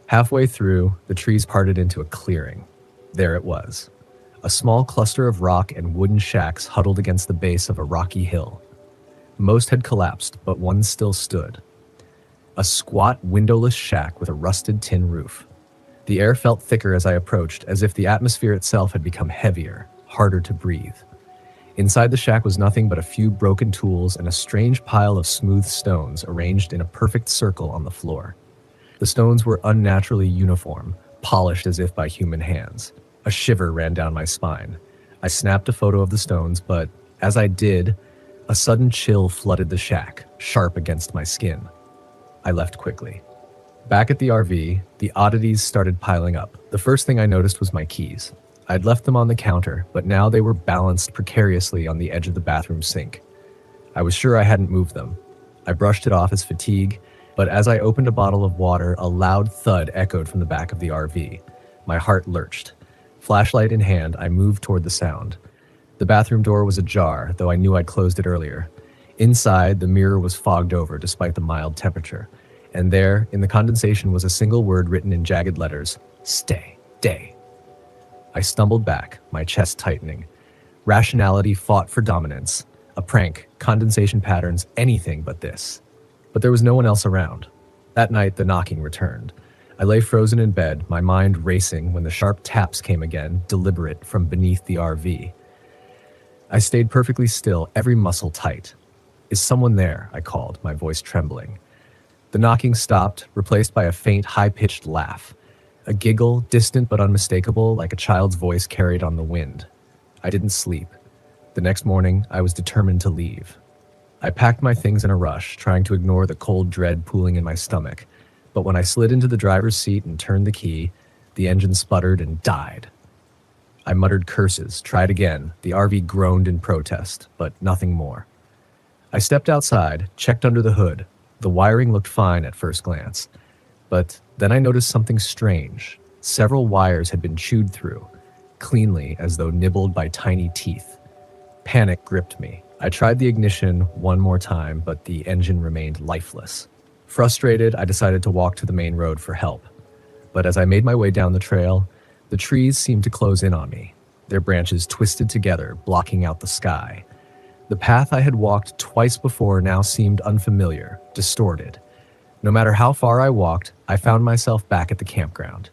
Halfway through, the trees parted into a clearing. There it was. A small cluster of rock and wooden shacks huddled against the base of a rocky hill. Most had collapsed, but one still stood. A squat, windowless shack with a rusted tin roof. The air felt thicker as I approached, as if the atmosphere itself had become heavier, harder to breathe. Inside the shack was nothing but a few broken tools and a strange pile of smooth stones arranged in a perfect circle on the floor. The stones were unnaturally uniform, polished as if by human hands. A shiver ran down my spine. I snapped a photo of the stones, but as I did, a sudden chill flooded the shack, sharp against my skin. I left quickly. Back at the RV, the oddities started piling up. The first thing I noticed was my keys. I'd left them on the counter, but now they were balanced precariously on the edge of the bathroom sink. I was sure I hadn't moved them. I brushed it off as fatigue, but as I opened a bottle of water, a loud thud echoed from the back of the RV. My heart lurched. Flashlight in hand, I moved toward the sound. The bathroom door was ajar, though I knew I'd closed it earlier. Inside, the mirror was fogged over despite the mild temperature. And there, in the condensation, was a single word written in jagged letters: "Stay, day." I stumbled back, my chest tightening. Rationality fought for dominance. A prank, condensation patterns, anything but this. But there was no one else around. That night, the knocking returned. I lay frozen in bed, my mind racing when the sharp taps came again, deliberate from beneath the RV. I stayed perfectly still, every muscle tight. "Is someone there?" I called, my voice trembling. The knocking stopped, replaced by a faint, high-pitched laugh. A giggle, distant but unmistakable, like a child's voice carried on the wind. I didn't sleep. The next morning, I was determined to leave. I packed my things in a rush, trying to ignore the cold dread pooling in my stomach. But when I slid into the driver's seat and turned the key, the engine sputtered and died. I muttered curses, tried again. The RV groaned in protest, but nothing more. I stepped outside, checked under the hood. The wiring looked fine at first glance. But then I noticed something strange. Several wires had been chewed through, cleanly as though nibbled by tiny teeth. Panic gripped me. I tried the ignition one more time, but the engine remained lifeless. Frustrated, I decided to walk to the main road for help. But as I made my way down the trail, the trees seemed to close in on me. Their branches twisted together, blocking out the sky. The path I had walked twice before now seemed unfamiliar, distorted. No matter how far I walked, I found myself back at the campground.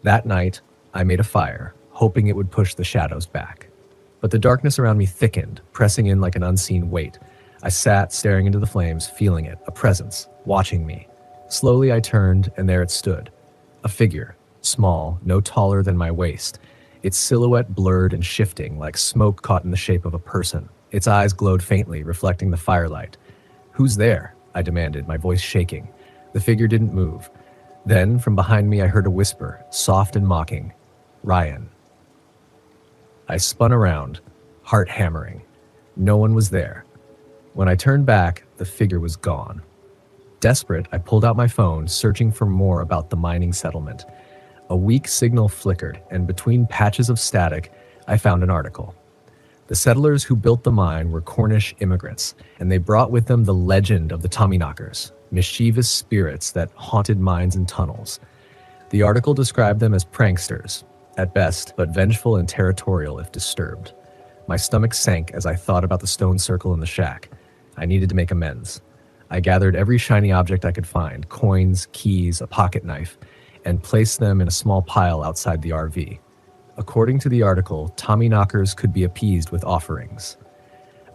That night, I made a fire, hoping it would push the shadows back. But the darkness around me thickened, pressing in like an unseen weight. I sat, staring into the flames, feeling it, a presence, watching me. Slowly I turned, and there it stood. A figure, small, no taller than my waist. Its silhouette blurred and shifting, like smoke caught in the shape of a person. Its eyes glowed faintly, reflecting the firelight. "Who's there?" I demanded, my voice shaking. The figure didn't move. Then, from behind me, I heard a whisper, soft and mocking. "Ryan." I spun around, heart hammering. No one was there. When I turned back, the figure was gone. Desperate, I pulled out my phone, searching for more about the mining settlement. A weak signal flickered, and between patches of static, I found an article. The settlers who built the mine were Cornish immigrants, and they brought with them the legend of the Tommyknockers, mischievous spirits that haunted mines and tunnels. The article described them as pranksters, at best, but vengeful and territorial if disturbed. My stomach sank as I thought about the stone circle in the shack. I needed to make amends. I gathered every shiny object I could find, coins, keys, a pocket knife, and placed them in a small pile outside the RV. According to the article, Tommyknockers could be appeased with offerings.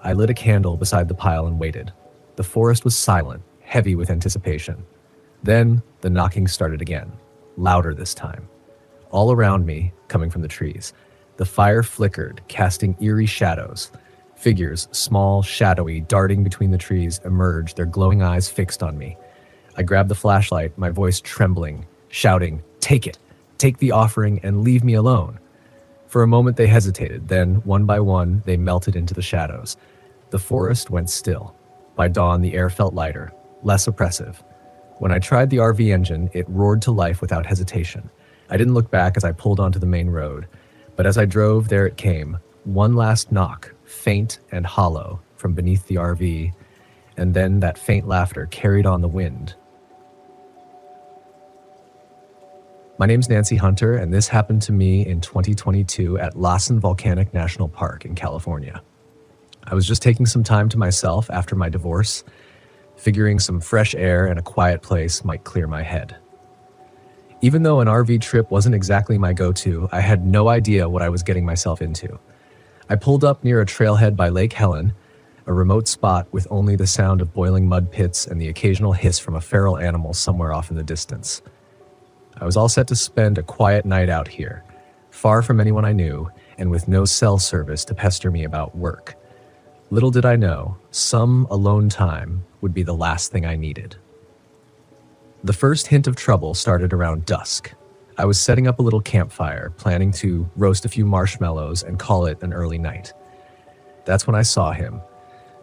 I lit a candle beside the pile and waited. The forest was silent, heavy with anticipation. Then the knocking started again, louder this time. All around me, coming from the trees, the fire flickered, casting eerie shadows. Figures, small, shadowy, darting between the trees, emerged, their glowing eyes fixed on me. I grabbed the flashlight, my voice trembling, shouting, "Take it! Take the offering and leave me alone!" For a moment they hesitated, then, one by one, they melted into the shadows. The forest went still. By dawn, the air felt lighter, less oppressive. When I tried the RV engine, it roared to life without hesitation. I didn't look back as I pulled onto the main road, but as I drove, there it came. One last knock, faint and hollow, from beneath the RV, and then that faint laughter carried on the wind. My name's Nancy Hunter, and this happened to me in 2022 at Lassen Volcanic National Park in California. I was just taking some time to myself after my divorce, figuring some fresh air and a quiet place might clear my head. Even though an RV trip wasn't exactly my go-to, I had no idea what I was getting myself into. I pulled up near a trailhead by Lake Helen, a remote spot with only the sound of boiling mud pits and the occasional hiss from a feral animal somewhere off in the distance. I was all set to spend a quiet night out here, far from anyone I knew, and with no cell service to pester me about work. Little did I know, some alone time would be the last thing I needed. The first hint of trouble started around dusk. I was setting up a little campfire, planning to roast a few marshmallows and call it an early night. That's when I saw him,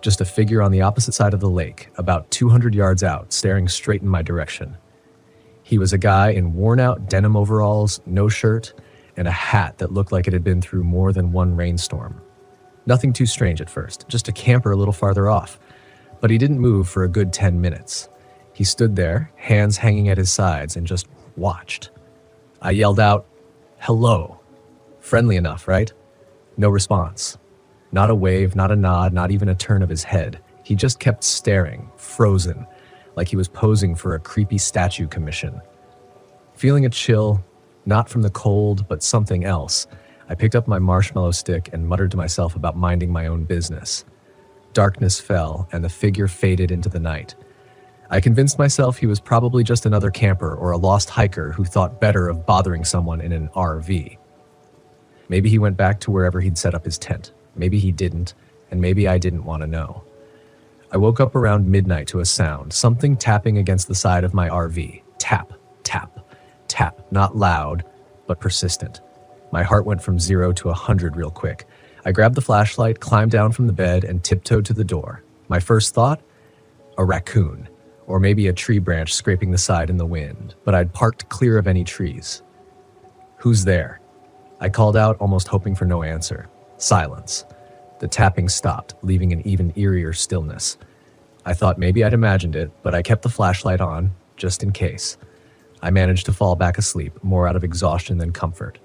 just a figure on the opposite side of the lake, about 200 yards out, staring straight in my direction. He was a guy in worn-out denim overalls, no shirt, and a hat that looked like it had been through more than one rainstorm. Nothing too strange at first, just a camper a little farther off. But he didn't move for a good 10 minutes. He stood there, hands hanging at his sides, and just watched. I yelled out, "Hello." Friendly enough, right? No response. Not a wave, not a nod, not even a turn of his head. He just kept staring, frozen, like he was posing for a creepy statue commission. Feeling a chill, not from the cold, but something else, I picked up my marshmallow stick and muttered to myself about minding my own business. Darkness fell, and the figure faded into the night. I convinced myself he was probably just another camper or a lost hiker who thought better of bothering someone in an RV. Maybe he went back to wherever he'd set up his tent. Maybe he didn't, and maybe I didn't want to know. I woke up around midnight to a sound, something tapping against the side of my RV. Tap, tap, tap. Not loud, but persistent. My heart went from 0 to 100 real quick. I grabbed the flashlight, climbed down from the bed, and tiptoed to the door. My first thought? A raccoon, or maybe a tree branch scraping the side in the wind, but I'd parked clear of any trees. "Who's there?" I called out, almost hoping for no answer. Silence. The tapping stopped, leaving an even eerier stillness. I thought maybe I'd imagined it, but I kept the flashlight on, just in case. I managed to fall back asleep, more out of exhaustion than comfort,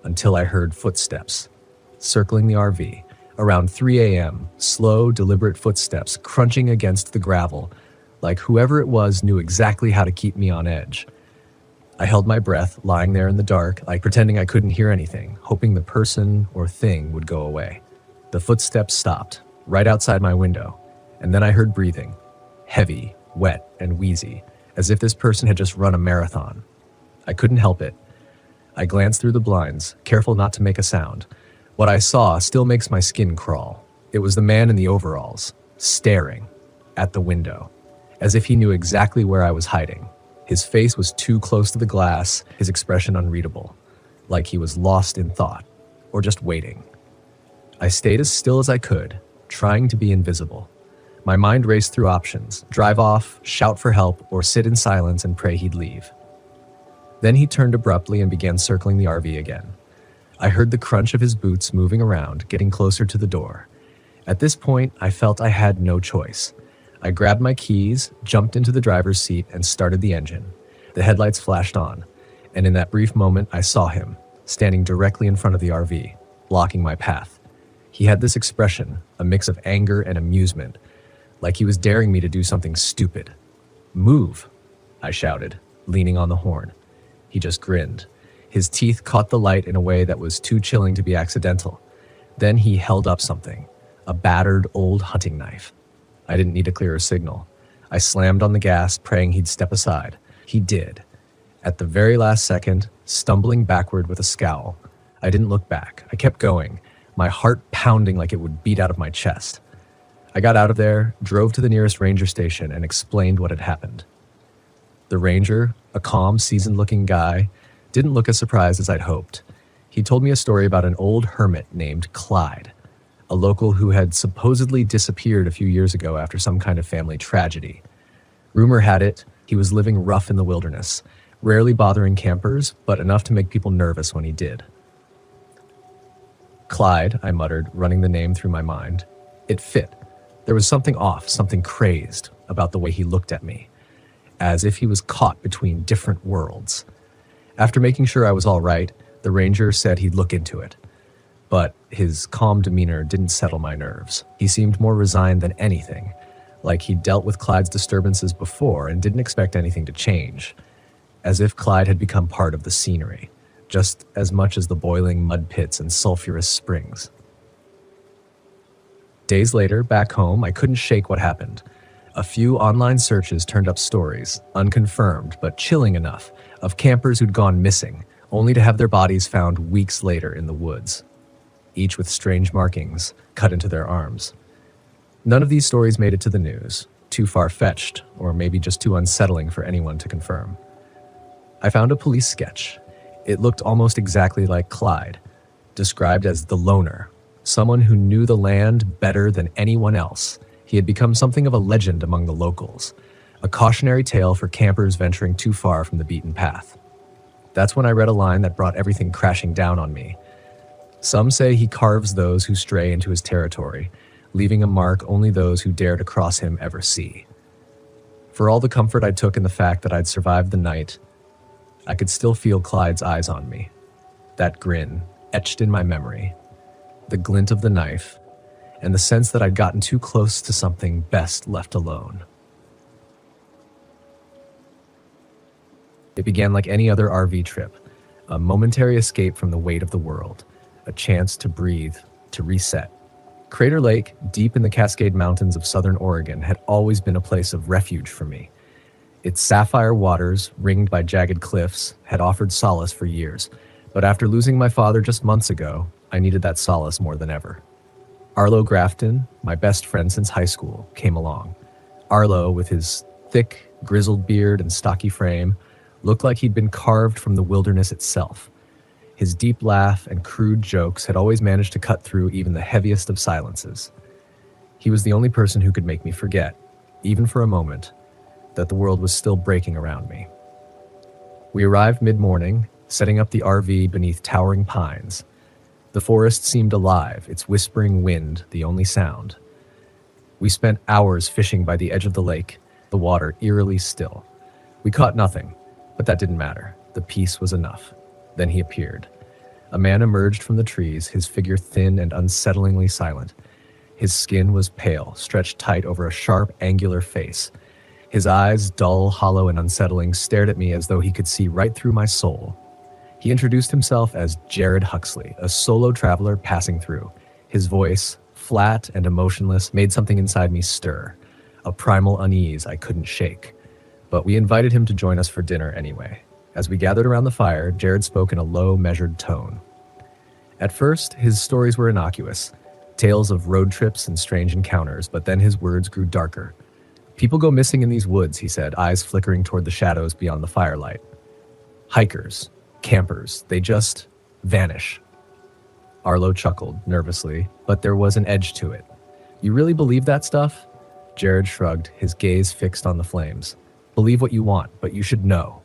until I heard footsteps, circling the RV. Around 3 a.m., slow, deliberate footsteps crunching against the gravel, like whoever it was knew exactly how to keep me on edge. I held my breath, lying there in the dark, like pretending I couldn't hear anything, hoping the person or thing would go away. The footsteps stopped, right outside my window, and then I heard breathing, heavy, wet, and wheezy, as if this person had just run a marathon. I couldn't help it. I glanced through the blinds, careful not to make a sound. What I saw still makes my skin crawl. It was the man in the overalls, staring at the window, as if he knew exactly where I was hiding. His face was too close to the glass, his expression unreadable, like he was lost in thought, or just waiting. I stayed as still as I could, trying to be invisible. My mind raced through options: drive off, shout for help, or sit in silence and pray he'd leave. Then he turned abruptly and began circling the RV again. I heard the crunch of his boots moving around, getting closer to the door. At this point, I felt I had no choice. I grabbed my keys, jumped into the driver's seat, and started the engine. The headlights flashed on, and in that brief moment, I saw him, standing directly in front of the RV, blocking my path. He had this expression, a mix of anger and amusement, like he was daring me to do something stupid. "Move," I shouted, leaning on the horn. He just grinned. His teeth caught the light in a way that was too chilling to be accidental. Then he held up something, a battered old hunting knife. I didn't need a clearer signal. I slammed on the gas, praying he'd step aside. He did. At the very last second, stumbling backward with a scowl. I didn't look back. I kept going, my heart pounding like it would beat out of my chest. I got out of there, drove to the nearest ranger station, and explained what had happened. The ranger, a calm, seasoned-looking guy, didn't look as surprised as I'd hoped. He told me a story about an old hermit named Clyde, a local who had supposedly disappeared a few years ago after some kind of family tragedy. Rumor had it he was living rough in the wilderness, rarely bothering campers, but enough to make people nervous when he did. Clyde, I muttered, running the name through my mind. It fit. There was something off, something crazed about the way he looked at me, as if he was caught between different worlds. After making sure I was all right, the ranger said he'd look into it. But his calm demeanor didn't settle my nerves. He seemed more resigned than anything, like he'd dealt with Clyde's disturbances before and didn't expect anything to change, as if Clyde had become part of the scenery, just as much as the boiling mud pits and sulfurous springs. Days later, back home, I couldn't shake what happened. A few online searches turned up stories, unconfirmed but chilling enough, of campers who'd gone missing, only to have their bodies found weeks later in the woods, each with strange markings cut into their arms. None of these stories made it to the news, too far-fetched, or maybe just too unsettling for anyone to confirm. I found a police sketch. It looked almost exactly like Clyde, described as the loner, someone who knew the land better than anyone else. He had become something of a legend among the locals, a cautionary tale for campers venturing too far from the beaten path. That's when I read a line that brought everything crashing down on me. Some say he carves those who stray into his territory, leaving a mark only those who dare to cross him ever see. For all the comfort I took in the fact that I'd survived the night, I could still feel Clyde's eyes on me, that grin etched in my memory, the glint of the knife, and the sense that I'd gotten too close to something best left alone. It began like any other RV trip, a momentary escape from the weight of the world, a chance to breathe, to reset. Crater Lake, deep in the Cascade Mountains of southern Oregon, had always been a place of refuge for me. Its sapphire waters, ringed by jagged cliffs, had offered solace for years, but after losing my father just months ago, I needed that solace more than ever. Arlo Grafton, my best friend since high school, came along. Arlo, with his thick, grizzled beard and stocky frame, looked like he'd been carved from the wilderness itself. His deep laugh and crude jokes had always managed to cut through even the heaviest of silences. He was the only person who could make me forget, even for a moment, that the world was still breaking around me. We arrived mid-morning, setting up the RV beneath towering pines. The forest seemed alive, its whispering wind the only sound. We spent hours fishing by the edge of the lake, the water eerily still. We caught nothing, but that didn't matter. The peace was enough. Then he appeared. A man emerged from the trees, his figure thin and unsettlingly silent. His skin was pale, stretched tight over a sharp, angular face. His eyes, dull, hollow, and unsettling, stared at me as though he could see right through my soul. He introduced himself as Jared Huxley, a solo traveler passing through. His voice, flat and emotionless, made something inside me stir, a primal unease I couldn't shake. But we invited him to join us for dinner anyway. As we gathered around the fire, Jared spoke in a low, measured tone. At first, his stories were innocuous, tales of road trips and strange encounters, but then his words grew darker. People go missing in these woods, he said, eyes flickering toward the shadows beyond the firelight. Hikers, campers, they just vanish. Arlo chuckled, nervously, but there was an edge to it. You really believe that stuff? Jared shrugged, his gaze fixed on the flames. Believe what you want, but you should know.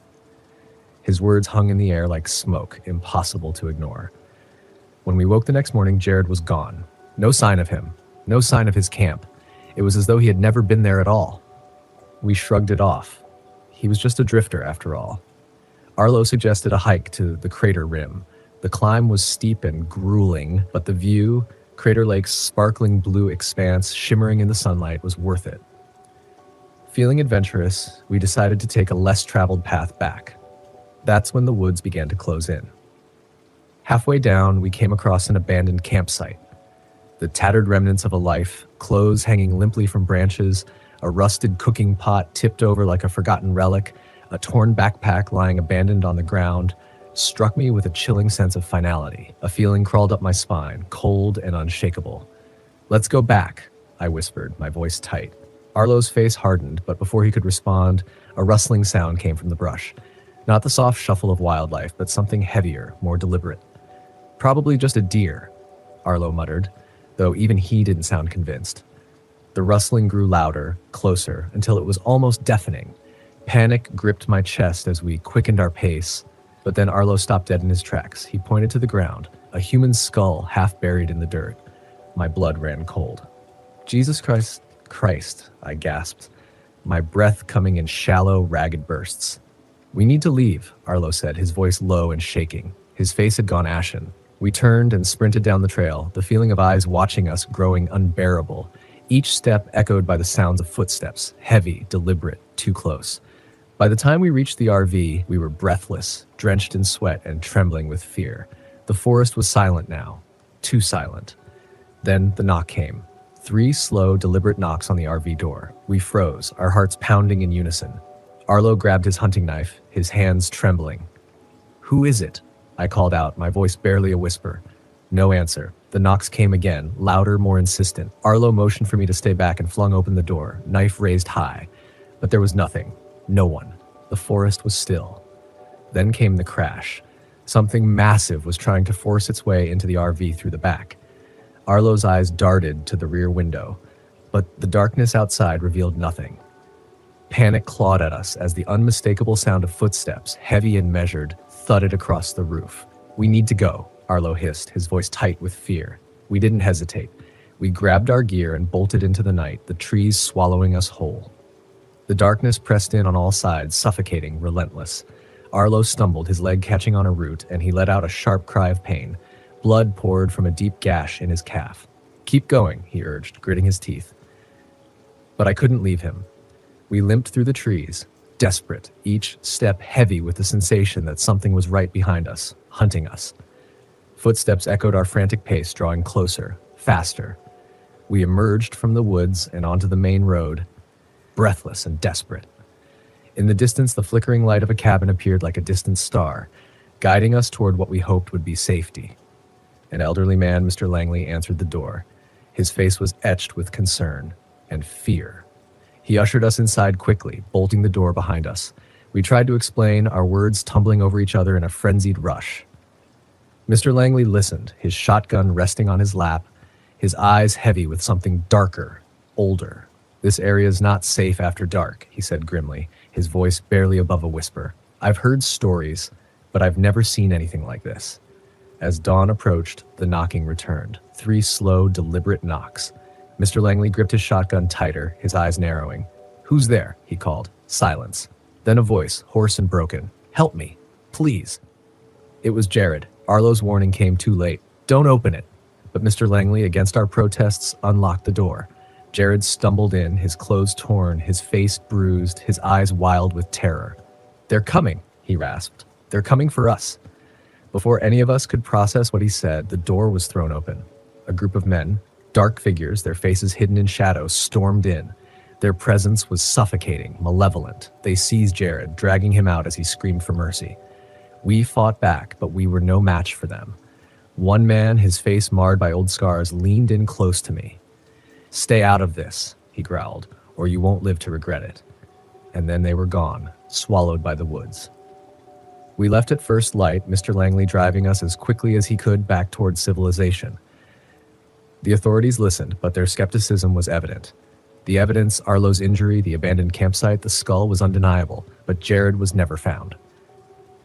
His words hung in the air like smoke, impossible to ignore. When we woke the next morning, Jared was gone. No sign of him. No sign of his camp. It was as though he had never been there at all. We shrugged it off. He was just a drifter, after all. Arlo suggested a hike to the crater rim. The climb was steep and grueling, but the view, Crater Lake's sparkling blue expanse shimmering in the sunlight, was worth it. Feeling adventurous, we decided to take a less traveled path back. That's when the woods began to close in. Halfway down, we came across an abandoned campsite. The tattered remnants of a life, clothes hanging limply from branches, a rusted cooking pot tipped over like a forgotten relic, a torn backpack lying abandoned on the ground, struck me with a chilling sense of finality. A feeling crawled up my spine, cold and unshakable. "Let's go back," I whispered, my voice tight. Arlo's face hardened, but before he could respond, a rustling sound came from the brush. Not the soft shuffle of wildlife, but something heavier, more deliberate. "Probably just a deer," Arlo muttered, though even he didn't sound convinced. The rustling grew louder, closer, until it was almost deafening. Panic gripped my chest as we quickened our pace, but then Arlo stopped dead in his tracks. He pointed to the ground, a human skull half buried in the dirt. My blood ran cold. "Jesus Christ," I gasped, my breath coming in shallow, ragged bursts. "We need to leave," Arlo said, his voice low and shaking. His face had gone ashen. We turned and sprinted down the trail, the feeling of eyes watching us growing unbearable, each step echoed by the sounds of footsteps, heavy, deliberate, too close. By the time we reached the RV, we were breathless, drenched in sweat and trembling with fear. The forest was silent now, too silent. Then the knock came. 3 slow, deliberate knocks on the RV door. We froze, our hearts pounding in unison. Arlo grabbed his hunting knife, his hands trembling. "Who is it?" I called out, my voice barely a whisper. No answer. The knocks came again, louder, more insistent. Arlo motioned for me to stay back and flung open the door, knife raised high. But there was nothing. No one. The forest was still. Then came the crash. Something massive was trying to force its way into the RV through the back. Arlo's eyes darted to the rear window, but the darkness outside revealed nothing. Panic clawed at us as the unmistakable sound of footsteps, heavy and measured, thudded across the roof. "We need to go," Arlo hissed, his voice tight with fear. We didn't hesitate. We grabbed our gear and bolted into the night, the trees swallowing us whole. The darkness pressed in on all sides, suffocating, relentless. Arlo stumbled, his leg catching on a root, and he let out a sharp cry of pain. Blood poured from a deep gash in his calf. "Keep going," he urged, gritting his teeth. But I couldn't leave him. We limped through the trees, desperate, each step heavy with the sensation that something was right behind us, hunting us. Footsteps echoed our frantic pace, drawing closer, faster. We emerged from the woods and onto the main road, breathless and desperate. In the distance, the flickering light of a cabin appeared like a distant star, guiding us toward what we hoped would be safety. An elderly man, Mr. Langley, answered the door. His face was etched with concern and fear. He ushered us inside quickly, bolting the door behind us. We tried to explain, our words tumbling over each other in a frenzied rush. Mr. Langley listened, his shotgun resting on his lap, his eyes heavy with something darker, older. "This area is not safe after dark," he said grimly, his voice barely above a whisper. "I've heard stories, but I've never seen anything like this." As dawn approached, the knocking returned. 3 slow, deliberate knocks. Mr. Langley gripped his shotgun tighter, his eyes narrowing. "Who's there?" he called. Silence. Then a voice, hoarse and broken. "Help me, please." It was Jared. Arlo's warning came too late. "Don't open it." But Mr. Langley, against our protests, unlocked the door. Jared stumbled in, his clothes torn, his face bruised, his eyes wild with terror. "They're coming," he rasped. "They're coming for us." Before any of us could process what he said, the door was thrown open. A group of men, dark figures, their faces hidden in shadow, stormed in. Their presence was suffocating, malevolent. They seized Jared, dragging him out as he screamed for mercy. We fought back, but we were no match for them. One man, his face marred by old scars, leaned in close to me. "Stay out of this," he growled, "or you won't live to regret it." And then they were gone, swallowed by the woods. We left at first light, Mr. Langley driving us as quickly as he could back towards civilization. The authorities listened, but their skepticism was evident. The evidence, Arlo's injury, the abandoned campsite, the skull, was undeniable, but Jared was never found.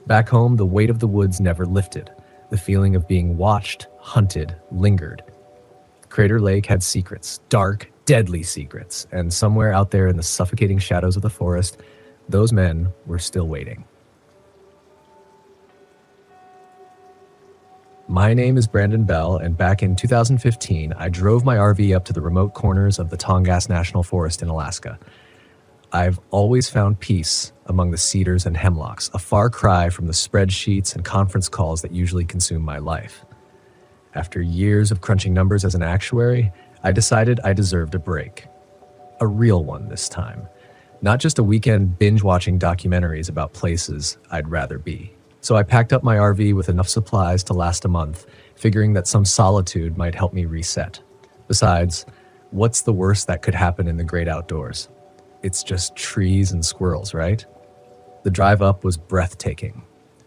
Back home, the weight of the woods never lifted. The feeling of being watched, hunted, lingered. Crater Lake had secrets, dark, deadly secrets, and somewhere out there in the suffocating shadows of the forest, those men were still waiting. My name is Brandon Bell, and back in 2015, I drove my RV up to the remote corners of the Canyonlands National Forest in Alaska. I've always found peace among the cedars and hemlocks, a far cry from the spreadsheets and conference calls that usually consume my life. After years of crunching numbers as an actuary, I decided I deserved a break. A real one this time. Not just a weekend binge-watching documentaries about places I'd rather be. So I packed up my RV with enough supplies to last a month, figuring that some solitude might help me reset. Besides, what's the worst that could happen in the great outdoors? It's just trees and squirrels, right? The drive up was breathtaking.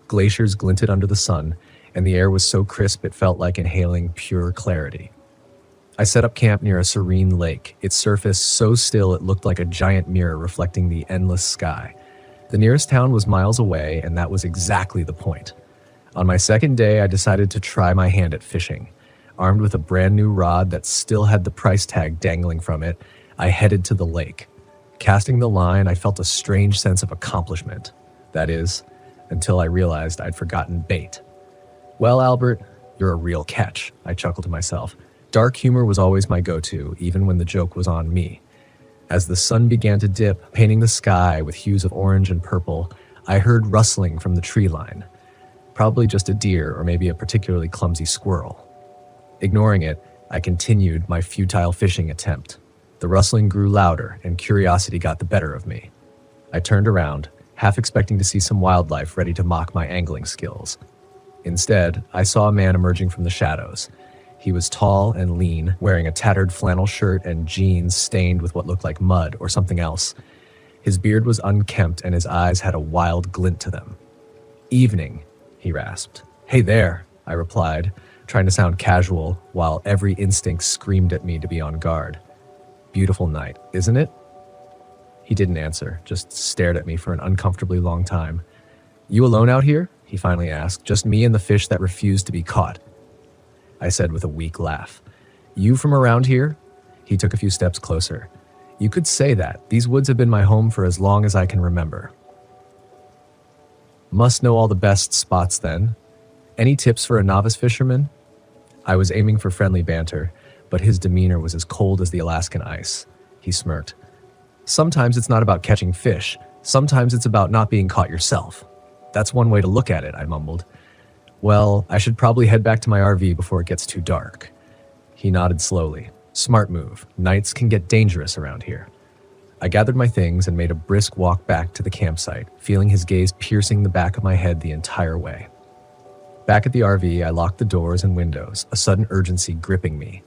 Glaciers glinted under the sun, and the air was so crisp it felt like inhaling pure clarity. I set up camp near a serene lake, its surface so still it looked like a giant mirror reflecting the endless sky. The nearest town was miles away, and that was exactly the point. On my second day, I decided to try my hand at fishing. Armed with a brand new rod that still had the price tag dangling from it, I headed to the lake. Casting the line, I felt a strange sense of accomplishment. That is, until I realized I'd forgotten bait. "Well, Albert, you're a real catch," I chuckled to myself. Dark humor was always my go-to, even when the joke was on me. As the sun began to dip, painting the sky with hues of orange and purple, I heard rustling from the tree line. Probably just a deer or maybe a particularly clumsy squirrel. Ignoring it, I continued my futile fishing attempt. The rustling grew louder, and curiosity got the better of me. I turned around, half expecting to see some wildlife ready to mock my angling skills. Instead, I saw a man emerging from the shadows. He was tall and lean, wearing a tattered flannel shirt and jeans stained with what looked like mud or something else. His beard was unkempt, and his eyes had a wild glint to them. "Evening," he rasped. "Hey there," I replied, trying to sound casual, while every instinct screamed at me to be on guard. "Beautiful night, isn't it?" He didn't answer, just stared at me for an uncomfortably long time. "You alone out here?" he finally asked. "Just me and the fish that refused to be caught," I said with a weak laugh. "You from around here?" He took a few steps closer. "You could say that. These woods have been my home for as long as I can remember." "Must know all the best spots then. Any tips for a novice fisherman?" I was aiming for friendly banter, but his demeanor was as cold as the Alaskan ice. He smirked. "Sometimes it's not about catching fish, Sometimes it's about not being caught yourself. That's one way to look at it, I mumbled. Well, I should probably head back to my RV before it gets too dark. He nodded slowly. Smart move. Nights can get dangerous around here. I gathered my things and made a brisk walk back to the campsite, feeling his gaze piercing the back of my head the entire way. Back at the RV, I locked the doors and windows, a sudden urgency gripping me.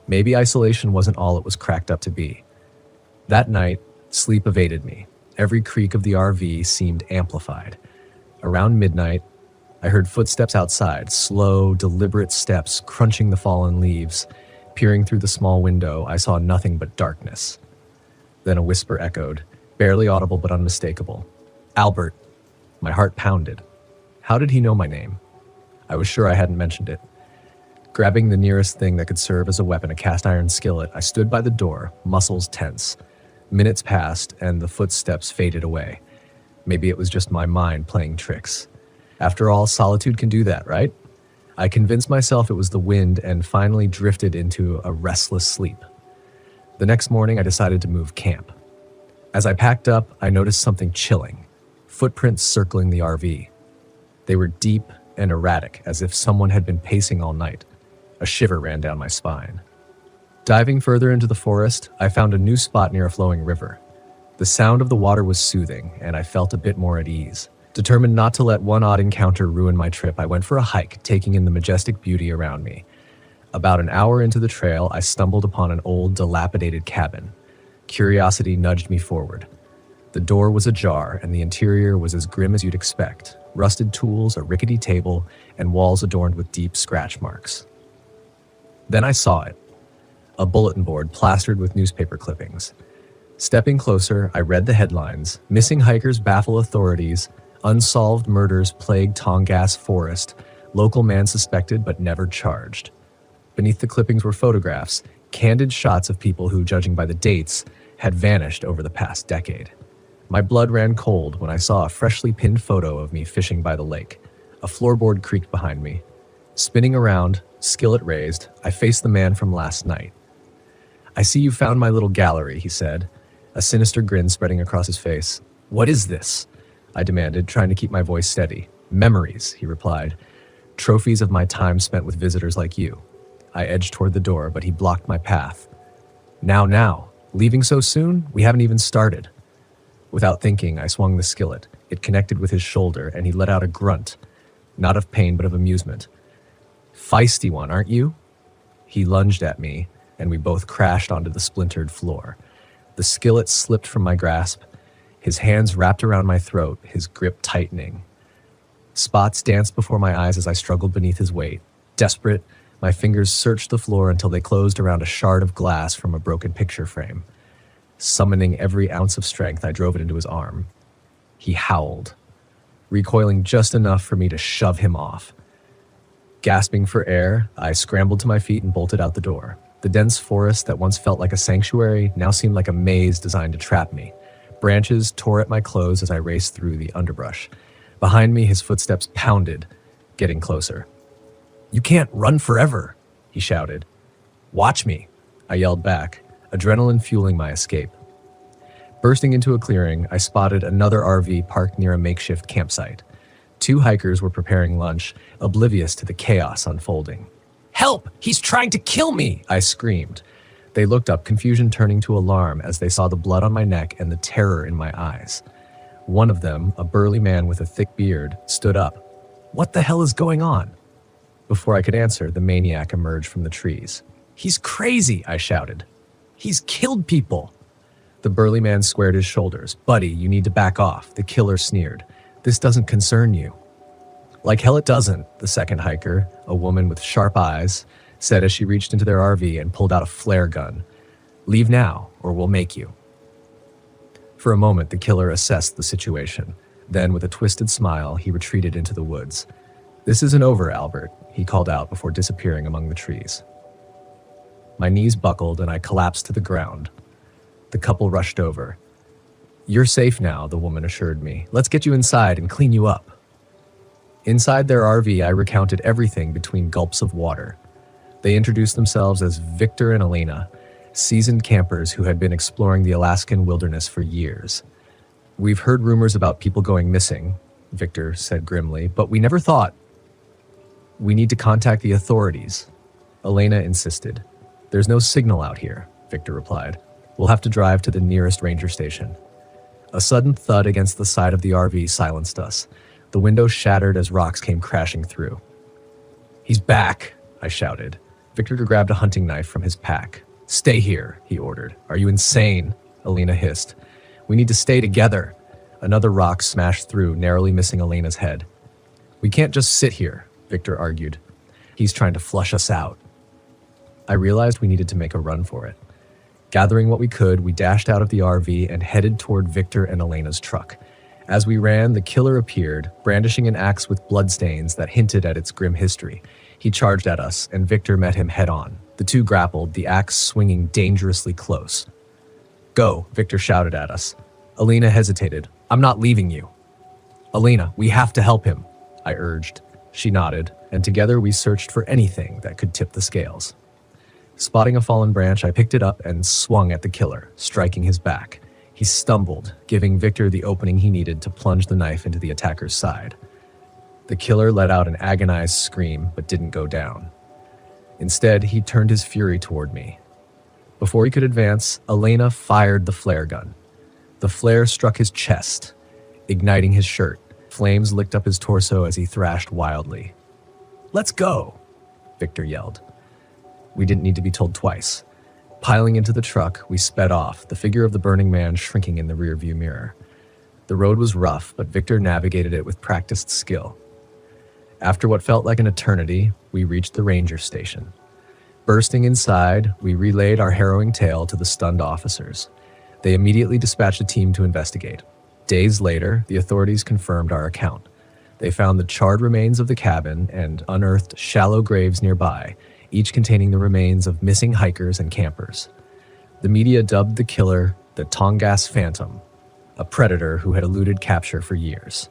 Maybe isolation wasn't all it was cracked up to be. That night, sleep evaded me. Every creak of the RV seemed amplified. Around midnight, I heard footsteps outside, slow, deliberate steps crunching the fallen leaves. Peering through the small window, I saw nothing but darkness. Then a whisper echoed, barely audible but unmistakable. Albert. My heart pounded. How did he know my name? I was sure I hadn't mentioned it. Grabbing the nearest thing that could serve as a weapon, a cast iron skillet, I stood by the door, muscles tense. Minutes passed, and the footsteps faded away. Maybe it was just my mind playing tricks. After all, solitude can do that, right? I convinced myself it was the wind and finally drifted into a restless sleep. The next morning, I decided to move camp. As I packed up, I noticed something chilling. Footprints circling the RV. They were deep and erratic, as if someone had been pacing all night. A shiver ran down my spine. Diving further into the forest, I found a new spot near a flowing river. The sound of the water was soothing, and I felt a bit more at ease. Determined not to let one odd encounter ruin my trip, I went for a hike, taking in the majestic beauty around me. About an hour into the trail, I stumbled upon an old, dilapidated cabin. Curiosity nudged me forward. The door was ajar, and the interior was as grim as you'd expect. Rusted tools, a rickety table, and walls adorned with deep scratch marks. Then I saw it. A bulletin board plastered with newspaper clippings. Stepping closer, I read the headlines. Missing hikers baffle authorities. Unsolved murders plague Tongass Forest. Local man suspected but never charged. Beneath the clippings were photographs, candid shots of people who, judging by the dates, had vanished over the past decade. My blood ran cold when I saw a freshly pinned photo of me fishing by the lake. A floorboard creaked behind me. Spinning around, skillet raised, I faced the man from last night. "I see you found my little gallery," he said, a sinister grin spreading across his face. "What is this?" I demanded, trying to keep my voice steady. "Memories," he replied. "Trophies of my time spent with visitors like you." I edged toward the door, but he blocked my path. Now, leaving so soon? We haven't even started." Without thinking, I swung the skillet. It connected with his shoulder, and he let out a grunt, not of pain but of amusement. "Feisty one, aren't you?" He lunged at me, and we both crashed onto the splintered floor. The skillet slipped from my grasp. His hands wrapped around my throat, his grip tightening. Spots danced before my eyes as I struggled beneath his weight. Desperate, my fingers searched the floor until they closed around a shard of glass from a broken picture frame. Summoning every ounce of strength, I drove it into his arm. He howled, recoiling just enough for me to shove him off. Gasping for air, I scrambled to my feet and bolted out the door. The dense forest that once felt like a sanctuary now seemed like a maze designed to trap me. Branches tore at my clothes as I raced through the underbrush. Behind me, his footsteps pounded, getting closer. "You can't run forever," he shouted. "Watch me," I yelled back, adrenaline fueling my escape. Bursting into a clearing, I spotted another RV parked near a makeshift campsite. 2 hikers were preparing lunch, oblivious to the chaos unfolding. "Help! He's trying to kill me!" I screamed. They looked up, confusion turning to alarm as they saw the blood on my neck and the terror in my eyes. One of them, a burly man with a thick beard, stood up. "What the hell is going on?" Before I could answer, the maniac emerged from the trees. "He's crazy!" I shouted. "He's killed people!" The burly man squared his shoulders. "Buddy, you need to back off," the killer sneered. "This doesn't concern you." "Like hell it doesn't," the second hiker, a woman with sharp eyes, said as she reached into their RV and pulled out a flare gun. "Leave now, or we'll make you." For a moment, the killer assessed the situation. Then, with a twisted smile, he retreated into the woods. "This isn't over, Albert," he called out before disappearing among the trees. My knees buckled and I collapsed to the ground. The couple rushed over. "You're safe now," the woman assured me. "Let's get you inside and clean you up." Inside their RV, I recounted everything between gulps of water. They introduced themselves as Victor and Elena, seasoned campers who had been exploring the Alaskan wilderness for years. We've heard rumors about people going missing, Victor said grimly, but we never thought. We need to contact the authorities, Elena insisted. There's no signal out here, Victor replied. We'll have to drive to the nearest ranger station. A sudden thud against the side of the RV silenced us. The window shattered as rocks came crashing through. He's back, I shouted. Victor grabbed a hunting knife from his pack. Stay here, he ordered. Are you insane? Elena hissed. We need to stay together. Another rock smashed through, narrowly missing Elena's head. We can't just sit here, Victor argued. He's trying to flush us out. I realized we needed to make a run for it. Gathering what we could, we dashed out of the RV and headed toward Victor and Elena's truck. As we ran, the killer appeared, brandishing an axe with bloodstains that hinted at its grim history. He charged at us, and Victor met him head-on. The two grappled, the axe swinging dangerously close. Go, Victor shouted at us. Elena hesitated. I'm not leaving you. Elena, we have to help him, I urged. She nodded, and together we searched for anything that could tip the scales. Spotting a fallen branch, I picked it up and swung at the killer, striking his back. He stumbled, giving Victor the opening he needed to plunge the knife into the attacker's side. The killer let out an agonized scream, but didn't go down. Instead, he turned his fury toward me. Before he could advance, Elena fired the flare gun. The flare struck his chest, igniting his shirt. Flames licked up his torso as he thrashed wildly. Let's go, Victor yelled. We didn't need to be told twice. Piling into the truck, we sped off, the figure of the burning man shrinking in the rearview mirror. The road was rough, but Victor navigated it with practiced skill. After what felt like an eternity, we reached the ranger station. Bursting inside, we relayed our harrowing tale to the stunned officers. They immediately dispatched a team to investigate. Days later, the authorities confirmed our account. They found the charred remains of the cabin and unearthed shallow graves nearby, each containing the remains of missing hikers and campers. The media dubbed the killer the Tongass Phantom, a predator who had eluded capture for years.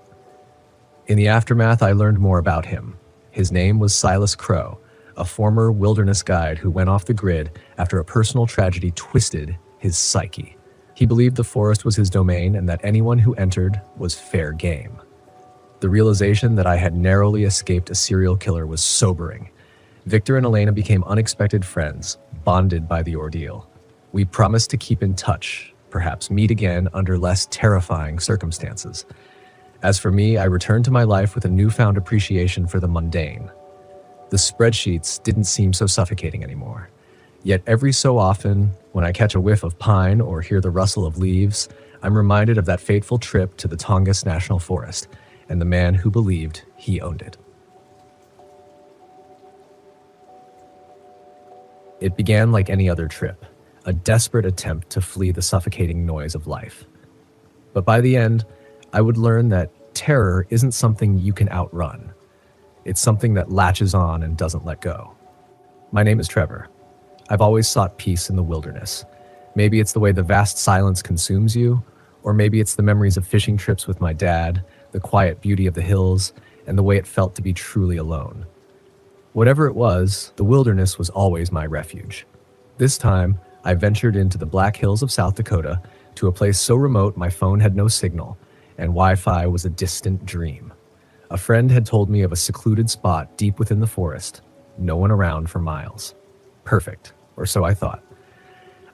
In the aftermath, I learned more about him. His name was Silas Crow, a former wilderness guide who went off the grid after a personal tragedy twisted his psyche. He believed the forest was his domain and that anyone who entered was fair game. The realization that I had narrowly escaped a serial killer was sobering. Victor and Elena became unexpected friends, bonded by the ordeal. We promised to keep in touch, perhaps meet again under less terrifying circumstances. As for me, I returned to my life with a newfound appreciation for the mundane. The spreadsheets didn't seem so suffocating anymore. Yet every so often, when I catch a whiff of pine or hear the rustle of leaves, I'm reminded of that fateful trip to the Tongass National Forest and the man who believed he owned it. It began like any other trip, a desperate attempt to flee the suffocating noise of life. But by the end, I would learn that terror isn't something you can outrun. It's something that latches on and doesn't let go. My name is Trevor. I've always sought peace in the wilderness. Maybe it's the way the vast silence consumes you, or maybe it's the memories of fishing trips with my dad, the quiet beauty of the hills, and the way it felt to be truly alone. Whatever it was, the wilderness was always my refuge. This time, I ventured into the Black Hills of South Dakota to a place so remote my phone had no signal, and Wi-Fi was a distant dream. A friend had told me of a secluded spot deep within the forest, no one around for miles. Perfect, or so I thought.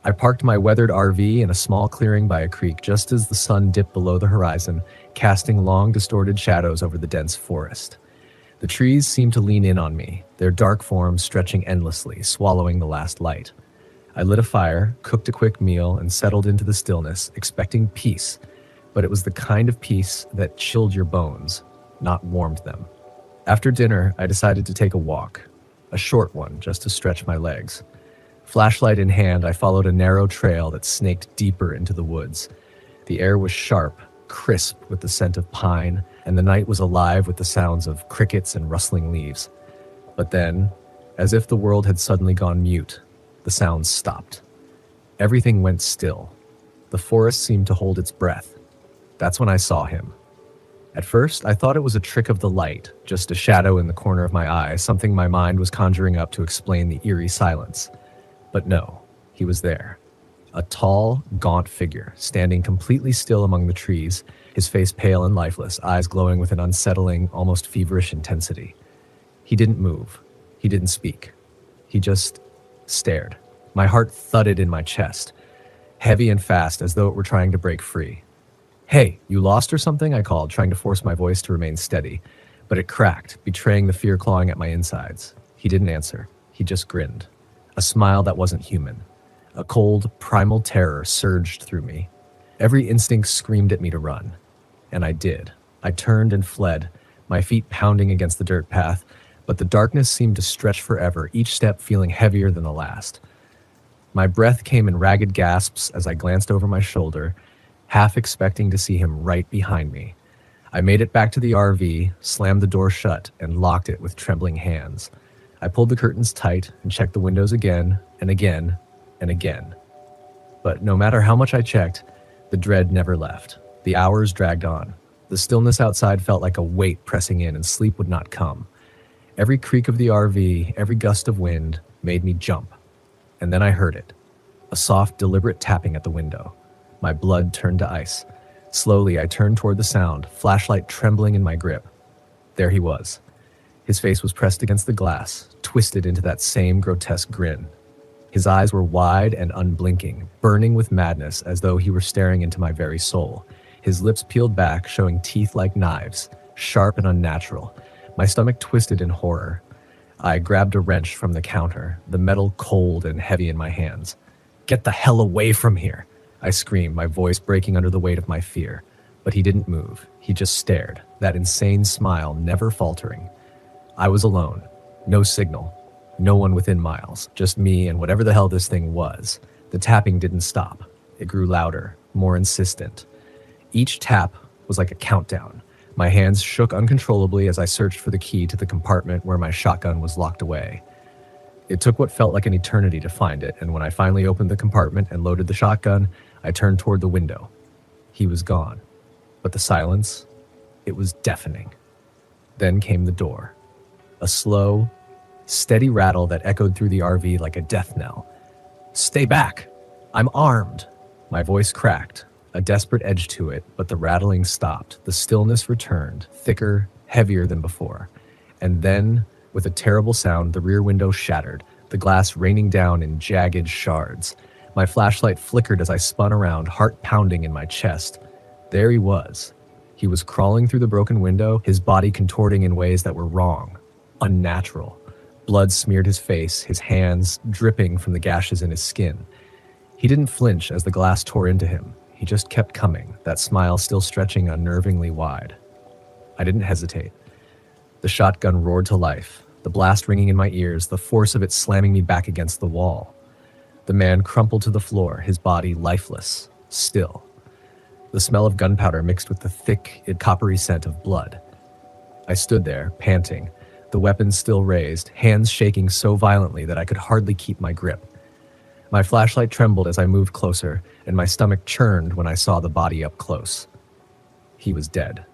I parked my weathered RV in a small clearing by a creek just as the sun dipped below the horizon, casting long, distorted shadows over the dense forest. The trees seemed to lean in on me, their dark forms stretching endlessly, swallowing the last light. I lit a fire, cooked a quick meal, and settled into the stillness, expecting peace. But it was the kind of peace that chilled your bones, not warmed them. After dinner, I decided to take a walk, a short one just to stretch my legs. Flashlight in hand, I followed a narrow trail that snaked deeper into the woods. The air was sharp, crisp with the scent of pine, and the night was alive with the sounds of crickets and rustling leaves. But then, as if the world had suddenly gone mute, the sounds stopped. Everything went still. The forest seemed to hold its breath. That's when I saw him. At first, I thought it was a trick of the light, just a shadow in the corner of my eye, something my mind was conjuring up to explain the eerie silence. But no, he was there. A tall, gaunt figure, standing completely still among the trees, his face pale and lifeless, eyes glowing with an unsettling, almost feverish intensity. He didn't move. He didn't speak. He just stared. My heart thudded in my chest, heavy and fast as though it were trying to break free. "Hey, you lost or something?" I called, trying to force my voice to remain steady, but it cracked, betraying the fear clawing at my insides. He didn't answer. He just grinned. A smile that wasn't human. A cold, primal terror surged through me. Every instinct screamed at me to run. And I did. I turned and fled, my feet pounding against the dirt path, but the darkness seemed to stretch forever, each step feeling heavier than the last. My breath came in ragged gasps as I glanced over my shoulder, half expecting to see him right behind me. I made it back to the RV, slammed the door shut, and locked it with trembling hands. I pulled the curtains tight and checked the windows again and again and again. But no matter how much I checked, the dread never left. The hours dragged on. The stillness outside felt like a weight pressing in, and sleep would not come. Every creak of the RV, every gust of wind made me jump. And then I heard it. A soft, deliberate tapping at the window. My blood turned to ice. Slowly, I turned toward the sound, flashlight trembling in my grip. There he was. His face was pressed against the glass, twisted into that same grotesque grin. His eyes were wide and unblinking, burning with madness as though he were staring into my very soul. His lips peeled back, showing teeth like knives, sharp and unnatural. My stomach twisted in horror. I grabbed a wrench from the counter, the metal cold and heavy in my hands. "Get the hell away from here!" I screamed, my voice breaking under the weight of my fear. But he didn't move. He just stared, that insane smile never faltering. I was alone. No signal. No one within miles. Just me and whatever the hell this thing was. The tapping didn't stop. It grew louder, more insistent. Each tap was like a countdown. My hands shook uncontrollably as I searched for the key to the compartment where my shotgun was locked away. It took what felt like an eternity to find it, and when I finally opened the compartment and loaded the shotgun, I turned toward the window. He was gone. But the silence, it was deafening. Then came the door. A slow, steady rattle that echoed through the RV like a death knell. "Stay back! I'm armed!" My voice cracked, a desperate edge to it, but the rattling stopped. The stillness returned, thicker, heavier than before. And then, with a terrible sound, the rear window shattered, the glass raining down in jagged shards. My flashlight flickered as I spun around, heart pounding in my chest. There he was. He was crawling through the broken window, his body contorting in ways that were wrong, unnatural. Blood smeared his face, his hands dripping from the gashes in his skin. He didn't flinch as the glass tore into him. He just kept coming, that smile still stretching unnervingly wide. I didn't hesitate. The shotgun roared to life, the blast ringing in my ears, the force of it slamming me back against the wall. The man crumpled to the floor, his body lifeless, still. The smell of gunpowder mixed with the thick, coppery scent of blood. I stood there, panting, the weapon still raised, hands shaking so violently that I could hardly keep my grip. My flashlight trembled as I moved closer, and my stomach churned when I saw the body up close. He was dead.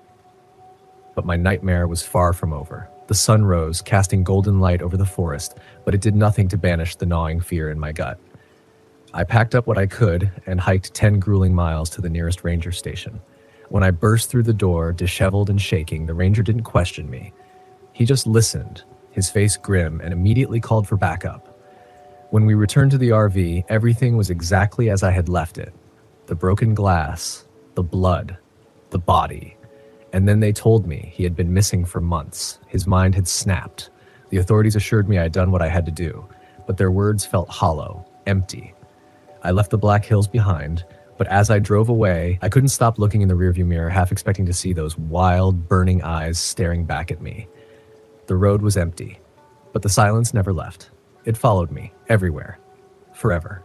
But my nightmare was far from over. The sun rose, casting golden light over the forest, but it did nothing to banish the gnawing fear in my gut. I packed up what I could and hiked 10 grueling miles to the nearest ranger station. When I burst through the door, disheveled and shaking, the ranger didn't question me. He just listened, his face grim, and immediately called for backup. When we returned to the RV, everything was exactly as I had left it. The broken glass, the blood, the body. And then they told me he had been missing for months. His mind had snapped. The authorities assured me I had done what I had to do, but their words felt hollow, empty. I left the Black Hills behind, but as I drove away, I couldn't stop looking in the rearview mirror, half expecting to see those wild, burning eyes staring back at me. The road was empty, but the silence never left. It followed me, everywhere, forever.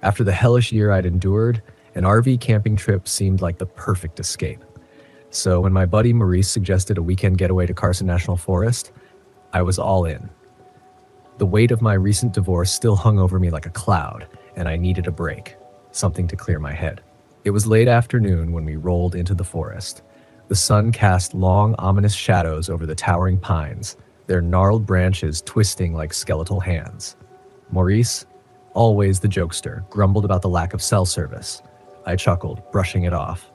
After the hellish year I'd endured, an RV camping trip seemed like the perfect escape. So when my buddy Maurice suggested a weekend getaway to Carson National Forest, I was all in. The weight of my recent divorce still hung over me like a cloud, and I needed a break, something to clear my head. It was late afternoon when we rolled into the forest. The sun cast long, ominous shadows over the towering pines, their gnarled branches twisting like skeletal hands. Maurice, always the jokester, grumbled about the lack of cell service. I chuckled, brushing it off.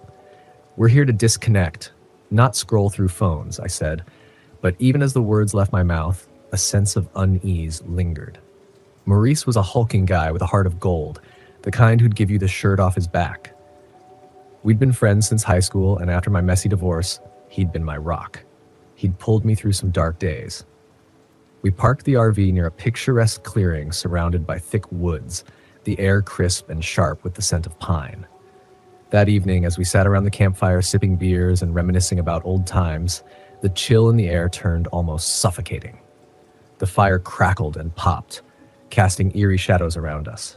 "We're here to disconnect, not scroll through phones," I said. But even as the words left my mouth, a sense of unease lingered. Maurice was a hulking guy with a heart of gold, the kind who'd give you the shirt off his back. We'd been friends since high school, and after my messy divorce, he'd been my rock. He'd pulled me through some dark days. We parked the RV near a picturesque clearing surrounded by thick woods, the air crisp and sharp with the scent of pine. That evening, as we sat around the campfire sipping beers and reminiscing about old times, the chill in the air turned almost suffocating. The fire crackled and popped, casting eerie shadows around us.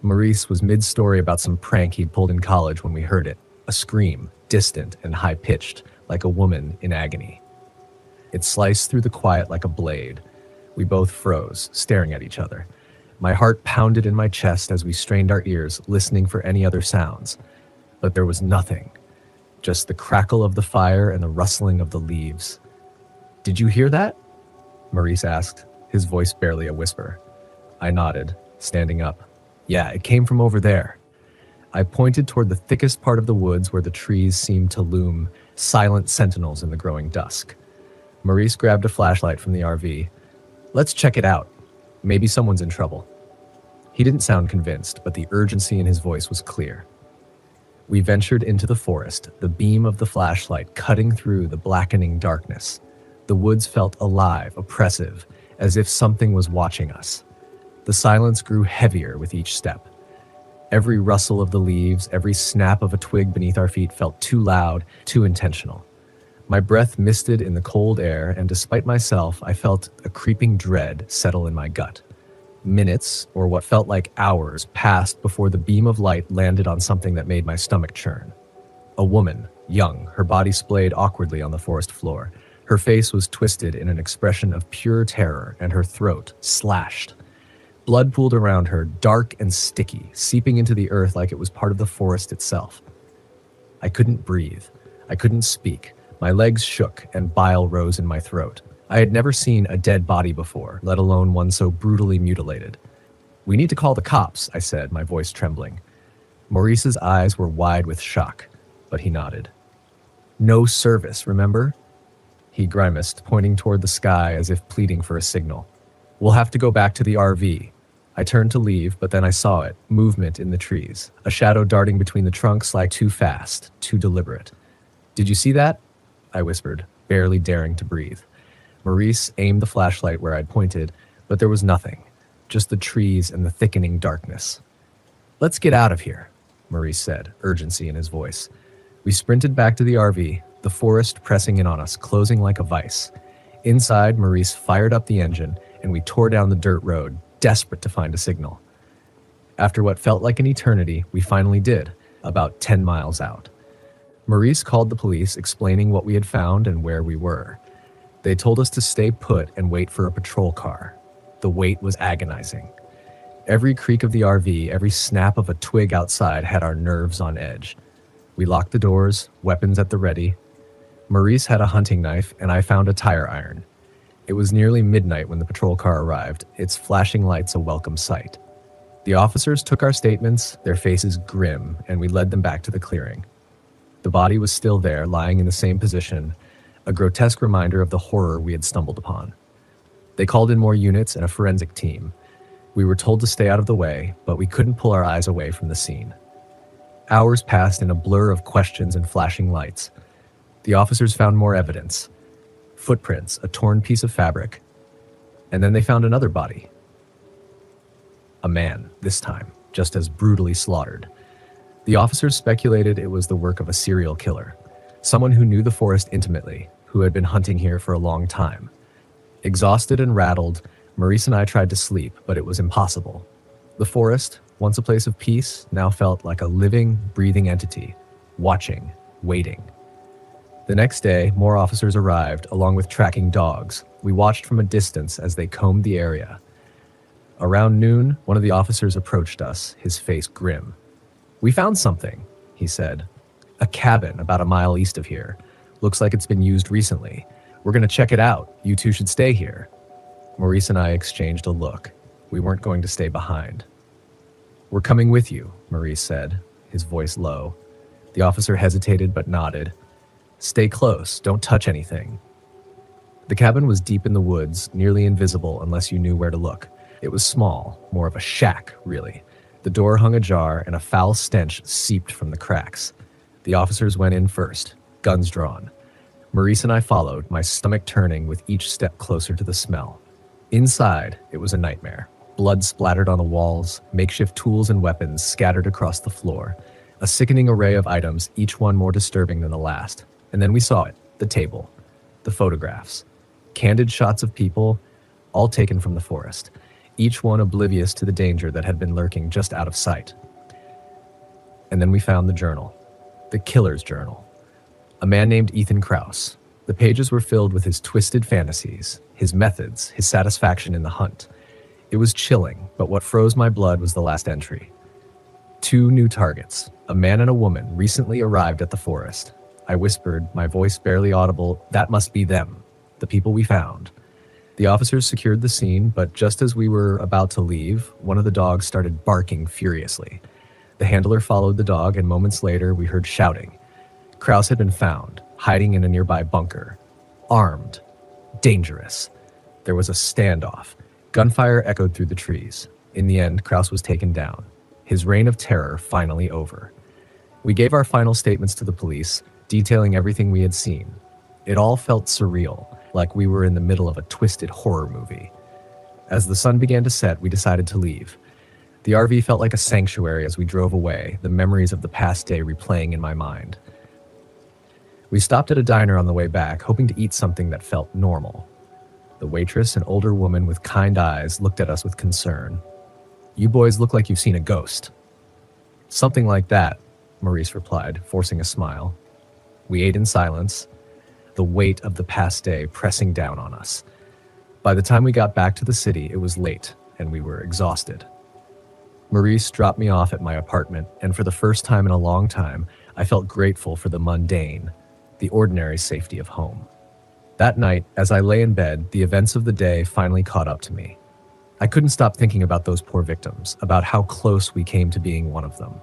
Maurice was mid-story about some prank he'd pulled in college when we heard it, a scream, distant and high-pitched, like a woman in agony. It sliced through the quiet like a blade. We both froze, staring at each other. My heart pounded in my chest as we strained our ears, listening for any other sounds. But there was nothing, just the crackle of the fire and the rustling of the leaves. "Did you hear that?" Maurice asked, his voice barely a whisper. I nodded, standing up. "Yeah, it came from over there." I pointed toward the thickest part of the woods where the trees seemed to loom, silent sentinels in the growing dusk. Maurice grabbed a flashlight from the RV. "Let's check it out. Maybe someone's in trouble." He didn't sound convinced, but the urgency in his voice was clear. We ventured into the forest, the beam of the flashlight cutting through the blackening darkness. The woods felt alive, oppressive, as if something was watching us. The silence grew heavier with each step. Every rustle of the leaves, every snap of a twig beneath our feet felt too loud, too intentional. My breath misted in the cold air, and despite myself, I felt a creeping dread settle in my gut. Minutes, or what felt like hours, passed before the beam of light landed on something that made my stomach churn. A woman, young, her body splayed awkwardly on the forest floor. Her face was twisted in an expression of pure terror, and her throat slashed. Blood pooled around her, dark and sticky, seeping into the earth like it was part of the forest itself. I couldn't breathe. I couldn't speak. My legs shook, and bile rose in my throat. I had never seen a dead body before, let alone one so brutally mutilated. "We need to call the cops," I said, my voice trembling. Maurice's eyes were wide with shock, but he nodded. "No service, remember?" He grimaced, pointing toward the sky as if pleading for a signal. "We'll have to go back to the RV." I turned to leave, but then I saw it, movement in the trees, a shadow darting between the trunks like too fast, too deliberate. "Did you see that?" I whispered, barely daring to breathe. Maurice aimed the flashlight where I'd pointed, but there was nothing, just the trees and the thickening darkness. "Let's get out of here," Maurice said, urgency in his voice. We sprinted back to the RV, the forest pressing in on us, closing like a vice. Inside, Maurice fired up the engine, and we tore down the dirt road, desperate to find a signal. After what felt like an eternity, we finally did, about 10 miles out. Maurice called the police, explaining what we had found and where we were. They told us to stay put and wait for a patrol car. The wait was agonizing. Every creak of the RV, every snap of a twig outside had our nerves on edge. We locked the doors, weapons at the ready. Maurice had a hunting knife, and I found a tire iron. It was nearly midnight when the patrol car arrived, its flashing lights a welcome sight. The officers took our statements, their faces grim, and we led them back to the clearing. The body was still there, lying in the same position, a grotesque reminder of the horror we had stumbled upon. They called in more units and a forensic team. We were told to stay out of the way, but we couldn't pull our eyes away from the scene. Hours passed in a blur of questions and flashing lights. The officers found more evidence. Footprints, a torn piece of fabric. And then they found another body. A man, this time, just as brutally slaughtered. The officers speculated it was the work of a serial killer, someone who knew the forest intimately, who had been hunting here for a long time. Exhausted and rattled, Maurice and I tried to sleep, but it was impossible. The forest, once a place of peace, now felt like a living, breathing entity, watching, waiting. The next day, more officers arrived, along with tracking dogs. We watched from a distance as they combed the area. Around noon, one of the officers approached us, his face grim. "We found something," he said. "A cabin about a mile east of here. Looks like it's been used recently. We're going to check it out. You two should stay here." Maurice and I exchanged a look. We weren't going to stay behind. "We're coming with you," Maurice said, his voice low. The officer hesitated but nodded. "Stay close. Don't touch anything." The cabin was deep in the woods, nearly invisible unless you knew where to look. It was small, more of a shack, really. The door hung ajar and a foul stench seeped from the cracks. The officers went in first, guns drawn. Maurice and I followed, my stomach turning with each step closer to the smell. Inside, it was a nightmare. Blood splattered on the walls, makeshift tools and weapons scattered across the floor. A sickening array of items, each one more disturbing than the last. And then we saw it, the table, the photographs. Candid shots of people, all taken from the forest, each one oblivious to the danger that had been lurking just out of sight. And then we found the journal, the killer's journal. A man named Ethan Krause. The pages were filled with his twisted fantasies, his methods, his satisfaction in the hunt. It was chilling, but what froze my blood was the last entry. 2 new targets, a man and a woman, recently arrived at the forest. I whispered, my voice barely audible, "That must be them, the people we found." The officers secured the scene, but just as we were about to leave, one of the dogs started barking furiously. The handler followed the dog, and moments later we heard shouting. Krause had been found, hiding in a nearby bunker. Armed. Dangerous. There was a standoff. Gunfire echoed through the trees. In the end, Krause was taken down. His reign of terror finally over. We gave our final statements to the police, detailing everything we had seen. It all felt surreal, like we were in the middle of a twisted horror movie. As the sun began to set, we decided to leave. The RV felt like a sanctuary as we drove away, the memories of the past day replaying in my mind. We stopped at a diner on the way back, hoping to eat something that felt normal. The waitress, an older woman with kind eyes, looked at us with concern. "You boys look like you've seen a ghost." "Something like that," Maurice replied, forcing a smile. We ate in silence, the weight of the past day pressing down on us. By the time we got back to the city, it was late, and we were exhausted. Maurice dropped me off at my apartment, and for the first time in a long time, I felt grateful for the mundane, the ordinary safety of home. That night, as I lay in bed, the events of the day finally caught up to me. I couldn't stop thinking about those poor victims, about how close we came to being one of them.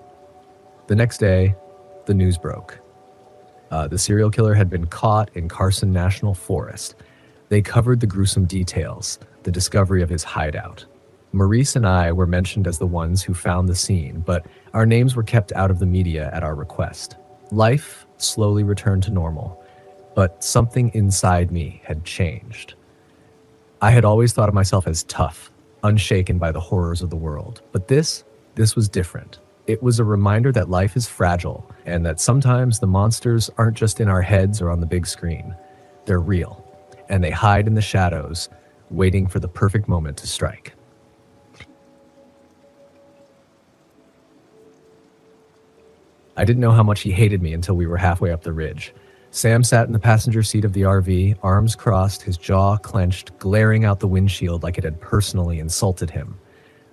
The next day, the news broke. The serial killer had been caught in Carson National Forest. They covered the gruesome details, the discovery of his hideout. Maurice and I were mentioned as the ones who found the scene, but our names were kept out of the media at our request. Life slowly returned to normal, but something inside me had changed. I had always thought of myself as tough, unshaken by the horrors of the world, but this was different. It was a reminder that life is fragile and that sometimes the monsters aren't just in our heads or on the big screen. They're real, and they hide in the shadows, waiting for the perfect moment to strike. I didn't know how much he hated me until we were halfway up the ridge. Sam sat in the passenger seat of the RV, arms crossed, his jaw clenched, glaring out the windshield like it had personally insulted him.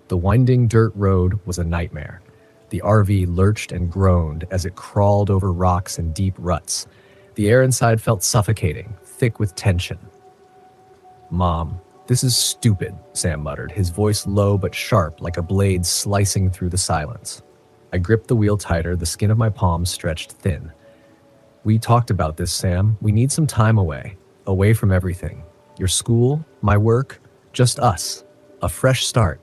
The winding dirt road was a nightmare. The RV lurched and groaned as it crawled over rocks and deep ruts. The air inside felt suffocating, thick with tension. "Mom, this is stupid," Sam muttered, his voice low but sharp like a blade slicing through the silence. I gripped the wheel tighter, the skin of my palm stretched thin. "We talked about this, Sam. We need some time away from everything. Your school, my work, just us. A fresh start."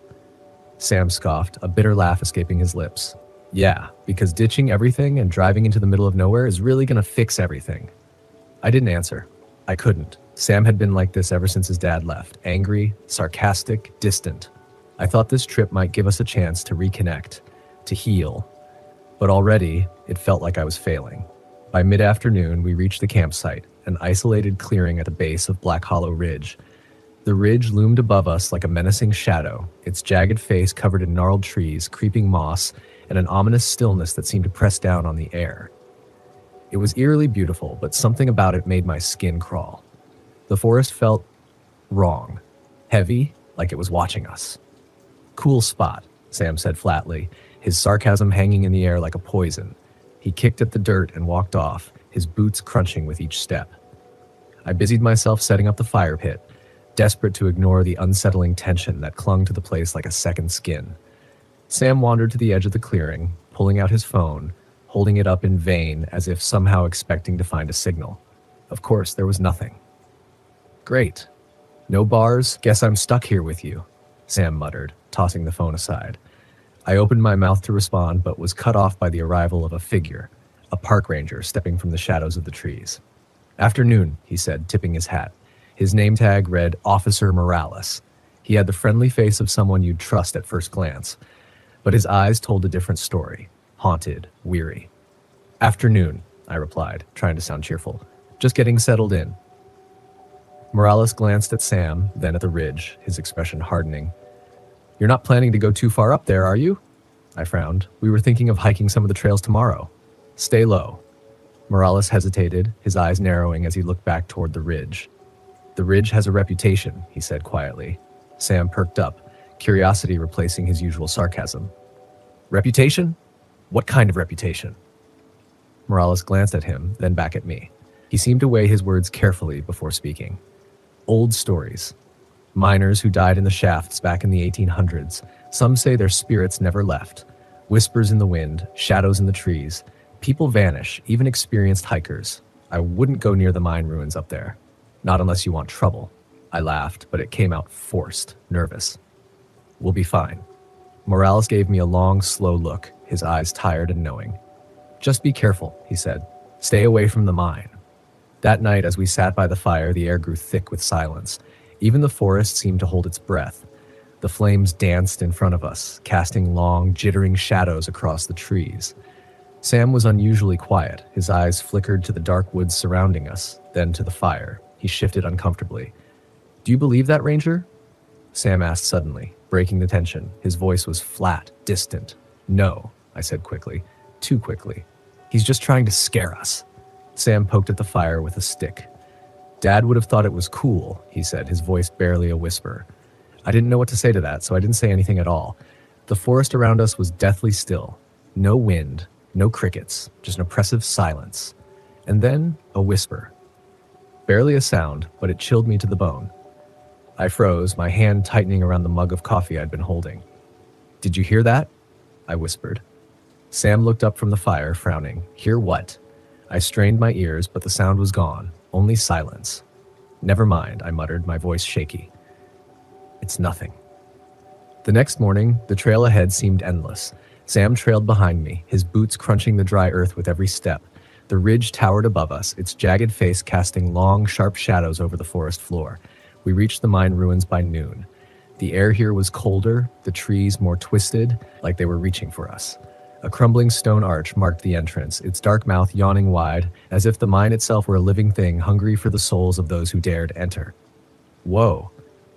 Sam scoffed, a bitter laugh escaping his lips. "Yeah, because ditching everything and driving into the middle of nowhere is really gonna fix everything." I didn't answer. I couldn't. Sam had been like this ever since his dad left, angry, sarcastic, distant. I thought this trip might give us a chance to reconnect, to heal. But already, it felt like I was failing. By mid-afternoon, we reached the campsite, an isolated clearing at the base of Black Hollow Ridge. The ridge loomed above us like a menacing shadow, its jagged face covered in gnarled trees, creeping moss, and an ominous stillness that seemed to press down on the air. It was eerily beautiful, but something about it made my skin crawl. The forest felt wrong, heavy, like it was watching us. Cool spot, Sam said flatly, his sarcasm hanging in the air like a poison. He kicked at the dirt and walked off, his boots crunching with each step. I busied myself setting up the fire pit, desperate to ignore the unsettling tension that clung to the place like a second skin. Sam wandered to the edge of the clearing, pulling out his phone, holding it up in vain as if somehow expecting to find a signal. Of course, there was nothing. Great. No bars, guess I'm stuck here with you, Sam muttered, tossing the phone aside. I opened my mouth to respond, but was cut off by the arrival of a figure, a park ranger stepping from the shadows of the trees. Afternoon, he said, tipping his hat. His name tag read Officer Morales. He had the friendly face of someone you'd trust at first glance, but his eyes told a different story, haunted, weary. Afternoon, I replied, trying to sound cheerful. Just getting settled in. Morales glanced at Sam, then at the ridge, his expression hardening. You're not planning to go too far up there, are you? I frowned. We were thinking of hiking some of the trails tomorrow. Stay low. Morales hesitated, his eyes narrowing as he looked back toward the ridge. The ridge has a reputation, he said quietly. Sam perked up, curiosity replacing his usual sarcasm. Reputation? What kind of reputation? Morales glanced at him, then back at me. He seemed to weigh his words carefully before speaking. Old stories. Miners who died in the shafts back in the 1800s. Some say their spirits never left. Whispers in the wind, shadows in the trees. People vanish, even experienced hikers. I wouldn't go near the mine ruins up there. Not unless you want trouble. I laughed, but it came out forced, nervous. We'll be fine. Morales gave me a long, slow look, his eyes tired and knowing. Just be careful, he said. Stay away from the mine. That night, as we sat by the fire, the air grew thick with silence. Even the forest seemed to hold its breath. The flames danced in front of us, casting long, jittering shadows across the trees. Sam was unusually quiet. His eyes flickered to the dark woods surrounding us, then to the fire. He shifted uncomfortably. Do you believe that, Ranger? Sam asked suddenly, breaking the tension. His voice was flat, distant. No, I said quickly. Too quickly. He's just trying to scare us. Sam poked at the fire with a stick. Dad would have thought it was cool, he said, his voice barely a whisper. I didn't know what to say to that, so I didn't say anything at all. The forest around us was deathly still. No wind, no crickets, just an oppressive silence. And then a whisper. Barely a sound, but it chilled me to the bone. I froze, my hand tightening around the mug of coffee I'd been holding. Did you hear that? I whispered. Sam looked up from the fire, frowning. Hear what? I strained my ears, but the sound was gone. Only silence. Never mind, I muttered, my voice shaky. It's nothing. The next morning, the trail ahead seemed endless. Sam trailed behind me, his boots crunching the dry earth with every step. The ridge towered above us, its jagged face casting long, sharp shadows over the forest floor. We reached the mine ruins by noon. The air here was colder, the trees more twisted, like they were reaching for us. A crumbling stone arch marked the entrance, its dark mouth yawning wide, as if the mine itself were a living thing hungry for the souls of those who dared enter. Whoa,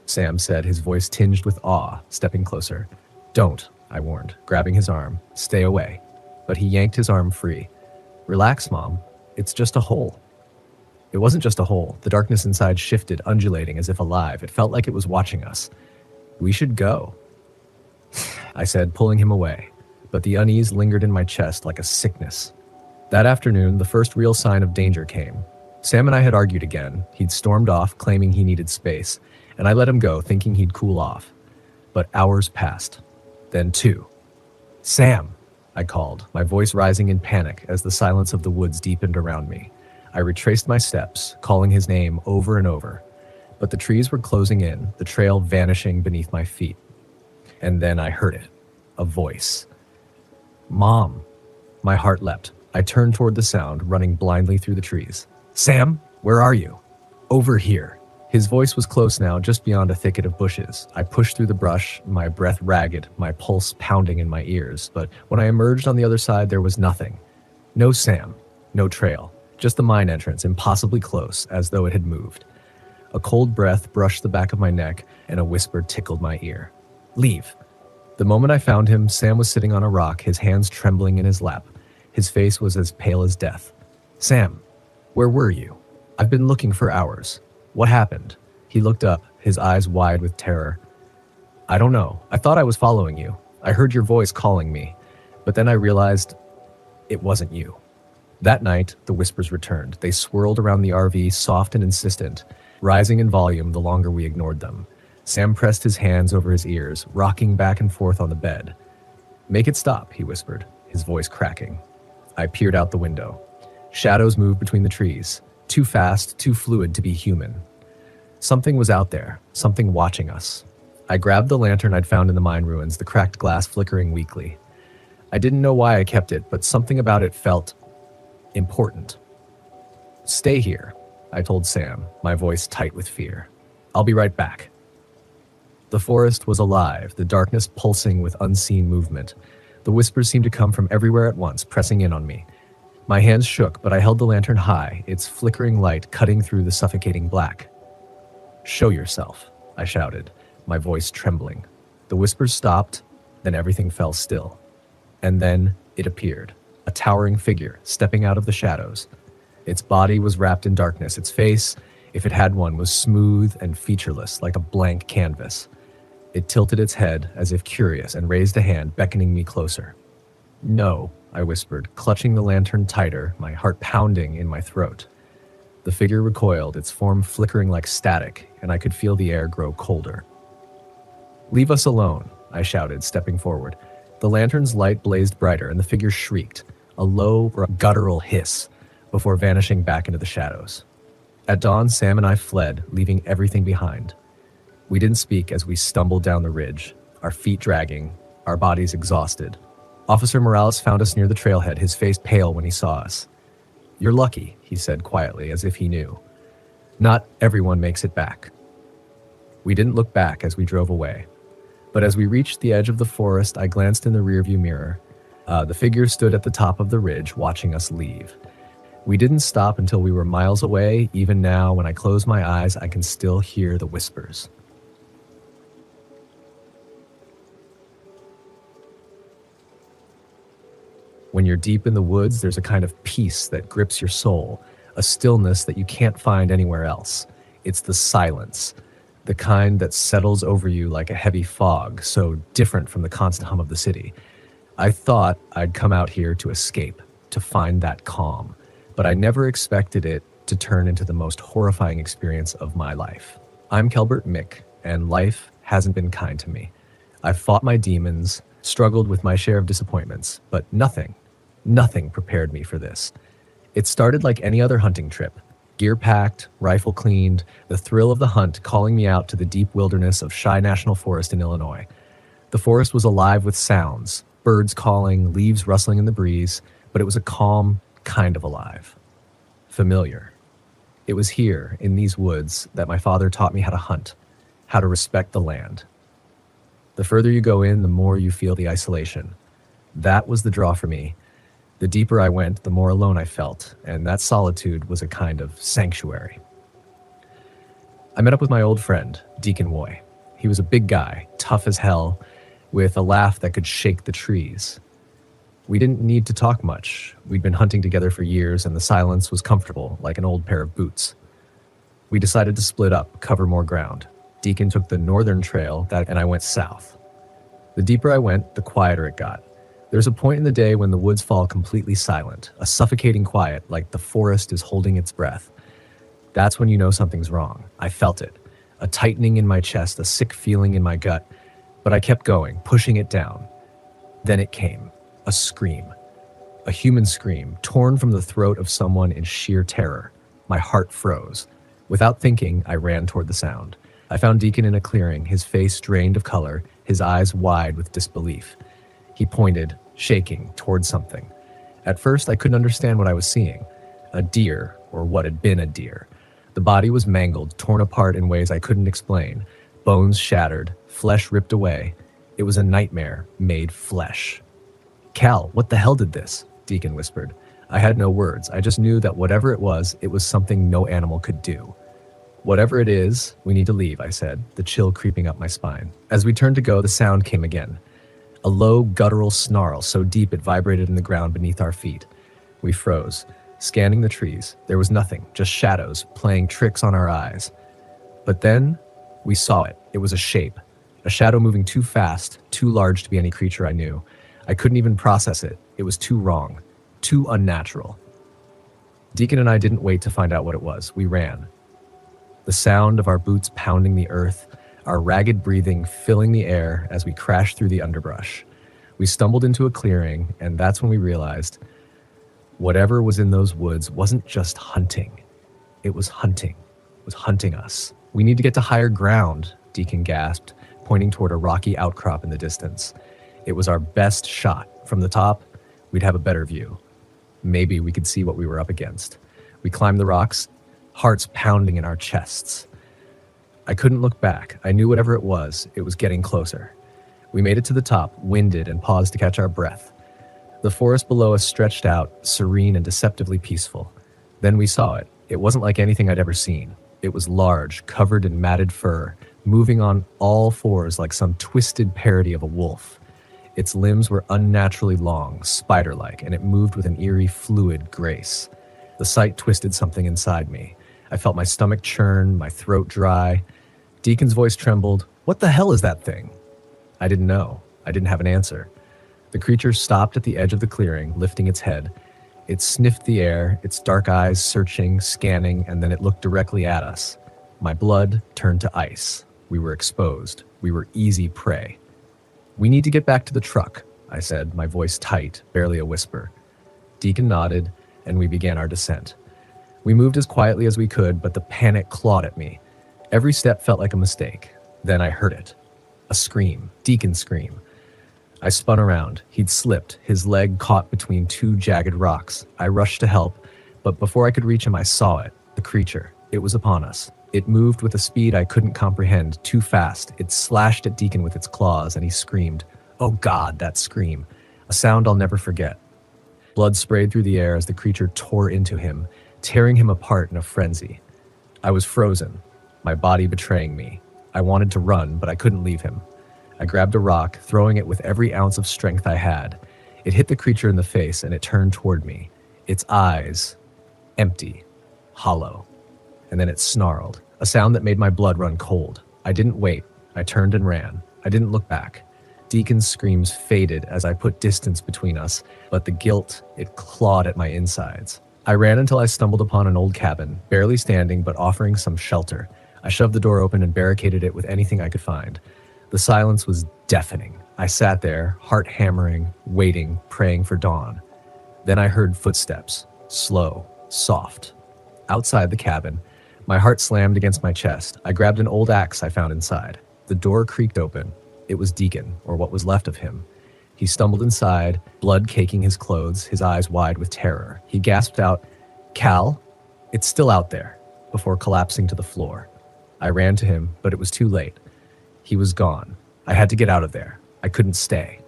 Sam said, his voice tinged with awe, stepping closer. Don't, I warned, grabbing his arm. Stay away. But he yanked his arm free. Relax, Mom. It's just a hole. It wasn't just a hole. The darkness inside shifted, undulating as if alive. It felt like it was watching us. We should go, I said, pulling him away. But the unease lingered in my chest like a sickness. That afternoon, the first real sign of danger came. Sam and I had argued again. He'd stormed off, claiming he needed space, and I let him go, thinking he'd cool off. But hours passed. Then 2. Sam, I called, my voice rising in panic as the silence of the woods deepened around me. I retraced my steps, calling his name over and over. But the trees were closing in, the trail vanishing beneath my feet. And then I heard it. A voice. Mom. My heart leapt. I turned toward the sound, running blindly through the trees. Sam, where are you? Over here. His voice was close now, just beyond a thicket of bushes. I pushed through the brush, my breath ragged, my pulse pounding in my ears. But when I emerged on the other side, there was nothing. No Sam, no trail. Just the mine entrance, impossibly close, as though it had moved. A cold breath brushed the back of my neck, and a whisper tickled my ear. Leave. The moment I found him, Sam was sitting on a rock, his hands trembling in his lap. His face was as pale as death. Sam, where were you? I've been looking for hours. What happened? He looked up, his eyes wide with terror. I don't know. I thought I was following you. I heard your voice calling me, but then I realized it wasn't you. That night, the whispers returned. They swirled around the RV, soft and insistent, rising in volume the longer we ignored them. Sam pressed his hands over his ears, rocking back and forth on the bed. Make it stop, he whispered, his voice cracking. I peered out the window. Shadows moved between the trees, too fast, too fluid to be human. Something was out there, something watching us. I grabbed the lantern I'd found in the mine ruins, the cracked glass flickering weakly. I didn't know why I kept it, but something about it felt important. Stay here, I told Sam, my voice tight with fear. I'll be right back. The forest was alive, the darkness pulsing with unseen movement. The whispers seemed to come from everywhere at once, pressing in on me. My hands shook, but I held the lantern high, its flickering light cutting through the suffocating black. Show yourself, I shouted, my voice trembling. The whispers stopped, then everything fell still. And then it appeared, a towering figure stepping out of the shadows. Its body was wrapped in darkness. Its face, if it had one, was smooth and featureless, like a blank canvas. It tilted its head as if curious and raised a hand, beckoning me closer. No, I whispered, clutching the lantern tighter, my heart pounding in my throat. The figure recoiled, its form flickering like static, and I could feel the air grow colder. Leave us alone, I shouted, stepping forward. The lantern's light blazed brighter, and the figure shrieked, a low, guttural hiss, before vanishing back into the shadows. At dawn, Sam and I fled, leaving everything behind. We didn't speak as we stumbled down the ridge, our feet dragging, our bodies exhausted. Officer Morales found us near the trailhead, his face pale when he saw us. You're lucky, he said quietly, as if he knew. Not everyone makes it back. We didn't look back as we drove away. But as we reached the edge of the forest, I glanced in the rearview mirror. The figure stood at the top of the ridge, watching us leave. We didn't stop until we were miles away. Even now, when I close my eyes, I can still hear the whispers. When you're deep in the woods, there's a kind of peace that grips your soul, a stillness that you can't find anywhere else. It's the silence, the kind that settles over you like a heavy fog, so different from the constant hum of the city. I thought I'd come out here to escape, to find that calm, but I never expected it to turn into the most horrifying experience of my life. I'm Kelbert Mick, and life hasn't been kind to me. I've fought my demons, struggled with my share of disappointments, but nothing prepared me for this. It started like any other hunting trip. Gear packed, rifle cleaned, the thrill of the hunt calling me out to the deep wilderness of Chi National Forest in Illinois. The forest was alive with sounds, birds calling, leaves rustling in the breeze, but it was a calm kind of alive. Familiar. It was here, in these woods, that my father taught me how to hunt, how to respect the land. The further you go in, the more you feel the isolation. That was the draw for me. The deeper I went, the more alone I felt, and that solitude was a kind of sanctuary. I met up with my old friend, Deacon Woy. He was a big guy, tough as hell, with a laugh that could shake the trees. We didn't need to talk much. We'd been hunting together for years, and the silence was comfortable, like an old pair of boots. We decided to split up, cover more ground. Deacon took the northern trail, and I went south. The deeper I went, the quieter it got. There's a point in the day when the woods fall completely silent, a suffocating quiet, like the forest is holding its breath. That's when you know something's wrong. I felt it, a tightening in my chest, a sick feeling in my gut, but I kept going, pushing it down. Then it came, a scream, a human scream, torn from the throat of someone in sheer terror. My heart froze. Without thinking, I ran toward the sound. I found Deacon in a clearing, his face drained of color, his eyes wide with disbelief. He pointed, shaking, toward something. At first, I couldn't understand what I was seeing. A deer, or what had been a deer. The body was mangled, torn apart in ways I couldn't explain. Bones shattered, flesh ripped away. It was a nightmare made flesh. "Cal, what the hell did this?" Deacon whispered. I had no words. I just knew that whatever it was something no animal could do. "Whatever it is, we need to leave," I said, the chill creeping up my spine. As we turned to go, the sound came again. A low, guttural snarl so deep it vibrated in the ground beneath our feet. We froze. scanning the trees. There was nothing, just shadows playing tricks on our eyes. But then we saw it. It was a shape, a shadow moving too fast, too large to be any creature I knew. I couldn't even process it. It was too wrong, too unnatural. Deacon and I didn't wait to find out what it was. We ran. The sound of our boots pounding the earth, our ragged breathing filling the air as we crashed through the underbrush. We stumbled into a clearing, and that's when we realized whatever was in those woods wasn't just hunting. It was hunting. It was hunting us. We need to get to higher ground, Deacon gasped, pointing toward a rocky outcrop in the distance. It was our best shot. From the top, we'd have a better view. Maybe we could see what we were up against. We climbed the rocks, hearts pounding in our chests. I couldn't look back. I knew whatever it was getting closer. We made it to the top, winded, and paused to catch our breath. The forest below us stretched out, serene and deceptively peaceful. Then we saw it. It wasn't like anything I'd ever seen. It was large, covered in matted fur, moving on all fours like some twisted parody of a wolf. Its limbs were unnaturally long, spider-like, and it moved with an eerie, fluid grace. The sight twisted something inside me. I felt my stomach churn, my throat dry. Deacon's voice trembled. "What the hell is that thing?" I didn't know. I didn't have an answer. The creature stopped at the edge of the clearing, lifting its head. It sniffed the air, its dark eyes searching, scanning, and then it looked directly at us. My blood turned to ice. We were exposed. We were easy prey. "We need to get back to the truck," I said, my voice tight, barely a whisper. Deacon nodded, and we began our descent. We moved as quietly as we could, but the panic clawed at me. Every step felt like a mistake. Then I heard it. A scream. Deacon's scream. I spun around. He'd slipped, his leg caught between two jagged rocks. I rushed to help, but before I could reach him, I saw it. The creature. It was upon us. It moved with a speed I couldn't comprehend, too fast. It slashed at Deacon with its claws, and he screamed. Oh God, that scream. A sound I'll never forget. Blood sprayed through the air as the creature tore into him, tearing him apart in a frenzy. I was frozen, my body betraying me. I wanted to run, but I couldn't leave him. I grabbed a rock, throwing it with every ounce of strength I had. It hit the creature in the face, and it turned toward me. Its eyes, empty, hollow. And then it snarled, a sound that made my blood run cold. I didn't wait. I turned and ran. I didn't look back. Deacon's screams faded as I put distance between us, but the guilt, it clawed at my insides. I ran until I stumbled upon an old cabin, barely standing but offering some shelter. I shoved the door open and barricaded it with anything I could find. The silence was deafening. I sat there, heart hammering, waiting, praying for dawn. Then I heard footsteps, slow, soft. Outside the cabin, my heart slammed against my chest. I grabbed an old axe I found inside. The door creaked open. It was Deacon, or what was left of him. He stumbled inside, blood caking his clothes, his eyes wide with terror. He gasped out, "Cal, it's still out there," before collapsing to the floor. I ran to him, but it was too late. He was gone. I had to get out of there. I couldn't stay.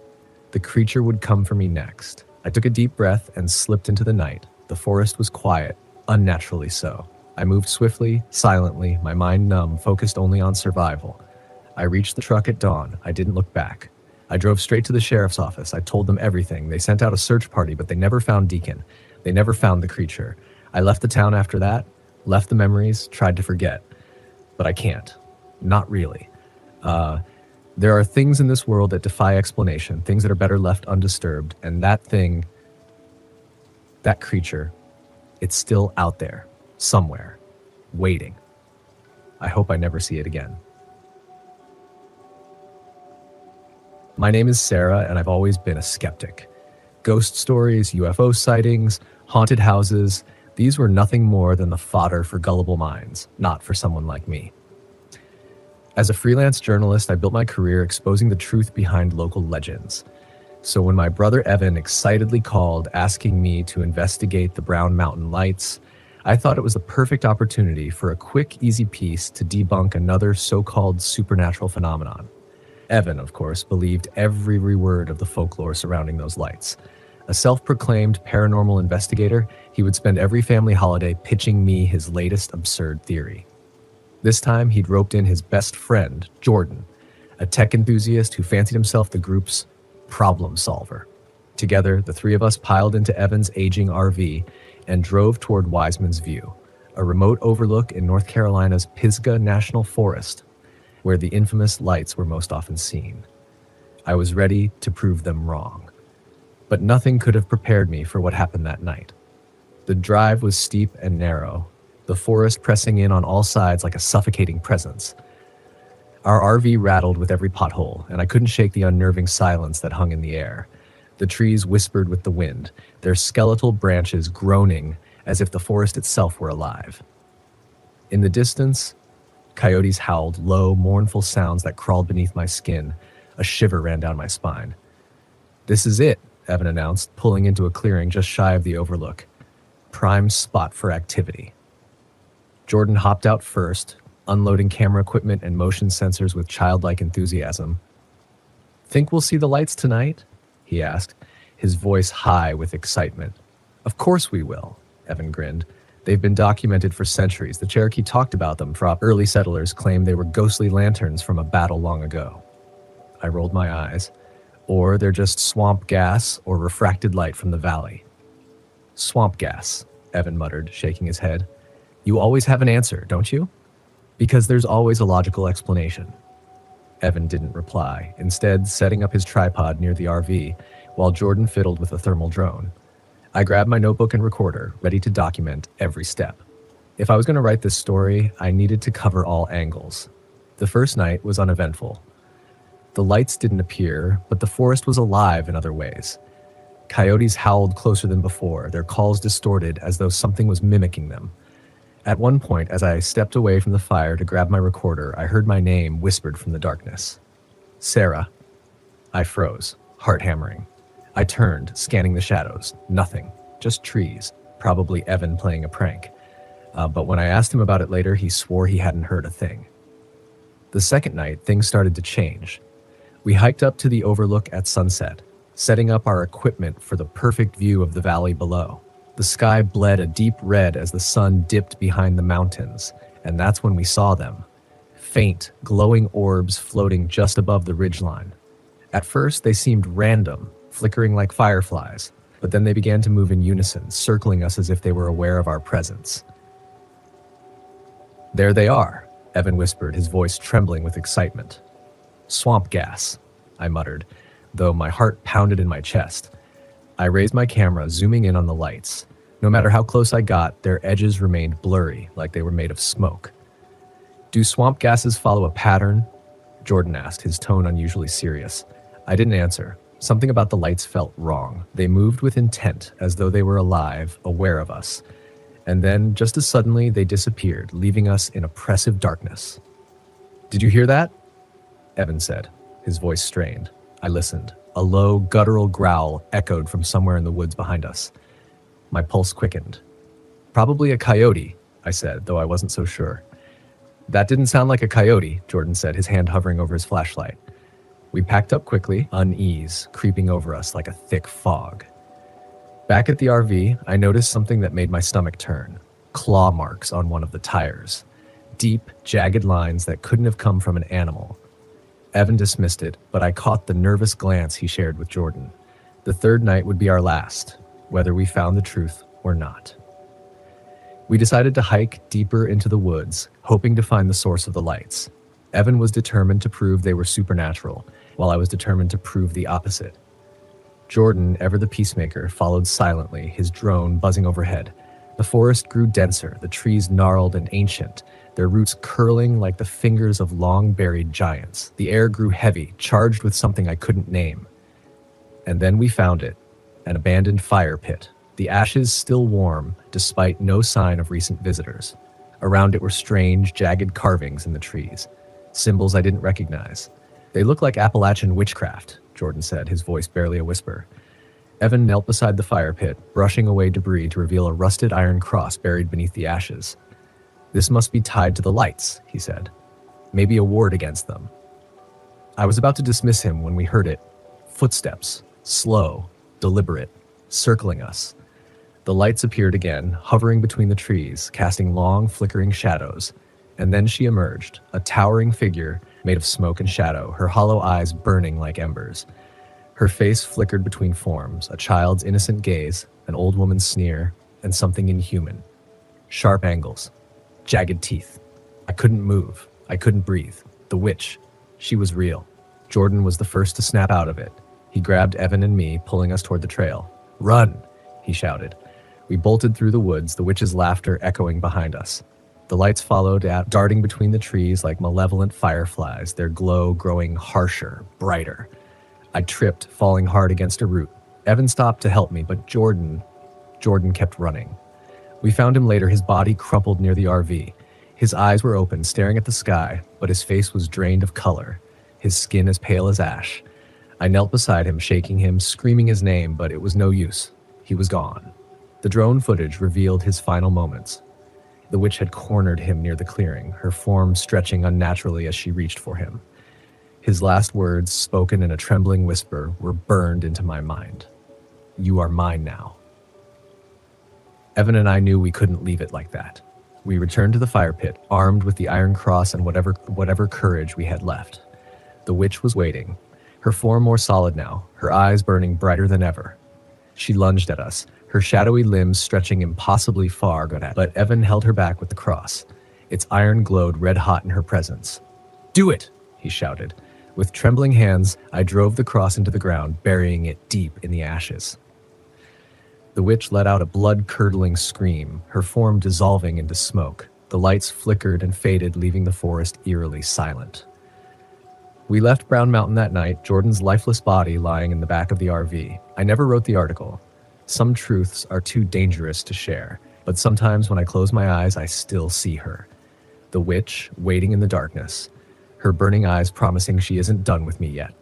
The creature would come for me next. I took a deep breath and slipped into the night. The forest was quiet, unnaturally so. I moved swiftly, silently, my mind numb, focused only on survival. I reached the truck at dawn. I didn't look back. I drove straight to the sheriff's office. I told them everything. They sent out a search party, but they never found Deacon. They never found the creature. I left the town after that, left the memories, tried to forget. But I can't. Not really. There are things in this world that defy explanation, things that are better left undisturbed, and that thing, that creature, it's still out there, somewhere, waiting. I hope I never see it again. My name is Sarah, and I've always been a skeptic. Ghost stories, UFO sightings, haunted houses, these were nothing more than the fodder for gullible minds, not for someone like me. As a freelance journalist, I built my career exposing the truth behind local legends. So when my brother Evan excitedly called asking me to investigate the Brown Mountain Lights, I thought it was the perfect opportunity for a quick, easy piece to debunk another so-called supernatural phenomenon. Evan, of course, believed every word of the folklore surrounding those lights. A self-proclaimed paranormal investigator, he would spend every family holiday pitching me his latest absurd theory. This time, he'd roped in his best friend, Jordan, a tech enthusiast who fancied himself the group's problem solver. Together, the three of us piled into Evan's aging RV, and drove toward Wiseman's View, a remote overlook in North Carolina's Pisgah National Forest, where the infamous lights were most often seen. I was ready to prove them wrong. But nothing could have prepared me for what happened that night. The drive was steep and narrow, the forest pressing in on all sides like a suffocating presence. Our RV rattled with every pothole, and I couldn't shake the unnerving silence that hung in the air. The trees whispered with the wind, their skeletal branches groaning as if the forest itself were alive. In the distance, coyotes howled, low, mournful sounds that crawled beneath my skin. A shiver ran down my spine. "This is it," Evan announced, pulling into a clearing just shy of the overlook. Prime spot for activity. Jordan hopped out first, unloading camera equipment and motion sensors with childlike enthusiasm. "Think we'll see the lights tonight?" he asked, his voice high with excitement. "Of course we will," Evan grinned. "They've been documented for centuries. The Cherokee talked about them, for early settlers claimed they were ghostly lanterns from a battle long ago." I rolled my eyes. "Or they're just swamp gas or refracted light from the valley." "Swamp gas," Evan muttered, shaking his head. "You always have an answer, don't you?" "Because there's always a logical explanation." Evan didn't reply, instead setting up his tripod near the RV while Jordan fiddled with a thermal drone. I grabbed my notebook and recorder, ready to document every step. If I was going to write this story, I needed to cover all angles. The first night was uneventful. The lights didn't appear, but the forest was alive in other ways. Coyotes howled closer than before, their calls distorted as though something was mimicking them. At one point, as I stepped away from the fire to grab my recorder, I heard my name whispered from the darkness. "Sarah." I froze, heart hammering. I turned, scanning the shadows. Nothing, just trees, probably Evan playing a prank. But when I asked him about it later, he swore he hadn't heard a thing. The second night, things started to change. We hiked up to the overlook at sunset, setting up our equipment for the perfect view of the valley below. The sky bled a deep red as the sun dipped behind the mountains, and that's when we saw them. Faint, glowing orbs floating just above the ridgeline. At first, they seemed random, flickering like fireflies, but then they began to move in unison, circling us as if they were aware of our presence. "There they are," Evan whispered, his voice trembling with excitement. "Swamp gas," I muttered, though my heart pounded in my chest. I raised my camera, zooming in on the lights. No matter how close I got, their edges remained blurry, like they were made of smoke. "Do swamp gases follow a pattern?" Jordan asked, his tone unusually serious. I didn't answer. Something about the lights felt wrong. They moved with intent, as though they were alive, aware of us. And then, just as suddenly, they disappeared, leaving us in oppressive darkness. "Did you hear that?" Evan said, his voice strained. I listened. A low, guttural growl echoed from somewhere in the woods behind us. My pulse quickened. "Probably a coyote," I said, though I wasn't so sure. "That didn't sound like a coyote," Jordan said, his hand hovering over his flashlight. We packed up quickly, unease creeping over us like a thick fog. Back at the RV, I noticed something that made my stomach turn. Claw marks on one of the tires. Deep, jagged lines that couldn't have come from an animal. Evan dismissed it, but I caught the nervous glance he shared with Jordan. The third night would be our last, whether we found the truth or not. We decided to hike deeper into the woods, hoping to find the source of the lights. Evan was determined to prove they were supernatural, while I was determined to prove the opposite. Jordan, ever the peacemaker, followed silently, his drone buzzing overhead. The forest grew denser, the trees gnarled and ancient, their roots curling like the fingers of long-buried giants. The air grew heavy, charged with something I couldn't name. And then we found it, an abandoned fire pit, the ashes still warm, despite no sign of recent visitors. Around it were strange, jagged carvings in the trees, symbols I didn't recognize. "They look like Appalachian witchcraft," Jordan said, his voice barely a whisper. Evan knelt beside the fire pit, brushing away debris to reveal a rusted iron cross buried beneath the ashes. "This must be tied to the lights," he said. "Maybe a ward against them." I was about to dismiss him when we heard it. Footsteps, slow, deliberate, circling us. The lights appeared again, hovering between the trees, casting long, flickering shadows. And then she emerged, a towering figure made of smoke and shadow, her hollow eyes burning like embers. Her face flickered between forms, a child's innocent gaze, an old woman's sneer, and something inhuman. Sharp angles, jagged teeth. I couldn't move. I couldn't breathe. The witch, she was real. Jordan was the first to snap out of it. He grabbed Evan and me, pulling us toward the trail. "Run!" he shouted. We bolted through the woods, the witch's laughter echoing behind us. The lights followed, darting between the trees like malevolent fireflies, their glow growing harsher, brighter. I tripped, falling hard against a root. Evan stopped to help me, but Jordan kept running. We found him later, his body crumpled near the RV. His eyes were open, staring at the sky, but his face was drained of color, his skin as pale as ash. I knelt beside him, shaking him, screaming his name, but it was no use. He was gone. The drone footage revealed his final moments. The witch had cornered him near the clearing, her form stretching unnaturally as she reached for him. His last words, spoken in a trembling whisper, were burned into my mind. "You are mine now." Evan and I knew we couldn't leave it like that. We returned to the fire pit, armed with the iron cross and whatever courage we had left. The witch was waiting, her form more solid now, her eyes burning brighter than ever. She lunged at us, her shadowy limbs stretching impossibly far, but Evan held her back with the cross. Its iron glowed red-hot in her presence. "Do it!" he shouted. With trembling hands, I drove the cross into the ground, burying it deep in the ashes. The witch let out a blood-curdling scream, her form dissolving into smoke. The lights flickered and faded, leaving the forest eerily silent. We left Brown Mountain that night, Jordan's lifeless body lying in the back of the RV. I never wrote the article. Some truths are too dangerous to share, but sometimes when I close my eyes, I still see her. The witch, waiting in the darkness, her burning eyes promising she isn't done with me yet.